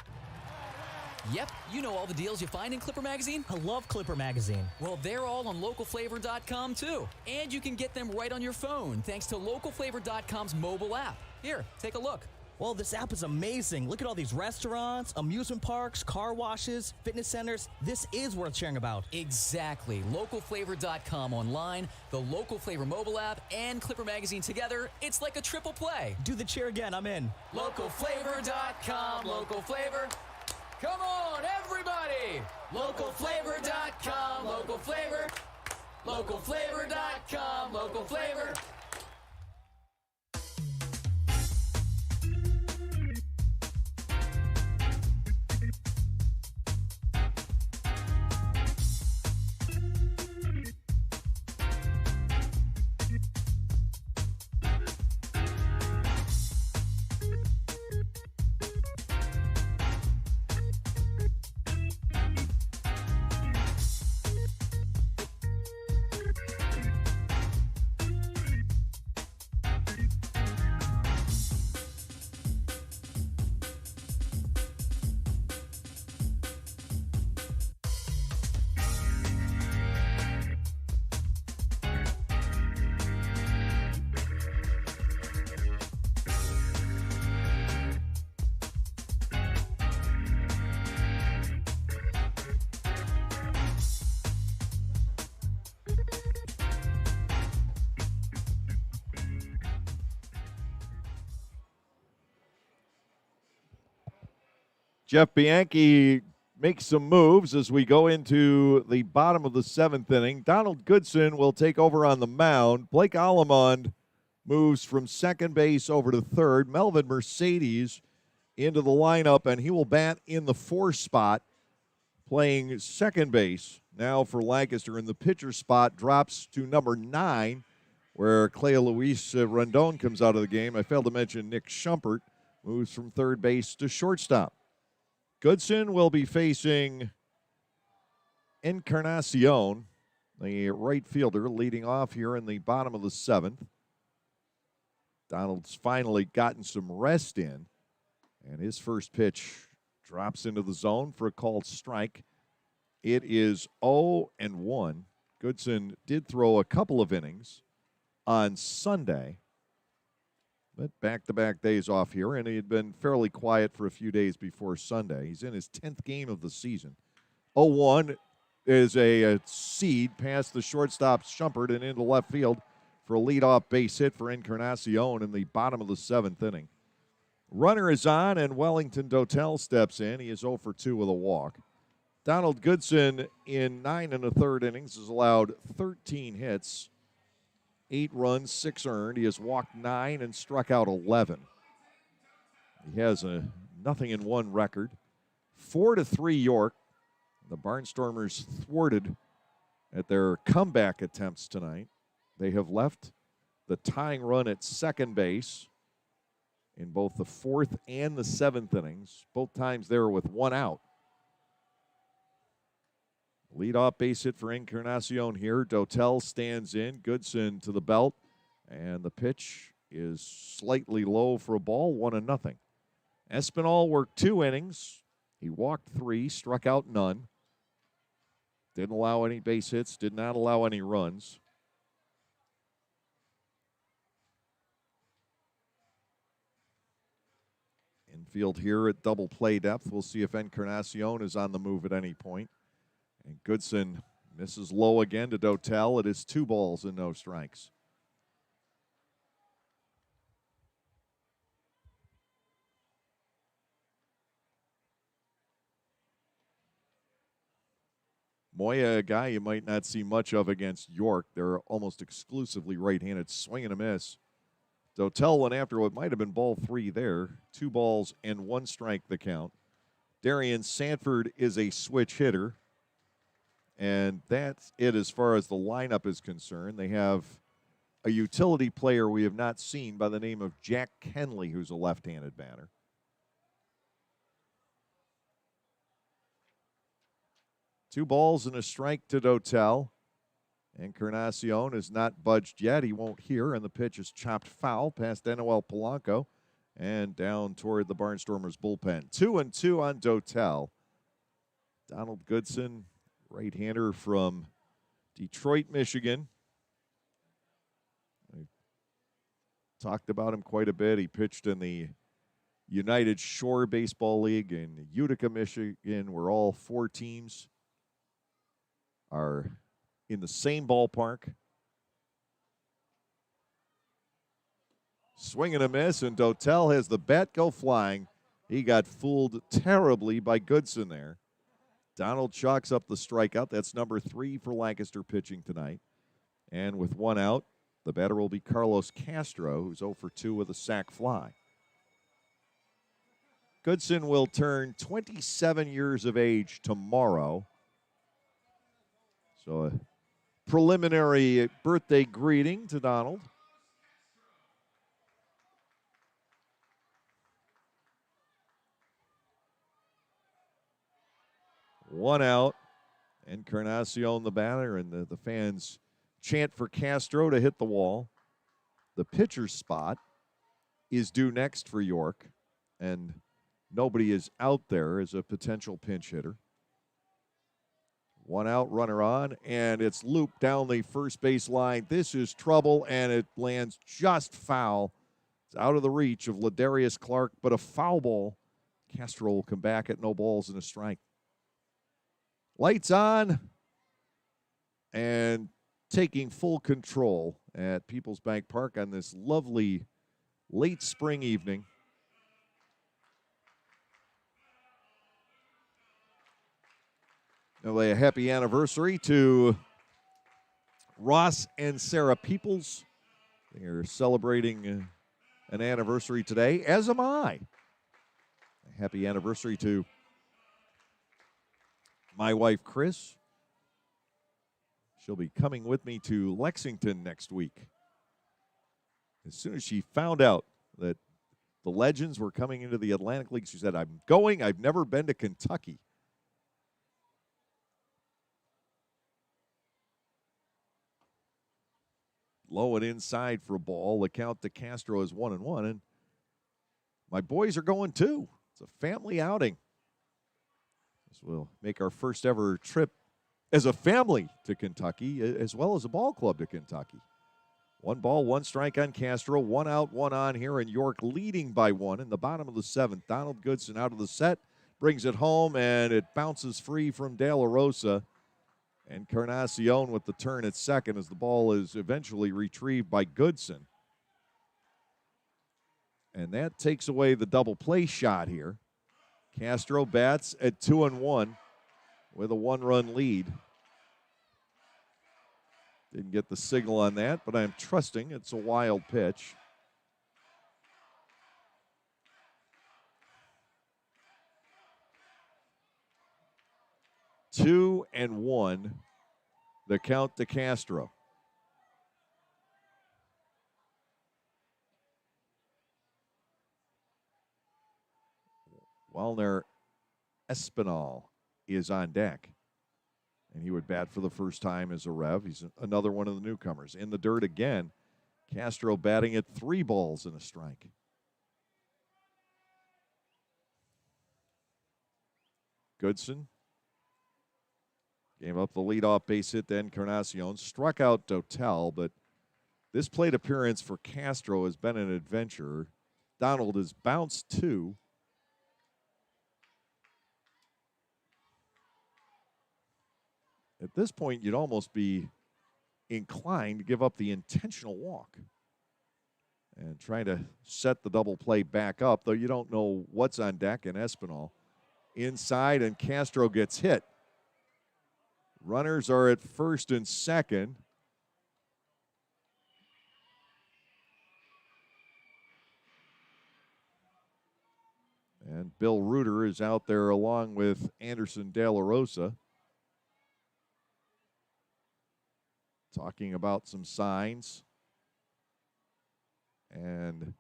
Yep, you know all the deals you find in Clipper Magazine. I love Clipper Magazine. Well, they're all on localflavor.com too. And you can get them right on your phone thanks to localflavor.com's mobile app. Here, take a look. Well, this app is amazing. Look at all these restaurants, amusement parks, car washes, fitness centers. This is worth sharing about. Exactly. Localflavor.com online, the Local Flavor mobile app, and Clipper Magazine together. It's like a triple play. Do the cheer again. I'm in. Localflavor.com, local flavor. Come on, everybody! Localflavor.com, local flavor. Localflavor.com, local flavor. Jeff Bianchi makes some moves as we go into the bottom of the 7th inning. Donald Goodson will take over on the mound. Blake Allemond moves from second base over to third. Melvin Mercedes into the lineup, and he will bat in the 4 spot, playing second base now for Lancaster. And the pitcher spot drops to number 9, where Clay Luis Rondon comes out of the game. I failed to mention Nick Shumpert moves from third base to shortstop. Goodson will be facing Encarnacion, the right fielder, leading off here in the bottom of the 7th. Donald's finally gotten some rest in, and his first pitch drops into the zone for a called strike. It is 0-1. Goodson did throw a couple of innings on Sunday, but back-to-back days off here, and he had been fairly quiet for a few days before Sunday. He's in his 10th game of the season. 0-1 is a seed past the shortstop Shumpert and into left field for a leadoff base hit for Encarnacion in the bottom of the 7th inning. Runner is on, and Wellington Dotel steps in. He is 0 for 2 with a walk. Donald Goodson in 9 1/3 innings has allowed 13 hits, 8 runs, 6 earned. He has walked 9 and struck out 11. He has a 0-1 record. 4-3 York. The Barnstormers thwarted at their comeback attempts tonight. They have left the tying run at second base in both the 4th and the 7th innings. Both times they were with 1 out. Leadoff base hit for Encarnacion here. Dotel stands in. Goodson to the belt. And the pitch is slightly low for a ball, 1-0. Espinal worked 2 innings. He walked 3, struck out none. Didn't allow any base hits, did not allow any runs. In Infield here at double play depth. We'll see if Encarnacion is on the move at any point. And Goodson misses low again to Dotel. It is 2 balls and no strikes. Moya, a guy you might not see much of against York. They're almost exclusively right-handed. Swing and a miss. Dotel went after what might have been ball 3 there. 2 balls and 1 strike the count. Darian Sanford is a switch hitter. And that's it as far as the lineup is concerned. They have a utility player we have not seen by the name of Jack Kenley, who's a left-handed batter. Two balls and a strike to Dotel. Encarnacion has not budged yet. He won't hear, and the pitch is chopped foul past Noel Polanco and down toward the Barnstormers bullpen. 2-2 on Dotel. Donald Goodson, right-hander from Detroit, Michigan. I talked about him quite a bit. He pitched in the United Shore Baseball League in Utica, Michigan, where all 4 teams are in the same ballpark. Swing and a miss, and Dotel has the bat go flying. He got fooled terribly by Goodson there. Donald chalks up the strikeout. That's number 3 for Lancaster pitching tonight. And with 1 out, the batter will be Carlos Castro, who's 0 for 2 with a sac fly. Goodson will turn 27 years of age tomorrow. So a preliminary birthday greeting to Donald. One out. Encarnacion the batter, and the fans chant for Castro to hit the wall. The pitcher's spot is due next for York, and nobody is out there as a potential pinch hitter. 1 out, runner on, and it's looped down the first base line. This is trouble, and it lands just foul. It's out of the reach of Ladarius Clark, but a foul ball. Castro will come back at no balls and a strike. Lights on, and taking full control at Peoples Bank Park on this lovely late spring evening. A happy anniversary to Ross and Sarah Peoples. They are celebrating an anniversary today, as am I. A happy anniversary to my wife, Chris. She'll be coming with me to Lexington next week. As soon as she found out that the Legends were coming into the Atlantic League, she said, "I'm going. I've never been to Kentucky." Low and inside for a ball. The count to Castro is 1-1, and my boys are going too. It's a family outing. This will make our first ever trip as a family to Kentucky, as well as a ball club to Kentucky. 1 ball, 1 strike on Castro. 1 out, 1 on here, and York leading by 1 in the bottom of the 7th. Donald Goodson out of the set, brings it home, and it bounces free from De La Rosa. Encarnacion with the turn at second as the ball is eventually retrieved by Goodson. And that takes away the double play shot here. Castro bats at 2-1 with a 1-run lead. Didn't get the signal on that, but I'm trusting it's a wild pitch. Two and 1, the count to Castro. Wellner Espinal is on deck, and he would bat for the first time as a Rev. He's another one of the newcomers. In the dirt again, Castro batting at 3 balls and a strike. Goodson gave up the leadoff base hit to Encarnacion, struck out Dotel, but this plate appearance for Castro has been an adventure. Donald has bounced 2, At this point, you'd almost be inclined to give up the intentional walk and try to set the double play back up, though you don't know what's on deck. And Espinal inside, and Castro gets hit. Runners are at first and second. And Bill Reuter is out there along with Anderson De La Rosa, talking about some signs. And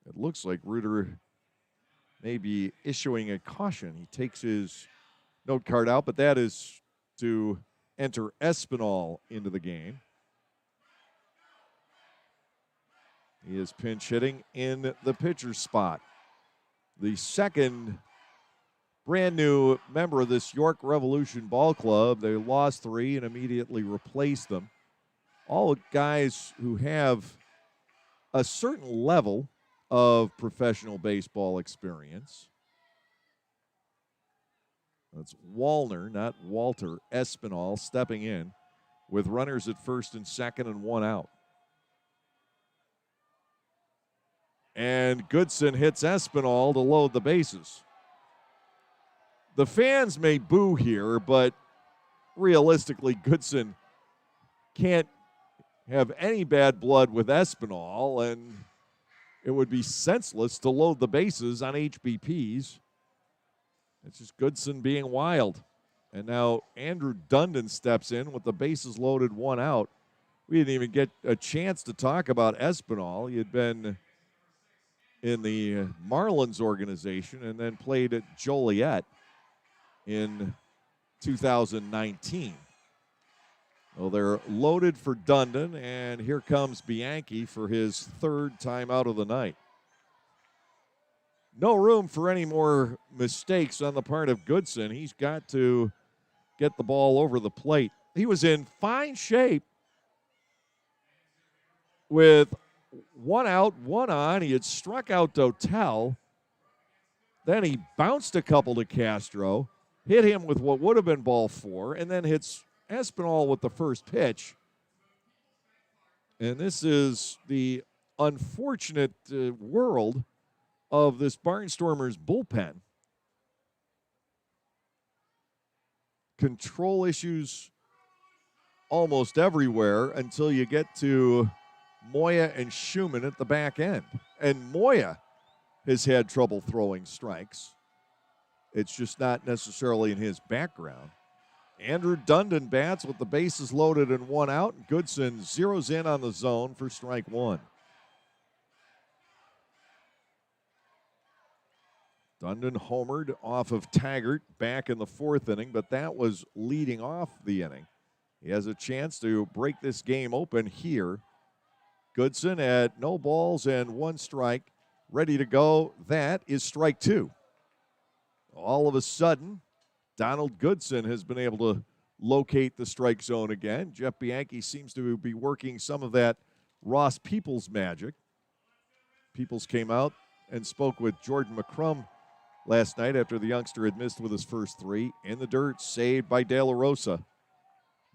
it looks like Reuter may be issuing a caution. He takes his note card out, but that is to enter Espinal into the game. He is pinch hitting in the pitcher's spot. The second brand new member of this York Revolution Ball Club. They lost 3 and immediately replaced them. All guys who have a certain level of professional baseball experience. That's Wallner, not Walter, Espinal stepping in with runners at first and second and 1 out. And Goodson hits Espinal to load the bases. The fans may boo here, but realistically, Goodson can't have any bad blood with Espinal, and it would be senseless to load the bases on HBPs. It's just Goodson being wild. And now Andrew Dundon steps in with the bases loaded, 1 out. We didn't even get a chance to talk about Espinal. He had been in the Marlins organization and then played at Joliet in 2019. Well, they're loaded for Dundon, and here comes Bianchi for his 3rd time out of the night. No room for any more mistakes on the part of Goodson. He's got to get the ball over the plate. He was in fine shape with 1 out, 1 on. He had struck out Dotel. Then he bounced a couple to Castro, hit him with what would have been ball 4, and then hits Espinal with the first pitch. And this is the unfortunate world of this Barnstormers bullpen. Control issues almost everywhere until you get to Moya and Schumann at the back end. And Moya has had trouble throwing strikes. It's just not necessarily in his background. Andrew Dundon bats with the bases loaded and 1 out. And Goodson zeroes in on the zone for strike 1. Dundon homered off of Taggart back in the 4th inning, but that was leading off the inning. He has a chance to break this game open here. Goodson at no balls and 1 strike, ready to go. That is strike 2. All of a sudden, Donald Goodson has been able to locate the strike zone again. Jeff Bianchi seems to be working some of that Ross Peoples magic. Peoples came out and spoke with Jordan McCrum last night after the youngster had missed with his first 3. In the dirt, saved by De La Rosa.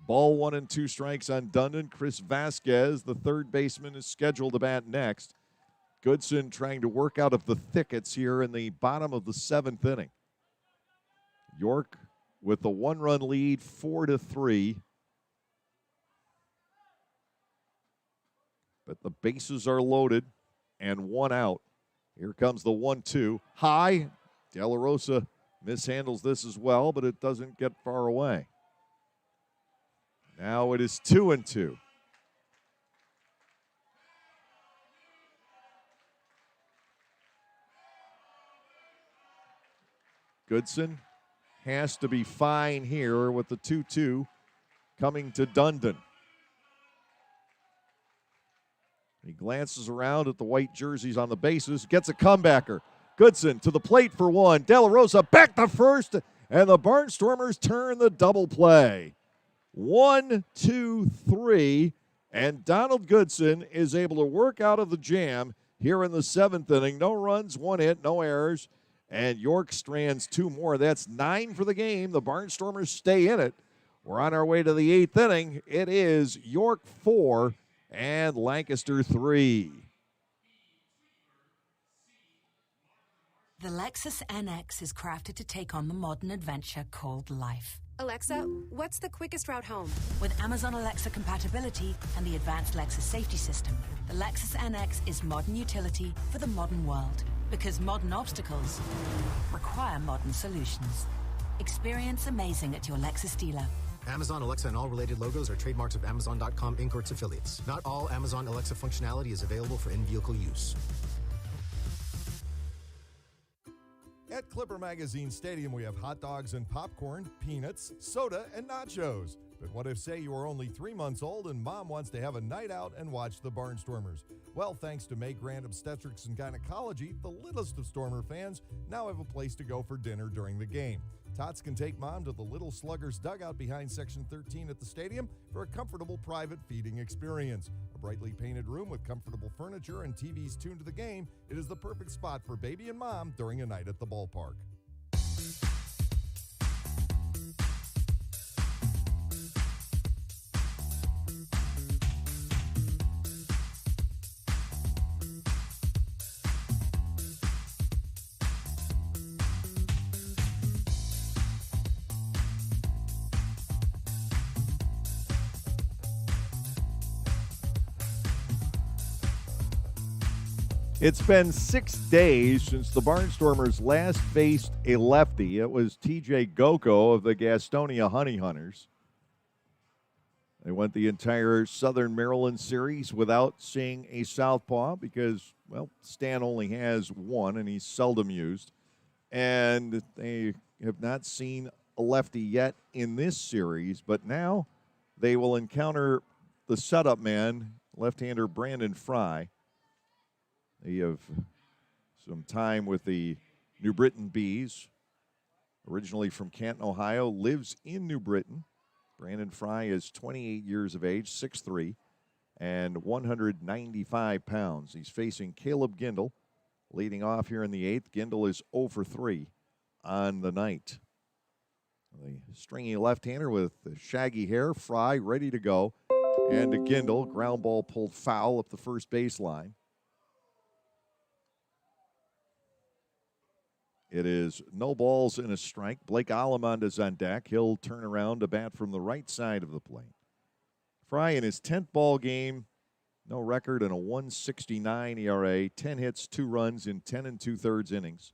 Ball 1 and 2 strikes on Dundon. Chris Vasquez, the 3rd baseman, is scheduled to bat next. Goodson trying to work out of the thickets here in the bottom of the 7th inning. York with the 1-run lead, 4-3. But the bases are loaded and 1 out. Here comes the 1-2. High. De La Rosa mishandles this as well, but it doesn't get far away. Now it is 2-2. Goodson has to be fine here with the 2-2 coming to Dundon. He glances around at the white jerseys on the bases, gets a comebacker. Goodson to the plate for 1. De La Rosa back to first, and the Barnstormers turn the double play. 1, 2, 3, and Donald Goodson is able to work out of the jam here in the 7th inning. No runs, 1 hit, no errors, and York strands 2 more. That's 9 for the game. The Barnstormers stay in it. We're on our way to the 8th inning. It is York 4 and Lancaster 3. The Lexus NX is crafted to take on the modern adventure called life. Alexa, what's the quickest route home? With Amazon Alexa compatibility and the advanced Lexus safety system, the Lexus NX is modern utility for the modern world. Because modern obstacles require modern solutions. Experience amazing at your Lexus dealer. Amazon Alexa and all related logos are trademarks of Amazon.com Inc. or its affiliates. Not all Amazon Alexa functionality is available for in-vehicle use. At Clipper Magazine Stadium, we have hot dogs and popcorn, peanuts, soda, and nachos. But what if, say, you are only 3 months old and mom wants to have a night out and watch the Barnstormers? Well, thanks to May Grant Obstetrics and Gynecology, the littlest of Stormer fans now have a place to go for dinner during the game. Tots can take mom to the Little Sluggers dugout behind Section 13 at the stadium for a comfortable private feeding experience. A brightly painted room with comfortable furniture and TVs tuned to the game, it is the perfect spot for baby and mom during a night at the ballpark. It's been 6 days since the Barnstormers last faced a lefty. It was TJ Goko of the Gastonia Honey Hunters. They went the entire Southern Maryland series without seeing a southpaw because, well, Stan only has one and he's seldom used. And they have not seen a lefty yet in this series, but now they will encounter the setup man, left-hander Brandon Fry. They have some time with the New Britain Bees. Originally from Canton, Ohio, lives in New Britain. Brandon Fry is 28 years of age, 6'3", and 195 pounds. He's facing Caleb Gindel, leading off here in the 8th. Gindel is 0 for 3 on the night. The stringy left-hander with the shaggy hair, Fry ready to go. And to Gindel, ground ball pulled foul up the first baseline. It is no balls and a strike. Blake Allemond is on deck. He'll turn around to bat from the right side of the plate. Fry in his 10th ball game, no record and a 1.69 ERA, 10 hits, 2 runs in 10 2/3 innings.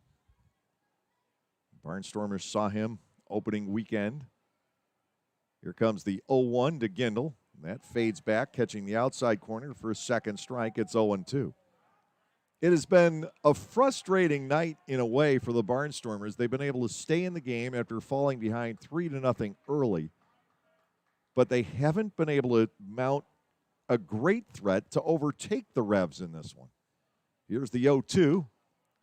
Barnstormers saw him opening weekend. Here comes the 0-1 to Gindel. That fades back, catching the outside corner for a second strike. It's 0-2. It has been a frustrating night in a way for the Barnstormers. They've been able to stay in the game after falling behind 3-0 early, but they haven't been able to mount a great threat to overtake the Revs in this one. Here's the 0-2.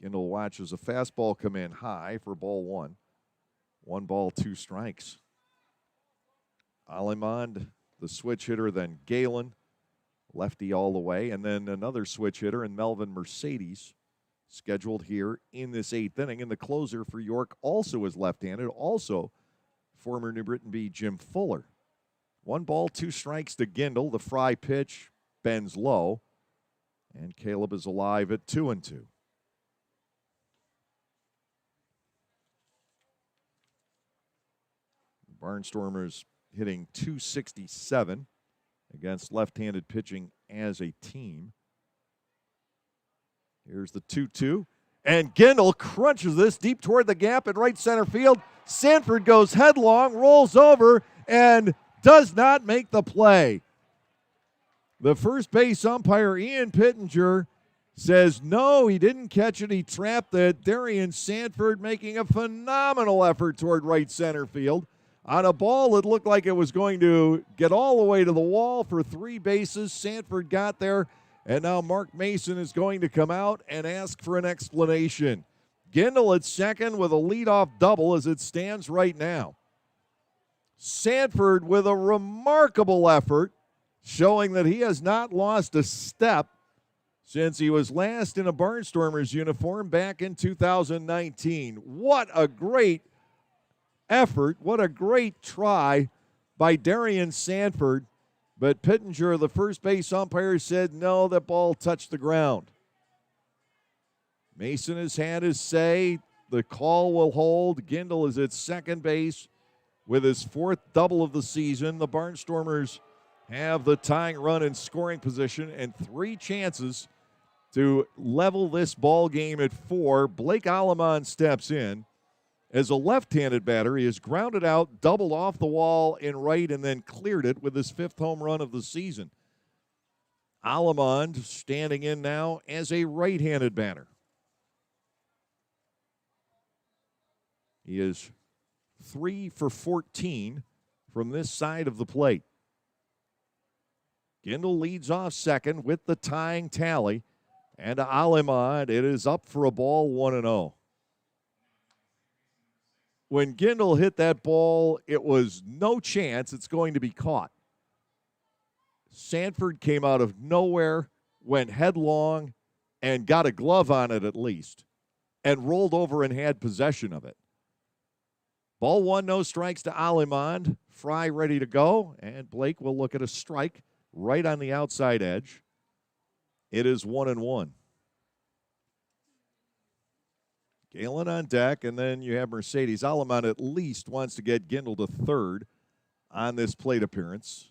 Gindel watches a fastball come in high for ball 1. 1 ball, 2 strikes. Allemond, the switch hitter, then Galen. Lefty all the way, and then another switch hitter in Melvin Mercedes scheduled here in this 8th inning. And the closer for York also is left-handed, also former New Britain Bee Jim Fuller. 1 ball, 2 strikes to Gindel. The Fry pitch bends low, and Caleb is alive at 2-2. The Barnstormers hitting .267. Against left-handed pitching as a team. Here's the 2-2. And Gindel crunches this deep toward the gap in right center field. Sanford goes headlong, rolls over, and does not make the play. The first base umpire, Ian Pittenger, says no, he didn't catch it. He trapped it. Darian Sanford making a phenomenal effort toward right center field. On a ball that looked like it was going to get all the way to the wall for 3 bases. Sanford got there, and now Mark Mason is going to come out and ask for an explanation. Gindel at second with a leadoff double as it stands right now. Sanford with a remarkable effort, showing that he has not lost a step since he was last in a Barnstormers uniform back in 2019. What a great effort. What a great try by Darian Sanford. But Pittenger, the first base umpire, said no, that ball touched the ground. Mason has had his say. The call will hold. Gindel is at second base with his fourth double of the season. The Barnstormers have the tying run in scoring position and 3 chances to level this ball game at 4. Blake Alemán steps in. As a left-handed batter, he has grounded out, doubled off the wall in right, and then cleared it with his 5th home run of the season. Alemán standing in now as a right-handed batter. He is 3 for 14 from this side of the plate. Gindel leads off second with the tying tally. And to Alemán, it is up for a ball, 1-0. When Gindel hit that ball, it was no chance it's going to be caught. Sanford came out of nowhere, went headlong, and got a glove on it at least, and rolled over and had possession of it. Ball 1, no strikes to Alemán. Fry ready to go, and Blake will look at a strike right on the outside edge. It is 1-1. Galen on deck, and then you have Mercedes. Alemán at least wants to get Gindel to third on this plate appearance.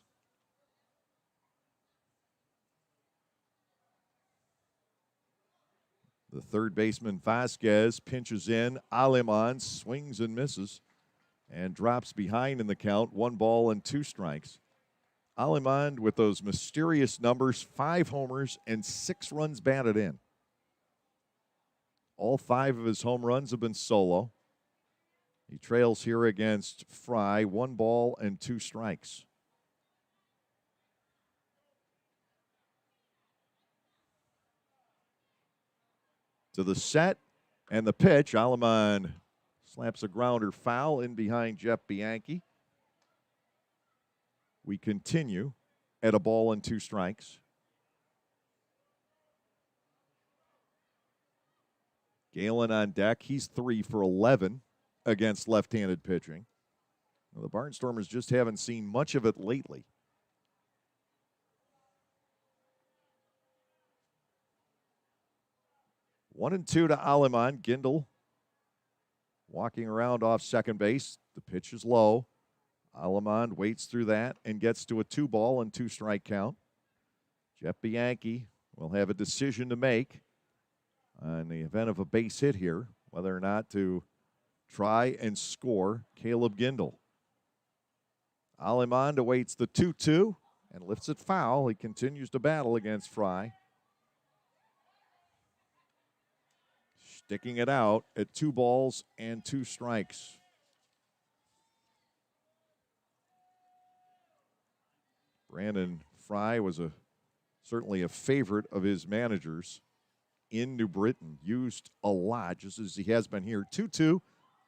The third baseman, Vasquez, pinches in. Alemán swings and misses and drops behind in the count. 1 ball and 2 strikes. Alemán with those mysterious numbers, 5 homers and 6 runs batted in. All 5 of his home runs have been solo. He trails here against Fry, 1 ball and 2 strikes. To the set and the pitch, Alemán slaps a grounder foul in behind Jeff Bianchi. We continue at a ball and 2 strikes. Galen on deck. He's 3 for 11 against left-handed pitching. Well, the Barnstormers just haven't seen much of it lately. 1-2 to Alemán. Gindel walking around off second base. The pitch is low. Alemán waits through that and gets to a 2 ball and 2 strike count. Jeff Bianchi will have a decision to make in the event of a base hit here, whether or not to try and score Caleb Gindel. Alemán awaits the 2-2 and lifts it foul. He continues to battle against Fry. Sticking it out at 2 balls and 2 strikes. Brandon Fry was certainly a favorite of his managers in New Britain. Used a lot, just as he has been here. 2-2,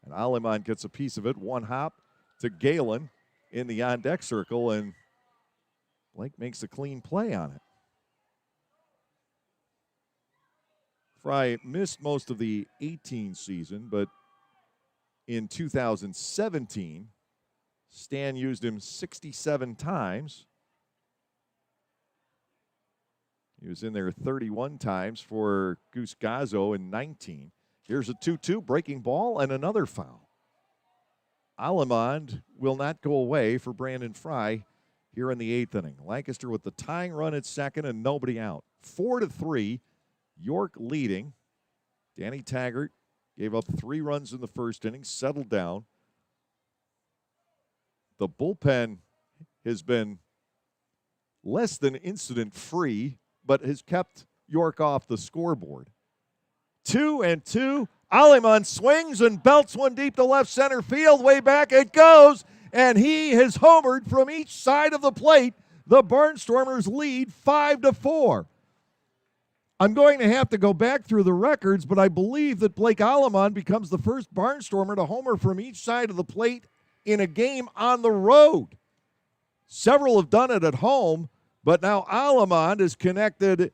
and Alemán gets a piece of it. 1 hop to Galen in the on-deck circle, and Blake makes a clean play on it. Fry missed most of the 18 season, but in 2017, Stan used him 67 times. He was in there 31 times for Goose Gazzo in 19. Here's a 2-2 breaking ball and another foul. Alemán will not go away for Brandon Fry here in the 8th inning. Lancaster with the tying run at second and nobody out. 4-3, York leading. Danny Taggart gave up 3 runs in the first inning, settled down. The bullpen has been less than incident-free, but has kept York off the scoreboard. 2-2. Alemán swings and belts one deep to left center field. Way back it goes, and he has homered from each side of the plate. The Barnstormers lead 5-4. I'm going to have to go back through the records, but I believe that Blake Alemán becomes the first Barnstormer to homer from each side of the plate in a game on the road. Several have done it at home, but now Alemán is connected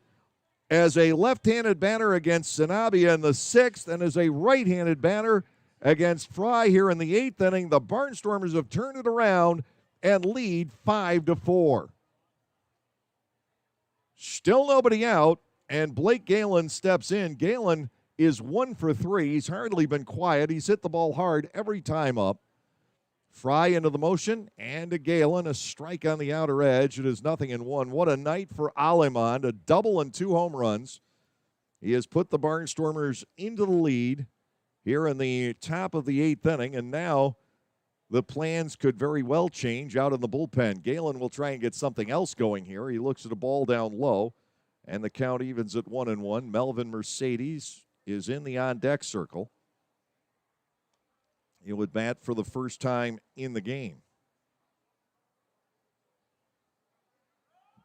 as a left-handed batter against Sanabia in the 6th and as a right-handed batter against Fry here in the 8th inning. The Barnstormers have turned it around and lead 5-4. Still nobody out, and Blake Galen steps in. Galen is 1 for 3. He's hardly been quiet. He's hit the ball hard every time up. Fry into the motion, and to Galen, a strike on the outer edge. It is 0-1. What a night for Alemond, a double and 2 home runs. He has put the Barnstormers into the lead here in the top of the 8th inning, and now the plans could very well change out in the bullpen. Galen will try and get something else going here. He looks at a ball down low, and the count evens at 1-1. Melvin Mercedes is in the on-deck circle. He would bat for the first time in the game.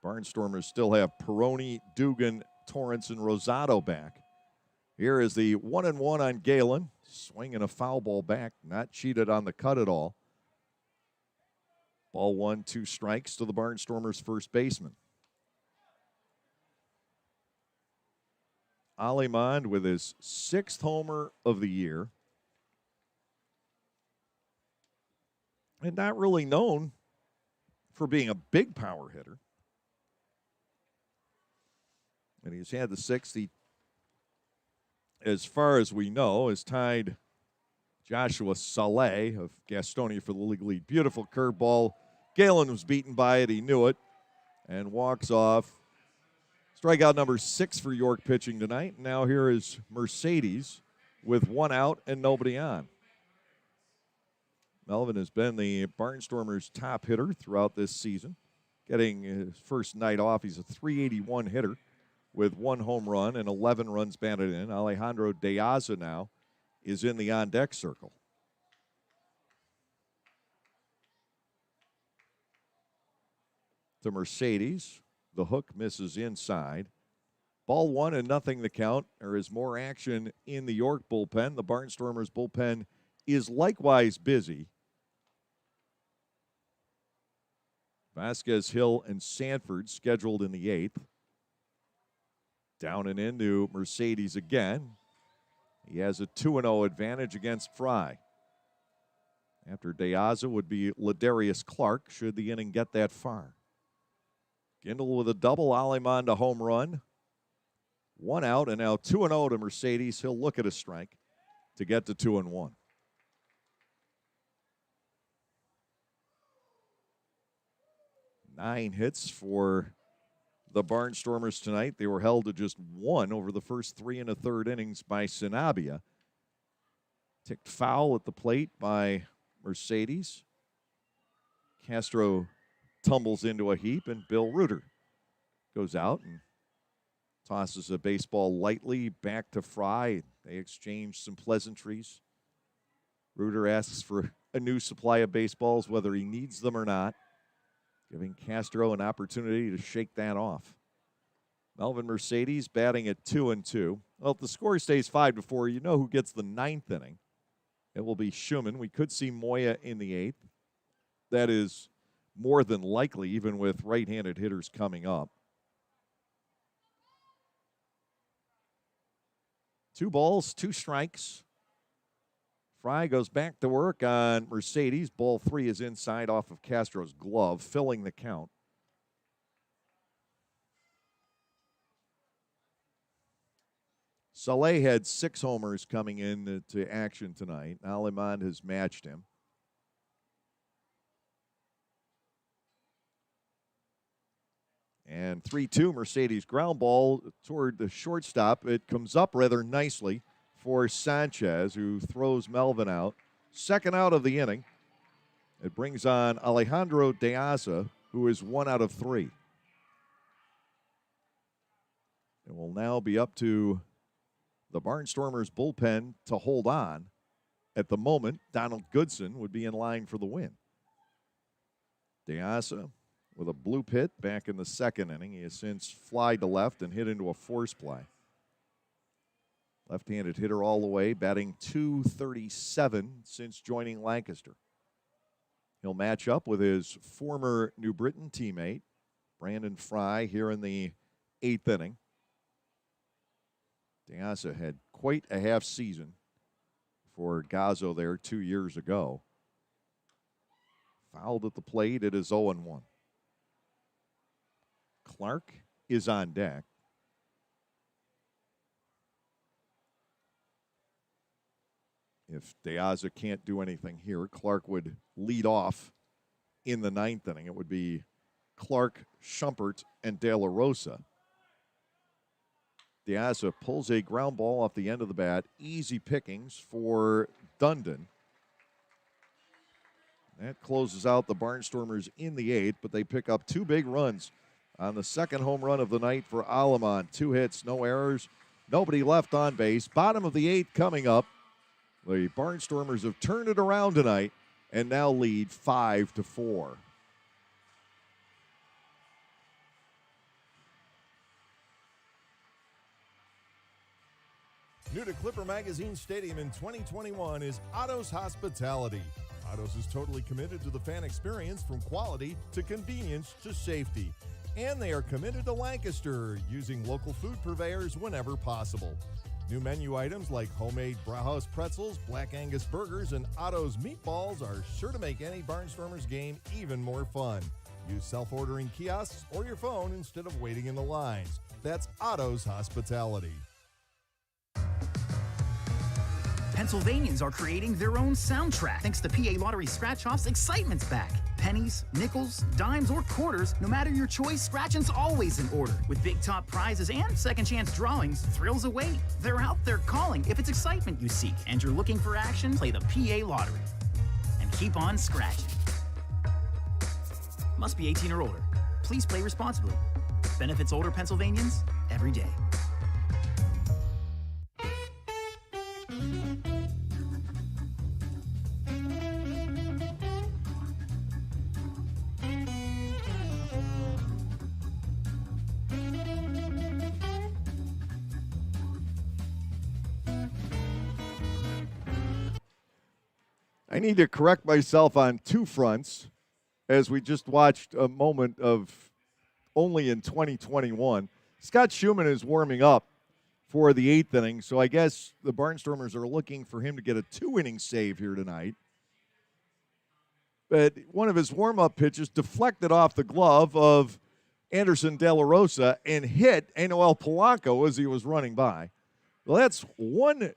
Barnstormers still have Peroni, Dugan, Torrance, and Rosado back. Here is the 1-1 on Galen. Swinging a foul ball back. Not cheated on the cut at all. Ball 1, 2 strikes to the Barnstormers' first baseman. Alemond with his 6th homer of the year. And not really known for being a big power hitter. And he's had the 6th. He, as far as we know, has tied Joshua Saleh of Gastonia for the league lead. Beautiful curveball. Galen was beaten by it. He knew it and walks off. Strikeout number 6 for York pitching tonight. Now here is Mercedes with 1 out and nobody on. Melvin has been the Barnstormers' top hitter throughout this season. Getting his first night off, he's a .381 hitter with 1 home run and 11 runs batted in. Alejandro De Aza now is in the on-deck circle. To Mercedes. The hook misses inside. Ball 1 and nothing the count. There is more action in the York bullpen. The Barnstormers bullpen is likewise busy. Vasquez, Hill, and Sanford scheduled in the 8th. Down and into Mercedes again. He has a 2-0 advantage against Fry. After De Aza would be Ladarius Clark, should the inning get that far. Gindel with a double, Alemond a home run. 1 out, and now 2-0 to Mercedes. He'll look at a strike to get to 2-1. Nine hits for the Barnstormers tonight. They were held to just 1 over the first 3 1/3 innings by Sanabia. Ticked foul at the plate by Mercedes. Castro tumbles into a heap, and Bill Reuter goes out and tosses a baseball lightly back to Fry. They exchange some pleasantries. Reuter asks for a new supply of baseballs, whether he needs them or not, giving Castro an opportunity to shake that off. Melvin Mercedes batting at 2-2. Well, if the score stays 5-4, you know who gets the 9th inning. It will be Schumann. We could see Moya in the 8th. That is more than likely, even with right-handed hitters coming up. 2 balls, 2 strikes. Fry goes back to work on Mercedes. Ball 3 is inside off of Castro's glove, filling the count. Saleh had 6 homers coming into action tonight. Alemond has matched him. And 3-2, Mercedes ground ball toward the shortstop. It comes up rather nicely for Sanchez, who throws Melvin out. Second out of the inning. It brings on Alejandro De Aza, who is 1 out of 3. It will now be up to the Barnstormers bullpen to hold on. At the moment, Donald Goodson would be in line for the win. De Aza with a bloop hit back in the 2nd inning. He has since flied to left and hit into a force play. Left-handed hitter all the way, batting .237 since joining Lancaster. He'll match up with his former New Britain teammate, Brandon Fry, here in the 8th inning. Diasa had quite a half season for Gazzo there 2 years ago. Fouled at the plate. It is 0-1. Clark is on deck. If Diasa can't do anything here, Clark would lead off in the ninth inning. It would be Clark, Schumpert, and De La Rosa. Diasa pulls a ground ball off the end of the bat. Easy pickings for Dundon. That closes out the Barnstormers in the eighth, but they pick up 2 big runs on the second home run of the night for Aleman. 2 hits, no errors, nobody left on base. Bottom of the eighth coming up. The Barnstormers have turned it around tonight and now lead 5-4. New to Clipper Magazine Stadium in 2021 is Otto's Hospitality. Otto's is totally committed to the fan experience, from quality to convenience to safety. And they are committed to Lancaster, using local food purveyors whenever possible. New menu items like homemade Brauhaus pretzels, Black Angus burgers, and Otto's meatballs are sure to make any Barnstormers game even more fun. Use self-ordering kiosks or your phone instead of waiting in the lines. That's Otto's Hospitality. Pennsylvanians are creating their own soundtrack. Thanks to PA Lottery Scratch-Offs, excitement's back. Pennies, nickels, dimes, or quarters, no matter your choice, scratching's always in order. With big top prizes and second chance drawings, thrills await. They're out there calling. If it's excitement you seek and you're looking for action, play the PA Lottery. And keep on scratching. Must be 18 or older. Please play responsibly. Benefits older Pennsylvanians every day. I need to correct myself on 2 fronts, as we just watched a moment of only in 2021. Scott Schumann is warming up for the 8th inning, so I guess the Barnstormers are looking for him to get a 2-inning save here tonight. But one of his warm-up pitches deflected off the glove of Anderson De La Rosa and hit Enoel Polanco as he was running by. Well, that's one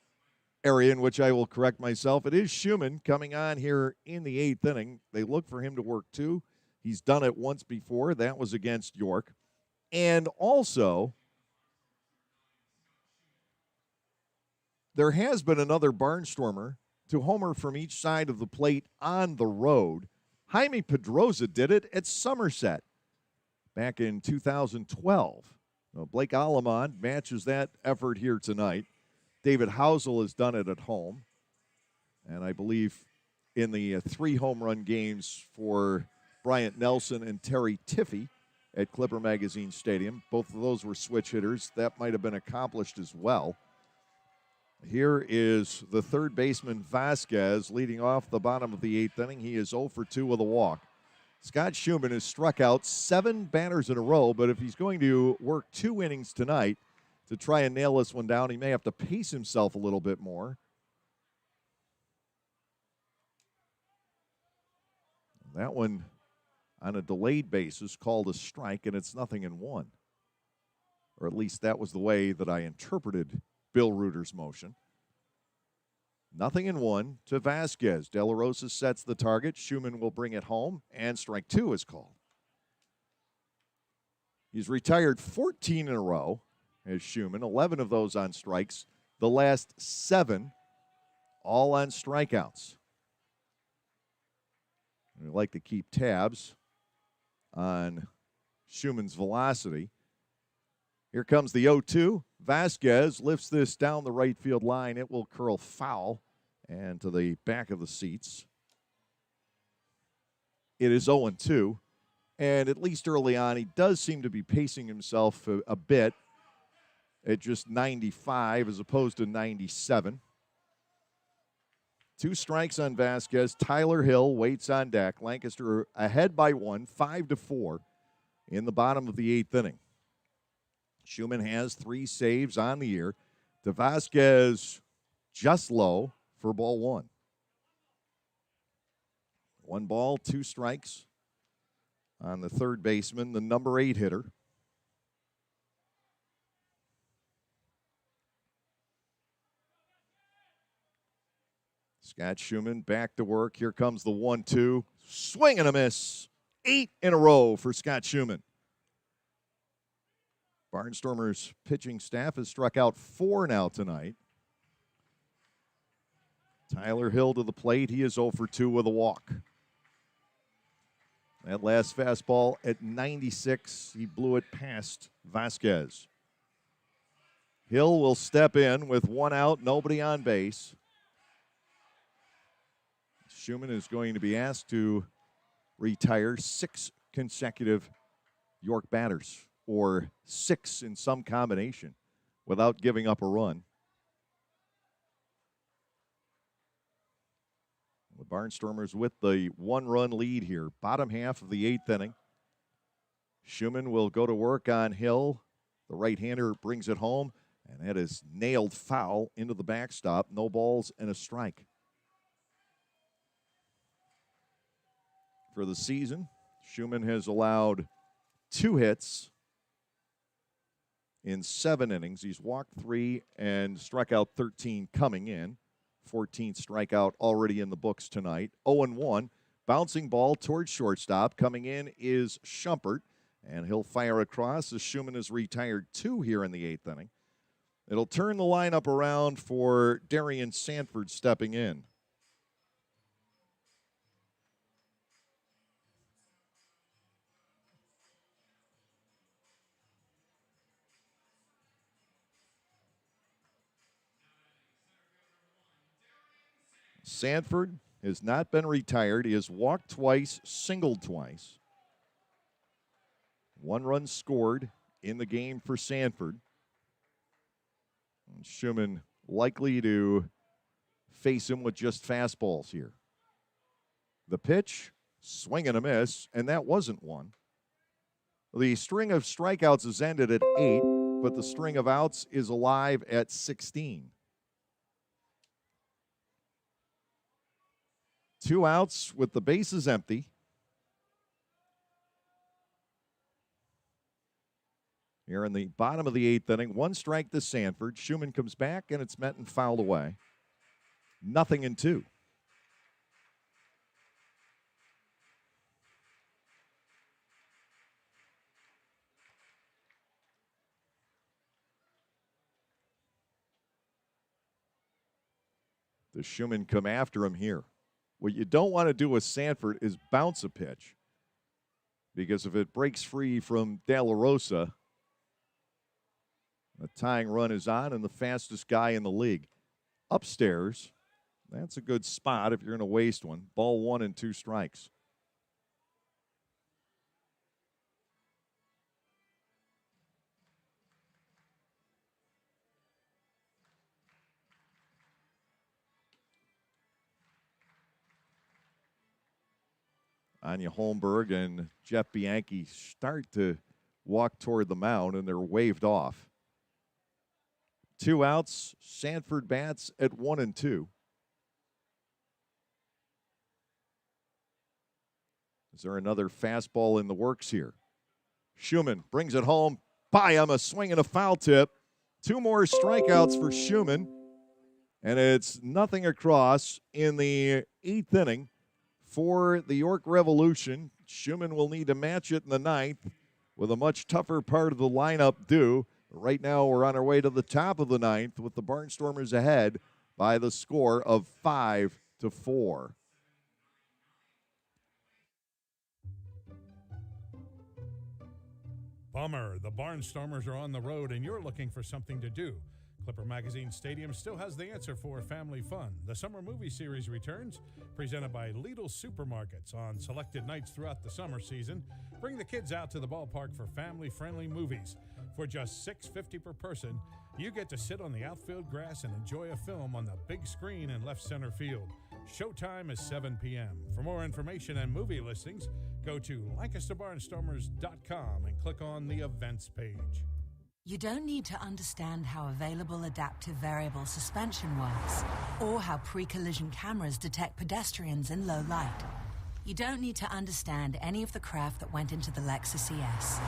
area in which I will correct myself. It is Schumann coming on here in the 8th inning. They look for him to work 2. He's done it once before. That was against York. And also, there has been another Barnstormer to homer from each side of the plate on the road. Jaime Pedroza did it at Somerset back in 2012. Well, Blake Alamond matches that effort here tonight. David Housel has done it at home. And I believe in the 3 home run games for Bryant Nelson and Terry Tiffey at Clipper Magazine Stadium. Both of those were switch hitters. That might have been accomplished as well. Here is the third baseman, Vasquez, leading off the bottom of the 8th inning. He is 0 for 2 with a walk. Scott Schumann has struck out 7 batters in a row, but if he's going to work 2 innings tonight to try and nail this one down, he may have to pace himself a little bit more. That one on a delayed basis called a strike, and it's 0-1. Or at least that was the way that I interpreted Bill Reuter's motion. 0-1 to Vasquez. De La Rosa sets the target. Schumann will bring it home, and strike 2 is called. He's retired 14 in a row as Schumann, 11 of those on strikes. The last 7 all on strikeouts. We like to keep tabs on Schumann's velocity. Here comes the 0-2. Vasquez lifts this down the right field line. It will curl foul and to the back of the seats. It is 0-2. And at least early on, he does seem to be pacing himself a bit at just 95 as opposed to 97. 2 strikes on Vasquez. Tyler Hill waits on deck. Lancaster ahead by 1, 5-4 in the bottom of the 8th inning. Schumann has 3 saves on the year to Vasquez, just low for ball one. 1 ball, 2 strikes on the third baseman, the number 8 hitter. Scott Schumann back to work. Here comes the 1-2. Swing and a miss. 8 in a row for Scott Schumann. Barnstormers pitching staff has struck out 4 now tonight. Tyler Hill to the plate. He is 0 for 2 with a walk. That last fastball at 96, he blew it past Vasquez. Hill will step in with 1 out, nobody on base. Schumann is going to be asked to retire 6 consecutive York batters, or 6 in some combination, without giving up a run. The Barnstormers with the 1-run lead here. Bottom half of the 8th inning. Schumann will go to work on Hill. The right-hander brings it home, and that is nailed foul into the backstop. No balls and a strike. For the season, Schumann has allowed 2 hits in 7 innings. He's walked 3 and struck out 13 coming in. 14th strikeout already in the books tonight. 0-1. Bouncing ball towards shortstop. Coming in is Schumpert, and he'll fire across as Schumann has retired 2 here in the 8th inning. It'll turn the lineup around for Darian Sanford stepping in. Sanford has not been retired. He has walked twice, singled twice. 1 run scored in the game for Sanford. And Schumann likely to face him with just fastballs here. The pitch, swing and a miss, and that wasn't one. The string of strikeouts has ended at 8, but the string of outs is alive at 16. 2 outs with the bases empty. Here in the bottom of the 8th inning, 1 strike to Sanford. Schumann comes back, and it's met and fouled away. 0-2. Does Schumann come after him here? What you don't want to do with Sanford is bounce a pitch, because if it breaks free from De La Rosa, the tying run is on and the fastest guy in the league. Upstairs, that's a good spot if you're going to waste one. Ball 1 and 2 strikes. Anya Holmberg and Jeff Bianchi start to walk toward the mound, and they're waved off. 2 outs. Sanford bats at 1 and 2. Is there another fastball in the works here? Schumann brings it home. By him, a swing and a foul tip. 2 more strikeouts for Schumann, and it's nothing across in the 8th inning. For the York Revolution, Schumann will need to match it in the 9th with a much tougher part of the lineup due. Right now, we're on our way to the top of the 9th with the Barnstormers ahead by the score of 5-4. Bummer. The Barnstormers are on the road and you're looking for something to do. Clipper Magazine Stadium still has the answer for family fun. The summer movie series returns, presented by Lidl Supermarkets on selected nights throughout the summer season. Bring the kids out to the ballpark for family-friendly movies. For just $6.50 per person, you get to sit on the outfield grass and enjoy a film on the big screen in left center field. Showtime is 7 p.m. For more information and movie listings, go to LancasterBarnstormers.com and click on the events page. You don't need to understand how available adaptive variable suspension works, or how pre-collision cameras detect pedestrians in low light. You don't need to understand any of the craft that went into the Lexus ES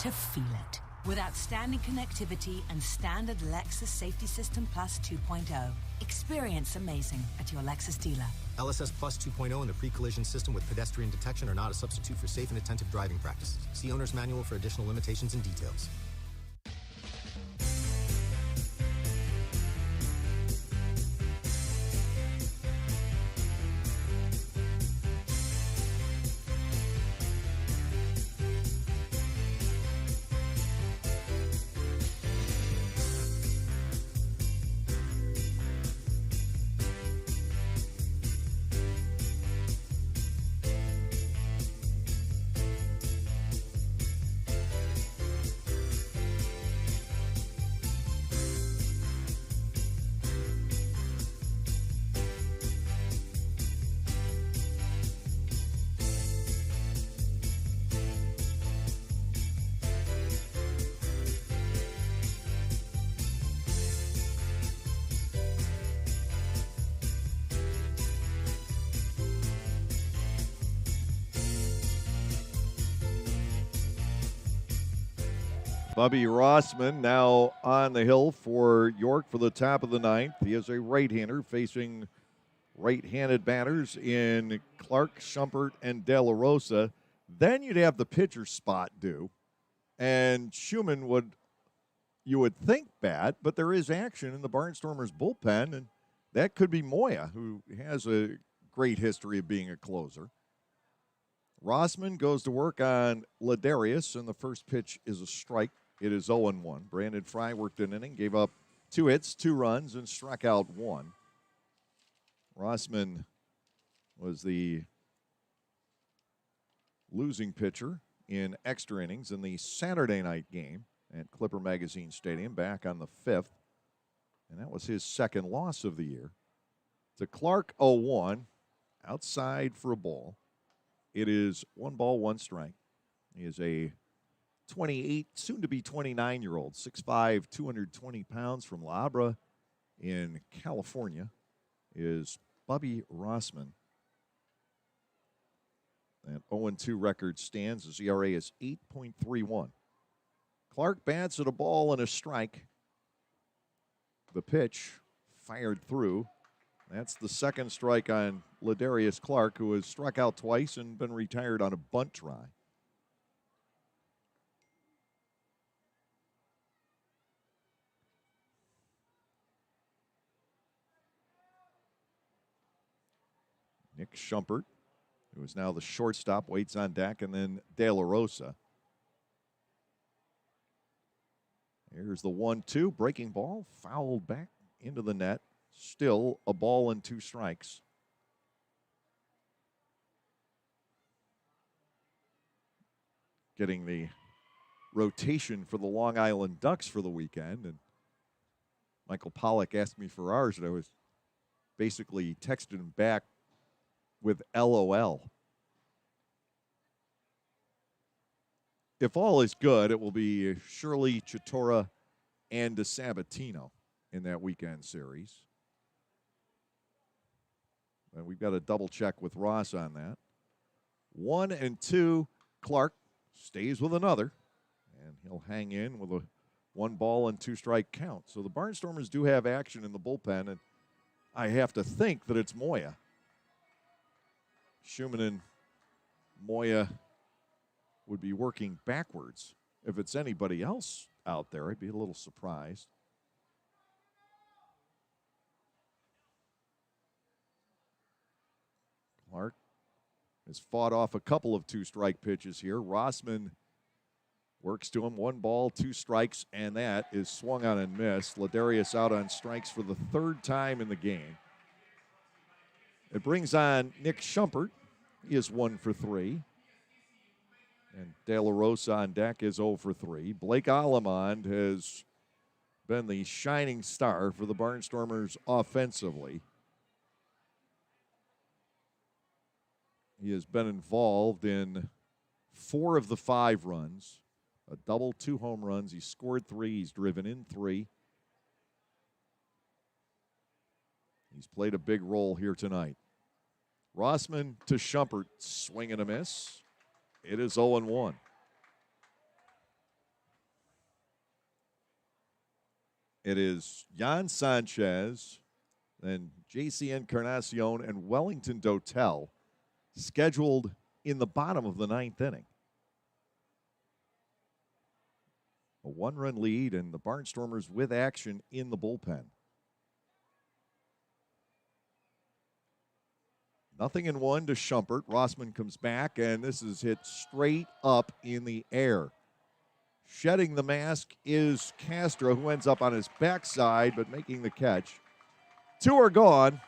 to feel it. With outstanding connectivity and standard Lexus Safety System Plus 2.0. Experience amazing at your Lexus dealer. LSS Plus 2.0 and the pre-collision system with pedestrian detection are not a substitute for safe and attentive driving practices. See owner's manual for additional limitations and details. Bubby Rossman now on the hill for York for the top of the ninth. He is a right-hander facing right-handed batters in Clark, Schumpert, and De La Rosa. Then you'd have the pitcher spot due, and Schumann would, you would think, bat, but there is action in the Barnstormers bullpen, and that could be Moya, who has a great history of being a closer. Rossman goes to work on Ladarius, and the first pitch is a strike. It is 0-1. Brandon Fry worked an inning, gave up 2 hits, 2 runs, and struck out 1. Rossman was the losing pitcher in extra innings in the Saturday night game at Clipper Magazine Stadium back on the 5th, and that was his second loss of the year. To Clark, 0-1, outside for a ball. It is 1 ball, 1 strike. He is a 28, soon to be 29-year-old, 6'5", 220 pounds from La Habra in California, is Bubby Rossman. That 0-2 record stands. His ERA is 8.31. Clark bats at a ball and a strike. The pitch fired through. That's the second strike on Ladarius Clark, who has struck out twice and been retired on a bunt try. Nick Schumpert, who is now the shortstop, waits on deck, and then De La Rosa. Here's the 1-2, breaking ball, fouled back into the net. Still a ball and 2 strikes. Getting the rotation for the Long Island Ducks for the weekend. And Michael Pollock asked me for ours, and I was basically texting him back with LOL. If all is good, it will be Shirley, Chatora, and DeSabatino in that weekend series. And we've got to double check with Ross on that. 1-2, Clark stays with another, and he'll hang in with a 1 ball and 2 strike count. So the Barnstormers do have action in the bullpen, and I have to think that it's Moya. Schumann and Moya would be working backwards. If it's anybody else out there, I'd be a little surprised. Clark has fought off a couple of 2-strike pitches here. Rossman works to him. 1 ball, 2 strikes, and that is swung on and missed. Ladarius out on strikes for the 3rd time in the game. It brings on Nick Schumpert. He is 1 for 3. And De La Rosa on deck is 0 for 3. Blake Allemond has been the shining star for the Barnstormers offensively. He has been involved in 4 of the 5 runs, a double, 2 home runs. He's scored 3. He's driven in 3. He's played a big role here tonight. Rossman to Schumpert, swing and a miss. It is 0-1. It is Jan Sanchez, then J.C. Encarnacion and Wellington Dotel scheduled in the bottom of the 9th inning. A 1-run lead, and the Barnstormers with action in the bullpen. 0-1 to Schumpert. Rossman comes back, and this is hit straight up in the air. Shedding the mask is Castro, who ends up on his backside, but making the catch. 2 are gone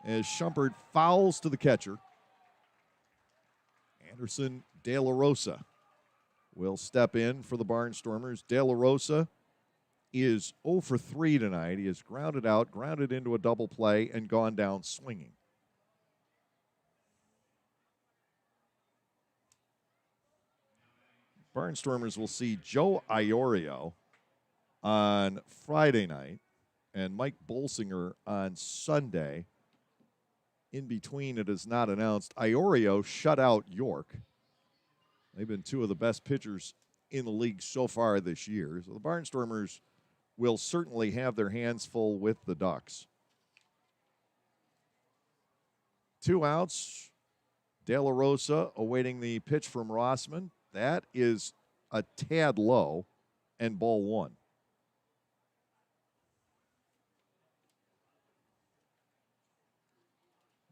as Schumpert fouls to the catcher. Anderson De La Rosa will step in for the Barnstormers. De La Rosa is 0 for 3 tonight. He is grounded out, grounded into a double play, and gone down swinging. Barnstormers will see Joe Iorio on Friday night and Mike Bolsinger on Sunday. In between, it is not announced. Iorio shut out York. They've been 2 of the best pitchers in the league so far this year. So the Barnstormers will certainly have their hands full with the Ducks. 2 outs. De La Rosa awaiting the pitch from Rossman. That is a tad low, and ball 1.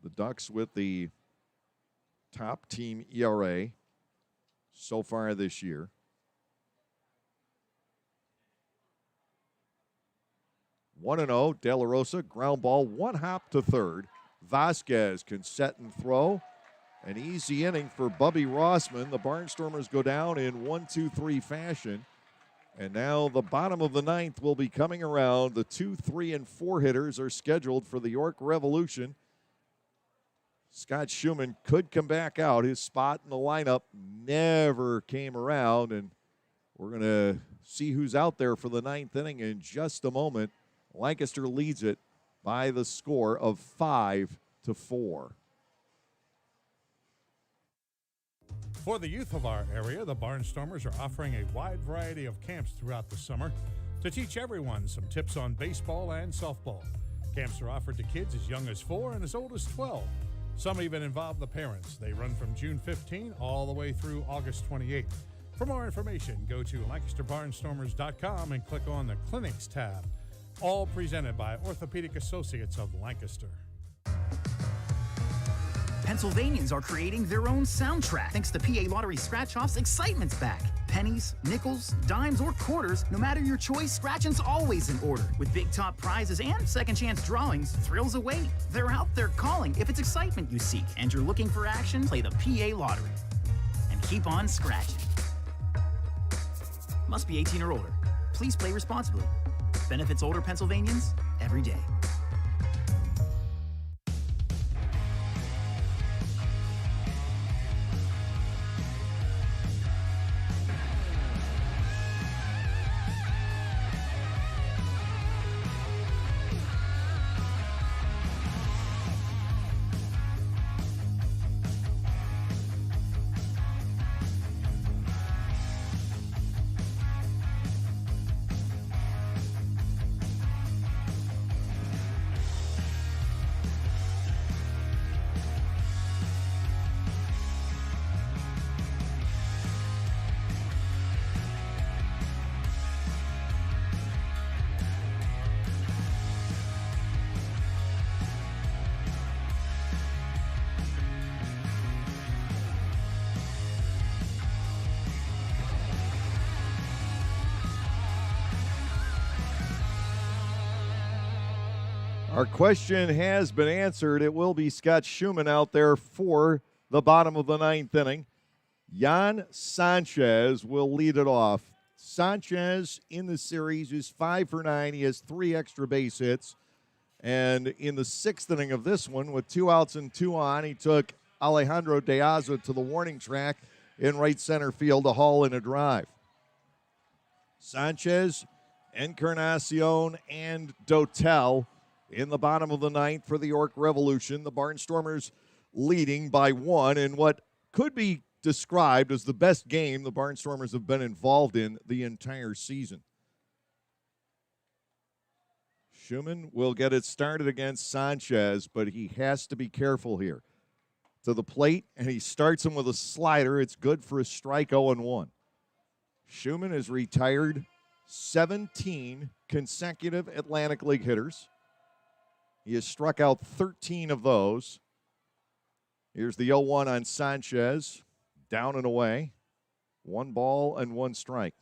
The Ducks with the top team ERA so far this year. 1-0, De La Rosa, ground ball, 1 hop to third. Vasquez can set and throw. An easy inning for Bubby Rossman. The Barnstormers go down in 1-2-3 fashion. And now the bottom of the 9th will be coming around. The 2, 3, and 4 hitters are scheduled for the York Revolution. Scott Schumann could come back out. His spot in the lineup never came around. And we're going to see who's out there for the 9th inning in just a moment. Lancaster leads it by the score of 5-4. For the youth of our area, the Barnstormers are offering a wide variety of camps throughout the summer to teach everyone some tips on baseball and softball. Camps are offered to kids as young as 4 and as old as 12. Some even involve the parents. They run from June 15 all the way through August 28. For more information, go to LancasterBarnstormers.com and click on the Clinics tab. All presented by Orthopedic Associates of Lancaster. Pennsylvanians are creating their own soundtrack. Thanks to PA Lottery Scratch-Offs, excitement's back. Pennies, nickels, dimes, or quarters, no matter your choice, scratching's always in order. With big top prizes and second chance drawings, thrills await. They're out there calling. If it's excitement you seek and you're looking for action, play the PA Lottery. And keep on scratching. Must be 18 or older. Please play responsibly. Benefits older Pennsylvanians every day. Our question has been answered. It will be Scott Schumann out there for the bottom of the 9th inning. Jan Sanchez will lead it off. Sanchez in the series is 5 for 9. He has 3 extra base hits. And in the 6th inning of this one, with 2 outs and 2 on, he took Alejandro De Aza to the warning track in right center field to haul in a drive. Sanchez, Encarnacion, and Dotel in the bottom of the ninth for the York Revolution. The Barnstormers leading by 1 in what could be described as the best game the Barnstormers have been involved in the entire season. Schumann will get it started against Sanchez, but he has to be careful here. To the plate, and he starts him with a slider. It's good for a strike, 0-1. Schumann has retired 17 consecutive Atlantic League hitters. He has struck out 13 of those. Here's the 0-1 on Sanchez. Down and away. 1 ball and 1 strike.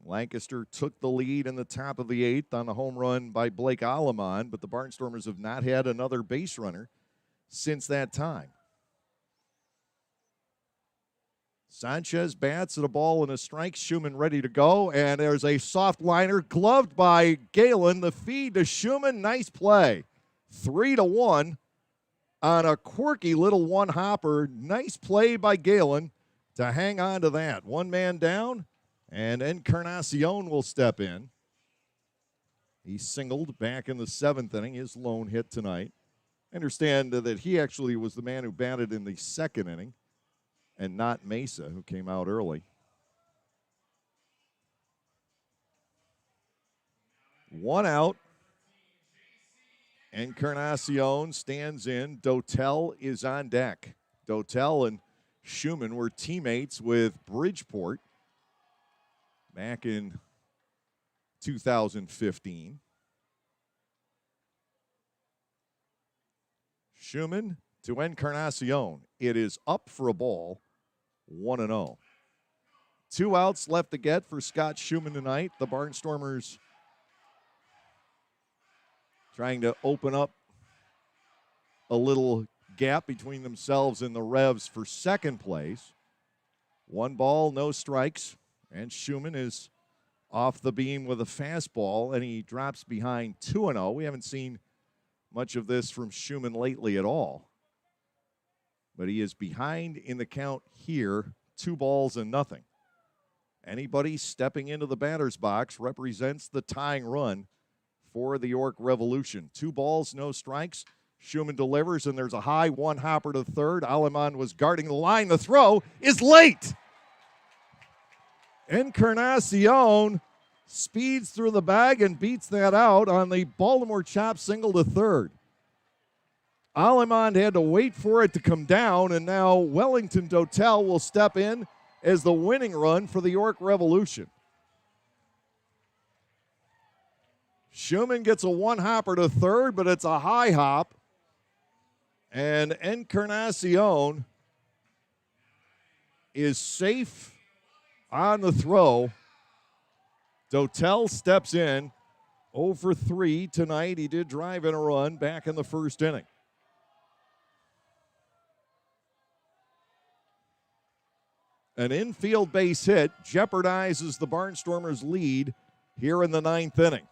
Lancaster took the lead in the top of the 8th on the home run by Blake Alamon, but the Barnstormers have not had another base runner since that time. Sanchez bats at a ball and a strike. Schumann ready to go, and there's a soft liner gloved by Galen. The feed to Schumann, nice play. 3-1 on a quirky little one-hopper. Nice play by Galen to hang on to that. 1 man down, and Encarnacion will step in. He singled back in the 7th inning, his lone hit tonight. I understand that he actually was the man who batted in the 2nd inning, and not Mesa, who came out early. 1 out. Encarnacion stands in. Dotel is on deck. Dotel and Schumann were teammates with Bridgeport back in 2015. Schumann to Encarnacion. It is up for a ball, 1-0. 2 outs left to get for Scott Schumann tonight. The Barnstormers trying to open up a little gap between themselves and the Revs for second place. 1 ball, no strikes, and Schumann is off the beam with a fastball, and he drops behind 2-0. We haven't seen much of this from Schumann lately at all, but he is behind in the count here, 2 balls and nothing. Anybody stepping into the batter's box represents the tying run for the York Revolution. 2 balls, no strikes. Schumann delivers, and there's a high 1 hopper to third. Aleman was guarding the line. The throw is late. Encarnacion speeds through the bag and beats that out on the Baltimore chop single to third. Aleman had to wait for it to come down, and now Wellington Dotel will step in as the winning run for the York Revolution. Schumann gets a 1 hopper to third, but it's a high hop. And Encarnacion is safe on the throw. Dotel steps in 0 for 3 tonight. He did drive in a run back in the 1st inning. An infield base hit jeopardizes the Barnstormers' lead here in the 9th inning.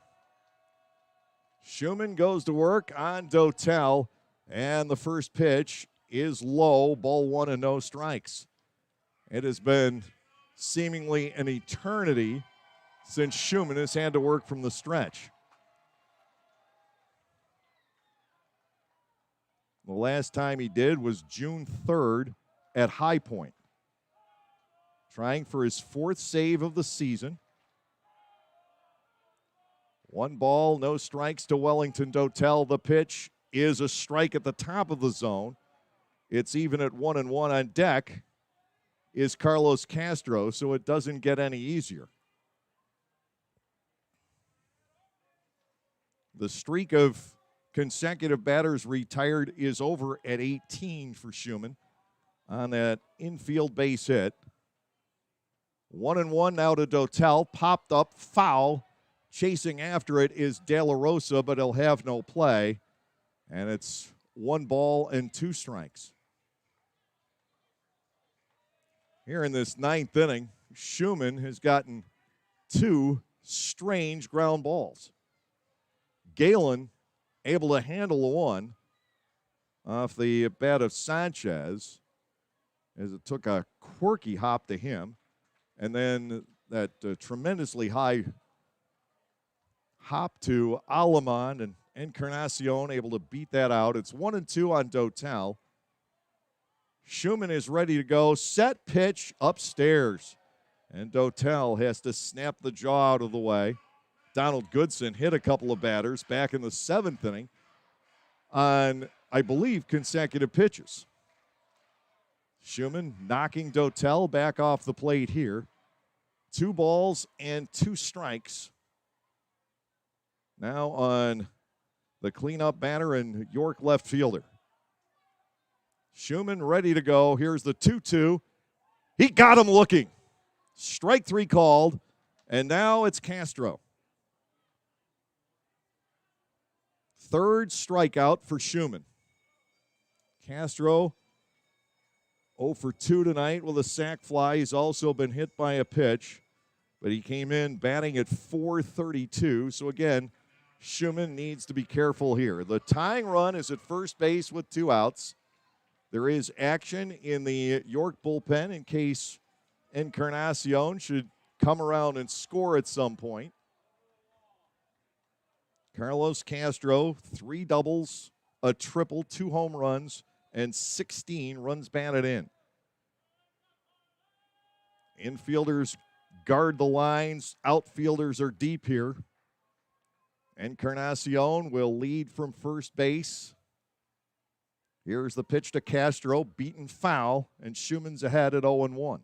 Schumann goes to work on Dotel, and the first pitch is low, ball 1 and no strikes. It has been seemingly an eternity since Schumann has had to work from the stretch. The last time he did was June 3rd at High Point, trying for his 4th save of the season. 1 ball, no strikes to Wellington Dotel. The pitch is a strike at the top of the zone. It's even at 1-1 on deck is Carlos Castro, so it doesn't get any easier. The streak of consecutive batters retired is over at 18 for Schumann on that infield base hit. 1-1 now to Dotel. Popped up, foul. Chasing after it is De La Rosa, but he'll have no play. And it's 1 ball and 2 strikes. Here in this 9th inning, Schumann has gotten 2 strange ground balls. Galen able to handle 1 off the bat of Sanchez. as it took a quirky hop to him. And then that tremendously high hop to Alemán, and Encarnacion able to beat that out. It's 1-2 on Dotel. Schumann is ready to go. Set pitch upstairs. And Dotel has to snap the jaw out of the way. Donald Goodson hit a couple of batters back in the 7th inning on, I believe, consecutive pitches. Schumann knocking Dotel back off the plate here. 2 balls and 2 strikes. Now on the cleanup batter and York left fielder. Schumann ready to go. Here's the 2-2. He got him looking. Strike 3 called, and now it's Castro. 3rd strikeout for Schumann. Castro 0 for 2 tonight with a sac fly. He's also been hit by a pitch, but he came in batting at .432. So again, Schumann needs to be careful here. The tying run is at first base with 2 outs. There is action in the York bullpen in case Encarnacion should come around and score at some point. Carlos Castro, 3 doubles, a triple, 2 home runs, and 16 runs batted in. Infielders guard the lines. Outfielders are deep here. Encarnacion will lead from first base. Here's the pitch to Castro, beaten foul, and Schumann's ahead at 0-1.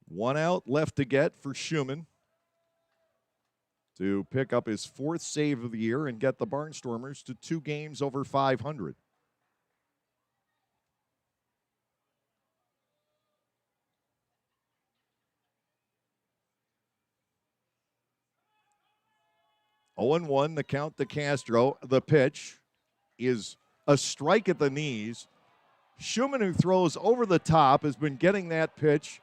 One out left to get for Schumann to pick up his 4th save of the year and get the Barnstormers to 2 games over 500. Oh and 1, the count to Castro. The pitch is a strike at the knees. Schumann, who throws over the top, has been getting that pitch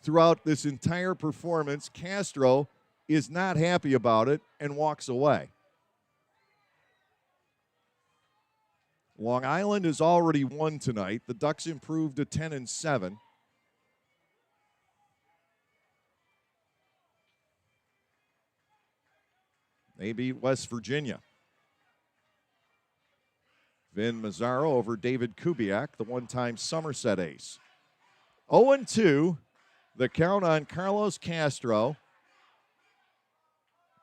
throughout this entire performance. Castro is not happy about it and walks away. Long Island has already won tonight. The Ducks improved to 10-7. They beat West Virginia. Vin Mazzaro over David Kubiak, the one-time Somerset ace. 0-2, the count on Carlos Castro.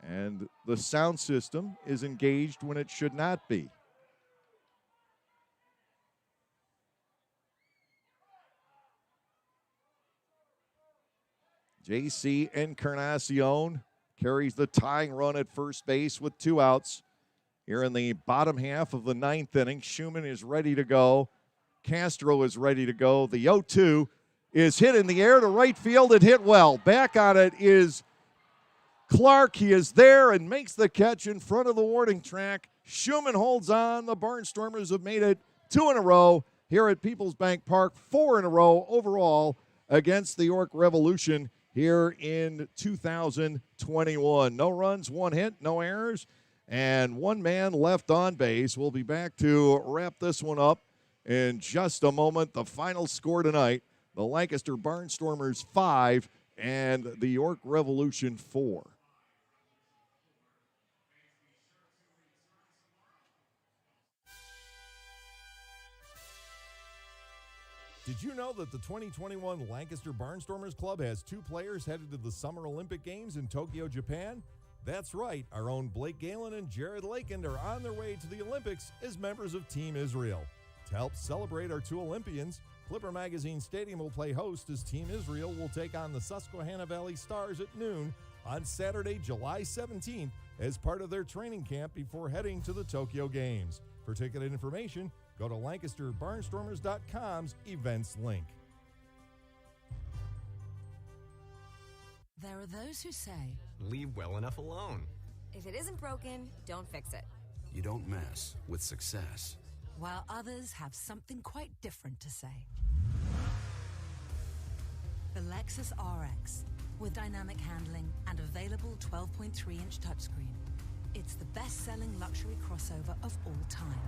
And the sound system is engaged when it should not be. J.C. Encarnacion carries the tying run at first base with 2 outs. Here in the bottom half of the 9th inning, Schumann is ready to go. Castro is ready to go. The 0-2 is hit in the air to right field. It hit well. Back on it is Clark. He is there and makes the catch in front of the warning track. Schumann holds on. The Barnstormers have made it 2 in a row here at Peoples Bank Park, 4 in a row overall against the York Revolution here in 2021. No runs, 1 hit, no errors, and 1 man left on base. We'll be back to wrap this one up in just a moment. The final score tonight, the Lancaster Barnstormers 5 and the York Revolution 4. Did you know that the 2021 Lancaster Barnstormers Club has 2 players headed to the Summer Olympic Games in Tokyo, Japan? That's right, our own Blake Galen and Jared Lakin are on their way to the Olympics as members of Team Israel. To help celebrate our 2 Olympians, Clipper Magazine Stadium will play host as Team Israel will take on the Susquehanna Valley Stars at noon on Saturday, July 17th as part of their training camp before heading to the Tokyo Games. For ticket information, go to LancasterBarnstormers.com's events link. There are those who say, leave well enough alone. If it isn't broken, don't fix it. You don't mess with success. while others have something quite different to say. The Lexus RX. with dynamic handling and available 12.3-inch touchscreen. It's the best-selling luxury crossover of all time.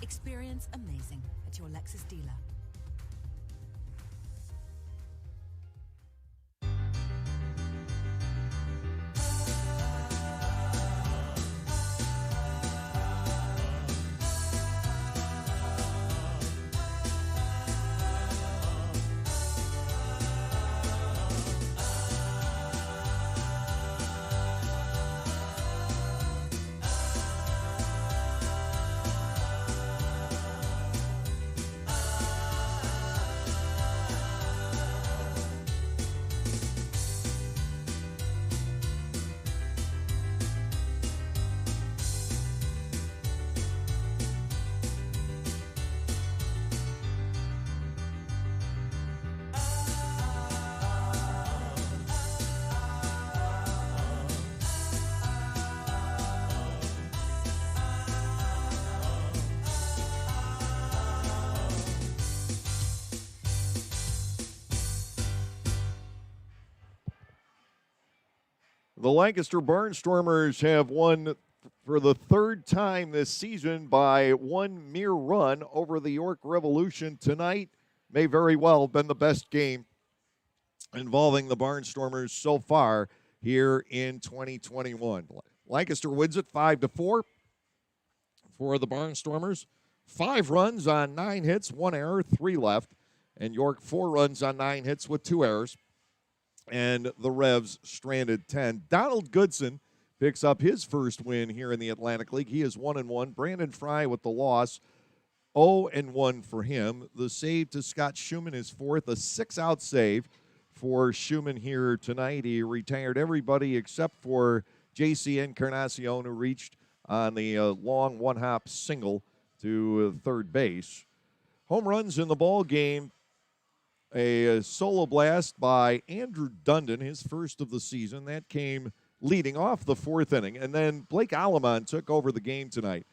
Experience amazing at your Lexus dealer. The Lancaster Barnstormers have won for the third time this season by one mere run over the York Revolution. Tonight may very well have been the best game involving the Barnstormers so far here in 2021. Lancaster wins it 5-4 for the Barnstormers. 5 runs on 9 hits, 1 error, 3 left. And York 4 runs on 9 hits with 2 errors. And the Revs stranded 10. Donald Goodson picks up his first win here in the Atlantic League. He is 1-1. Brandon Fry with the loss, 0-1 for him. The save to Scott Schumann is fourth, a 6-out save for Schumann here tonight. He retired everybody except for J.C. Encarnacion, who reached on the long one-hop single to third base. Home runs in the ball game. A solo blast by Andrew Dundon, his first of the season. That came leading off the 4th inning. And then Blake Alamon took over the game tonight.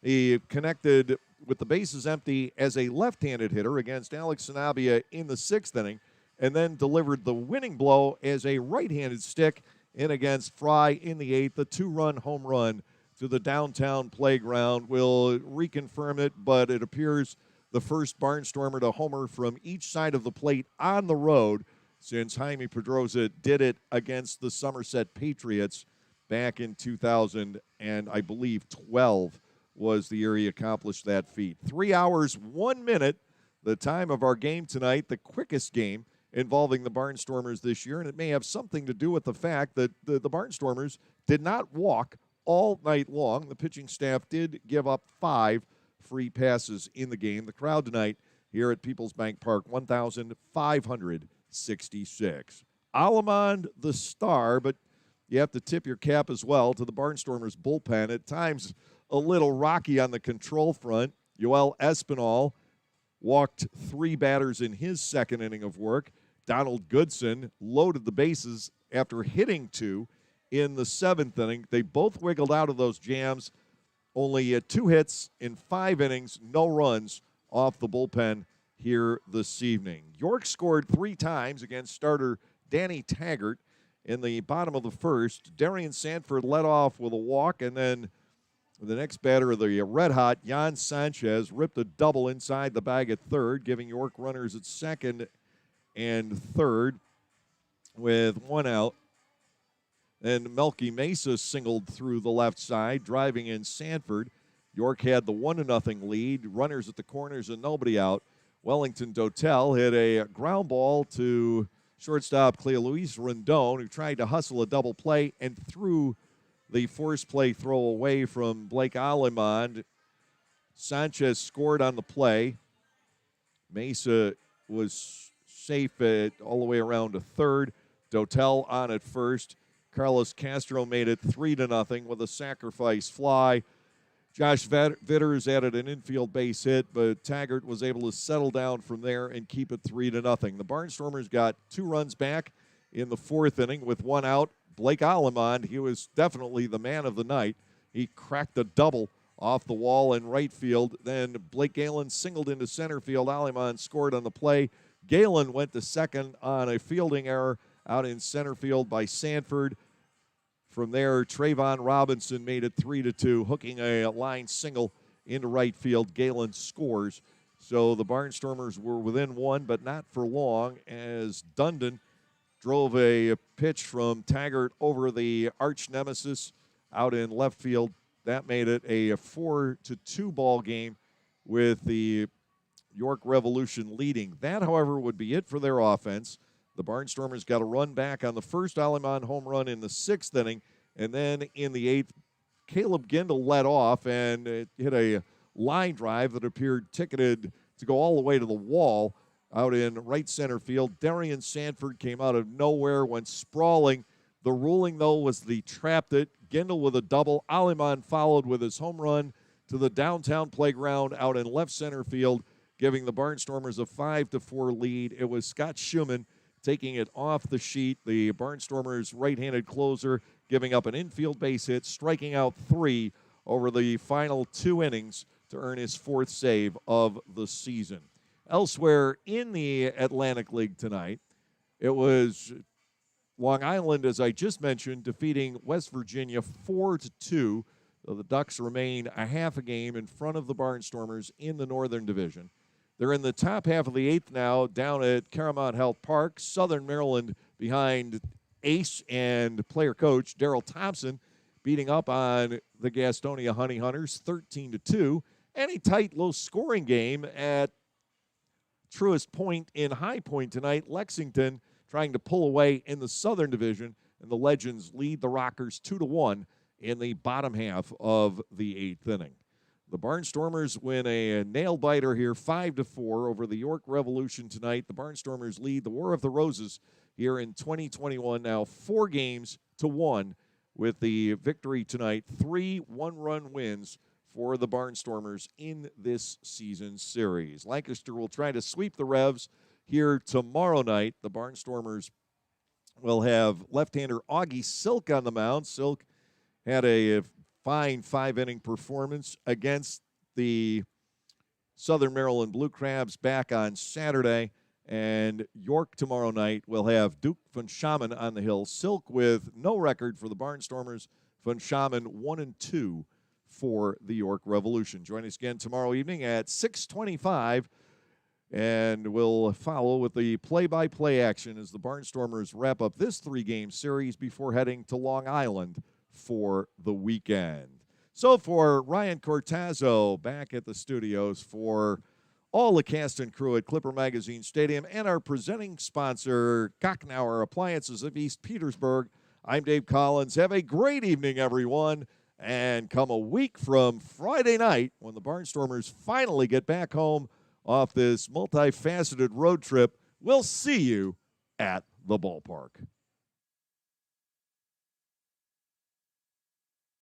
He connected with the bases empty as a left-handed hitter against Alex Sanabia in the 6th inning, and then delivered the winning blow as a right-handed stick in against Fry in the 8th. The 2-run home run to the downtown playground will reconfirm it, but it appears the first Barnstormer to homer from each side of the plate on the road since Jaime Pedroza did it against the Somerset Patriots back in 2000, and I believe 12 was the year he accomplished that feat. 3 hours, 1 minute, the time of our game tonight, the quickest game involving the Barnstormers this year, and it may have something to do with the fact that the Barnstormers did not walk all night long. The pitching staff did give up 5 free passes in the game. The crowd tonight here at Peoples Bank Park, 1,566. Alamond the star, but you have to tip your cap as well to the Barnstormers bullpen. At times a little rocky on the control front. Yoel Espinal walked 3 batters in his 2nd inning of work. Donald Goodson loaded the bases after hitting 2 in the 7th inning. They both wiggled out of those jams. Only 2 hits in 5 innings, no runs off the bullpen here this evening. York scored 3 times against starter Danny Taggart in the bottom of the 1st. Darian Sanford led off with a walk, and then the next batter of the red-hot, Jan Sanchez, ripped a double inside the bag at 3rd, giving York runners at 2nd and 3rd with 1 out. And Melky Mesa singled through the left side, driving in Sanford. York had the 1-0 lead, runners at the corners and nobody out. Wellington Dotel hit a ground ball to shortstop Clea Luis Rendon, who tried to hustle a double play and threw the force play throw away from Blake Alamond. Sanchez scored on the play. Mesa was safe all the way around to 3rd. Dotel on at 1st. Carlos Castro made it 3-0 with a sacrifice fly. Josh Vitters added an infield base hit, but Taggart was able to settle down from there and keep it 3-0. The Barnstormers got 2 runs back in the 4th inning with 1 out. Blake Alamond, he was definitely the man of the night. He cracked a double off the wall in right field. Then Blake Galen singled into center field. Alamond scored on the play. Galen went to second on a fielding error out in center field by Sanford. From there, Trayvon Robinson made it 3-2, hooking a line single into right field. Galen scores. So the Barnstormers were within one, but not for long, as Dundon drove a pitch from Taggart over the arch nemesis out in left field. That made it a 4-2 ball game with the York Revolution leading. That, however, would be it for their offense. The Barnstormers got a run back on the first Aleman home run in the 6th inning, and then in the 8th, Caleb Gindel led off and it hit a line drive that appeared ticketed to go all the way to the wall out in right center field. Darian Sanford came out of nowhere, went sprawling. The ruling, though, was the trapped it. Gindel with a double. Aleman followed with his home run to the downtown playground out in left center field, giving the Barnstormers a 5-4 lead. It was Scott Schumann taking it off the sheet. The Barnstormers' right-handed closer giving up an infield base hit, striking out 3 over the final 2 innings to earn his 4th save of the season. Elsewhere in the Atlantic League tonight, it was Long Island, as I just mentioned, defeating West Virginia 4-2. So the Ducks remain a half a game in front of the Barnstormers in the Northern Division. They're in the top half of the 8th now down at Caramount Health Park. Southern Maryland behind ace and player coach Daryl Thompson beating up on the Gastonia Honey Hunters 13-2. And a tight, low-scoring game at Truist Point in High Point tonight. Lexington trying to pull away in the Southern Division, and the Legends lead the Rockers 2-1 in the bottom half of the 8th inning. The Barnstormers win a nail-biter here, 5-4 over the York Revolution tonight. The Barnstormers lead the War of the Roses here in 2021, now 4-1 with the victory tonight. 3 one-run wins for the Barnstormers in this season series. Lancaster will try to sweep the Revs here tomorrow night. The Barnstormers will have left-hander Augie Silk on the mound. Silk had a fine 5-inning performance against the Southern Maryland Blue Crabs back on Saturday. And York tomorrow night will have Duke von Schaman on the hill. Silk with no record for the Barnstormers. Von Schaman 1-2 for the York Revolution. Join us again tomorrow evening at 6:25, and we'll follow with the play-by-play action as the Barnstormers wrap up this 3-game series before heading to Long Island for the weekend. So for Ryan Cortazzo back at the studios, for all the cast and crew at Clipper Magazine Stadium and our presenting sponsor, Gocknauer Appliances of East Petersburg, I'm Dave Collins. Have a great evening, everyone. And come a week from Friday night, when the Barnstormers finally get back home off this multifaceted road trip, we'll see you at the ballpark.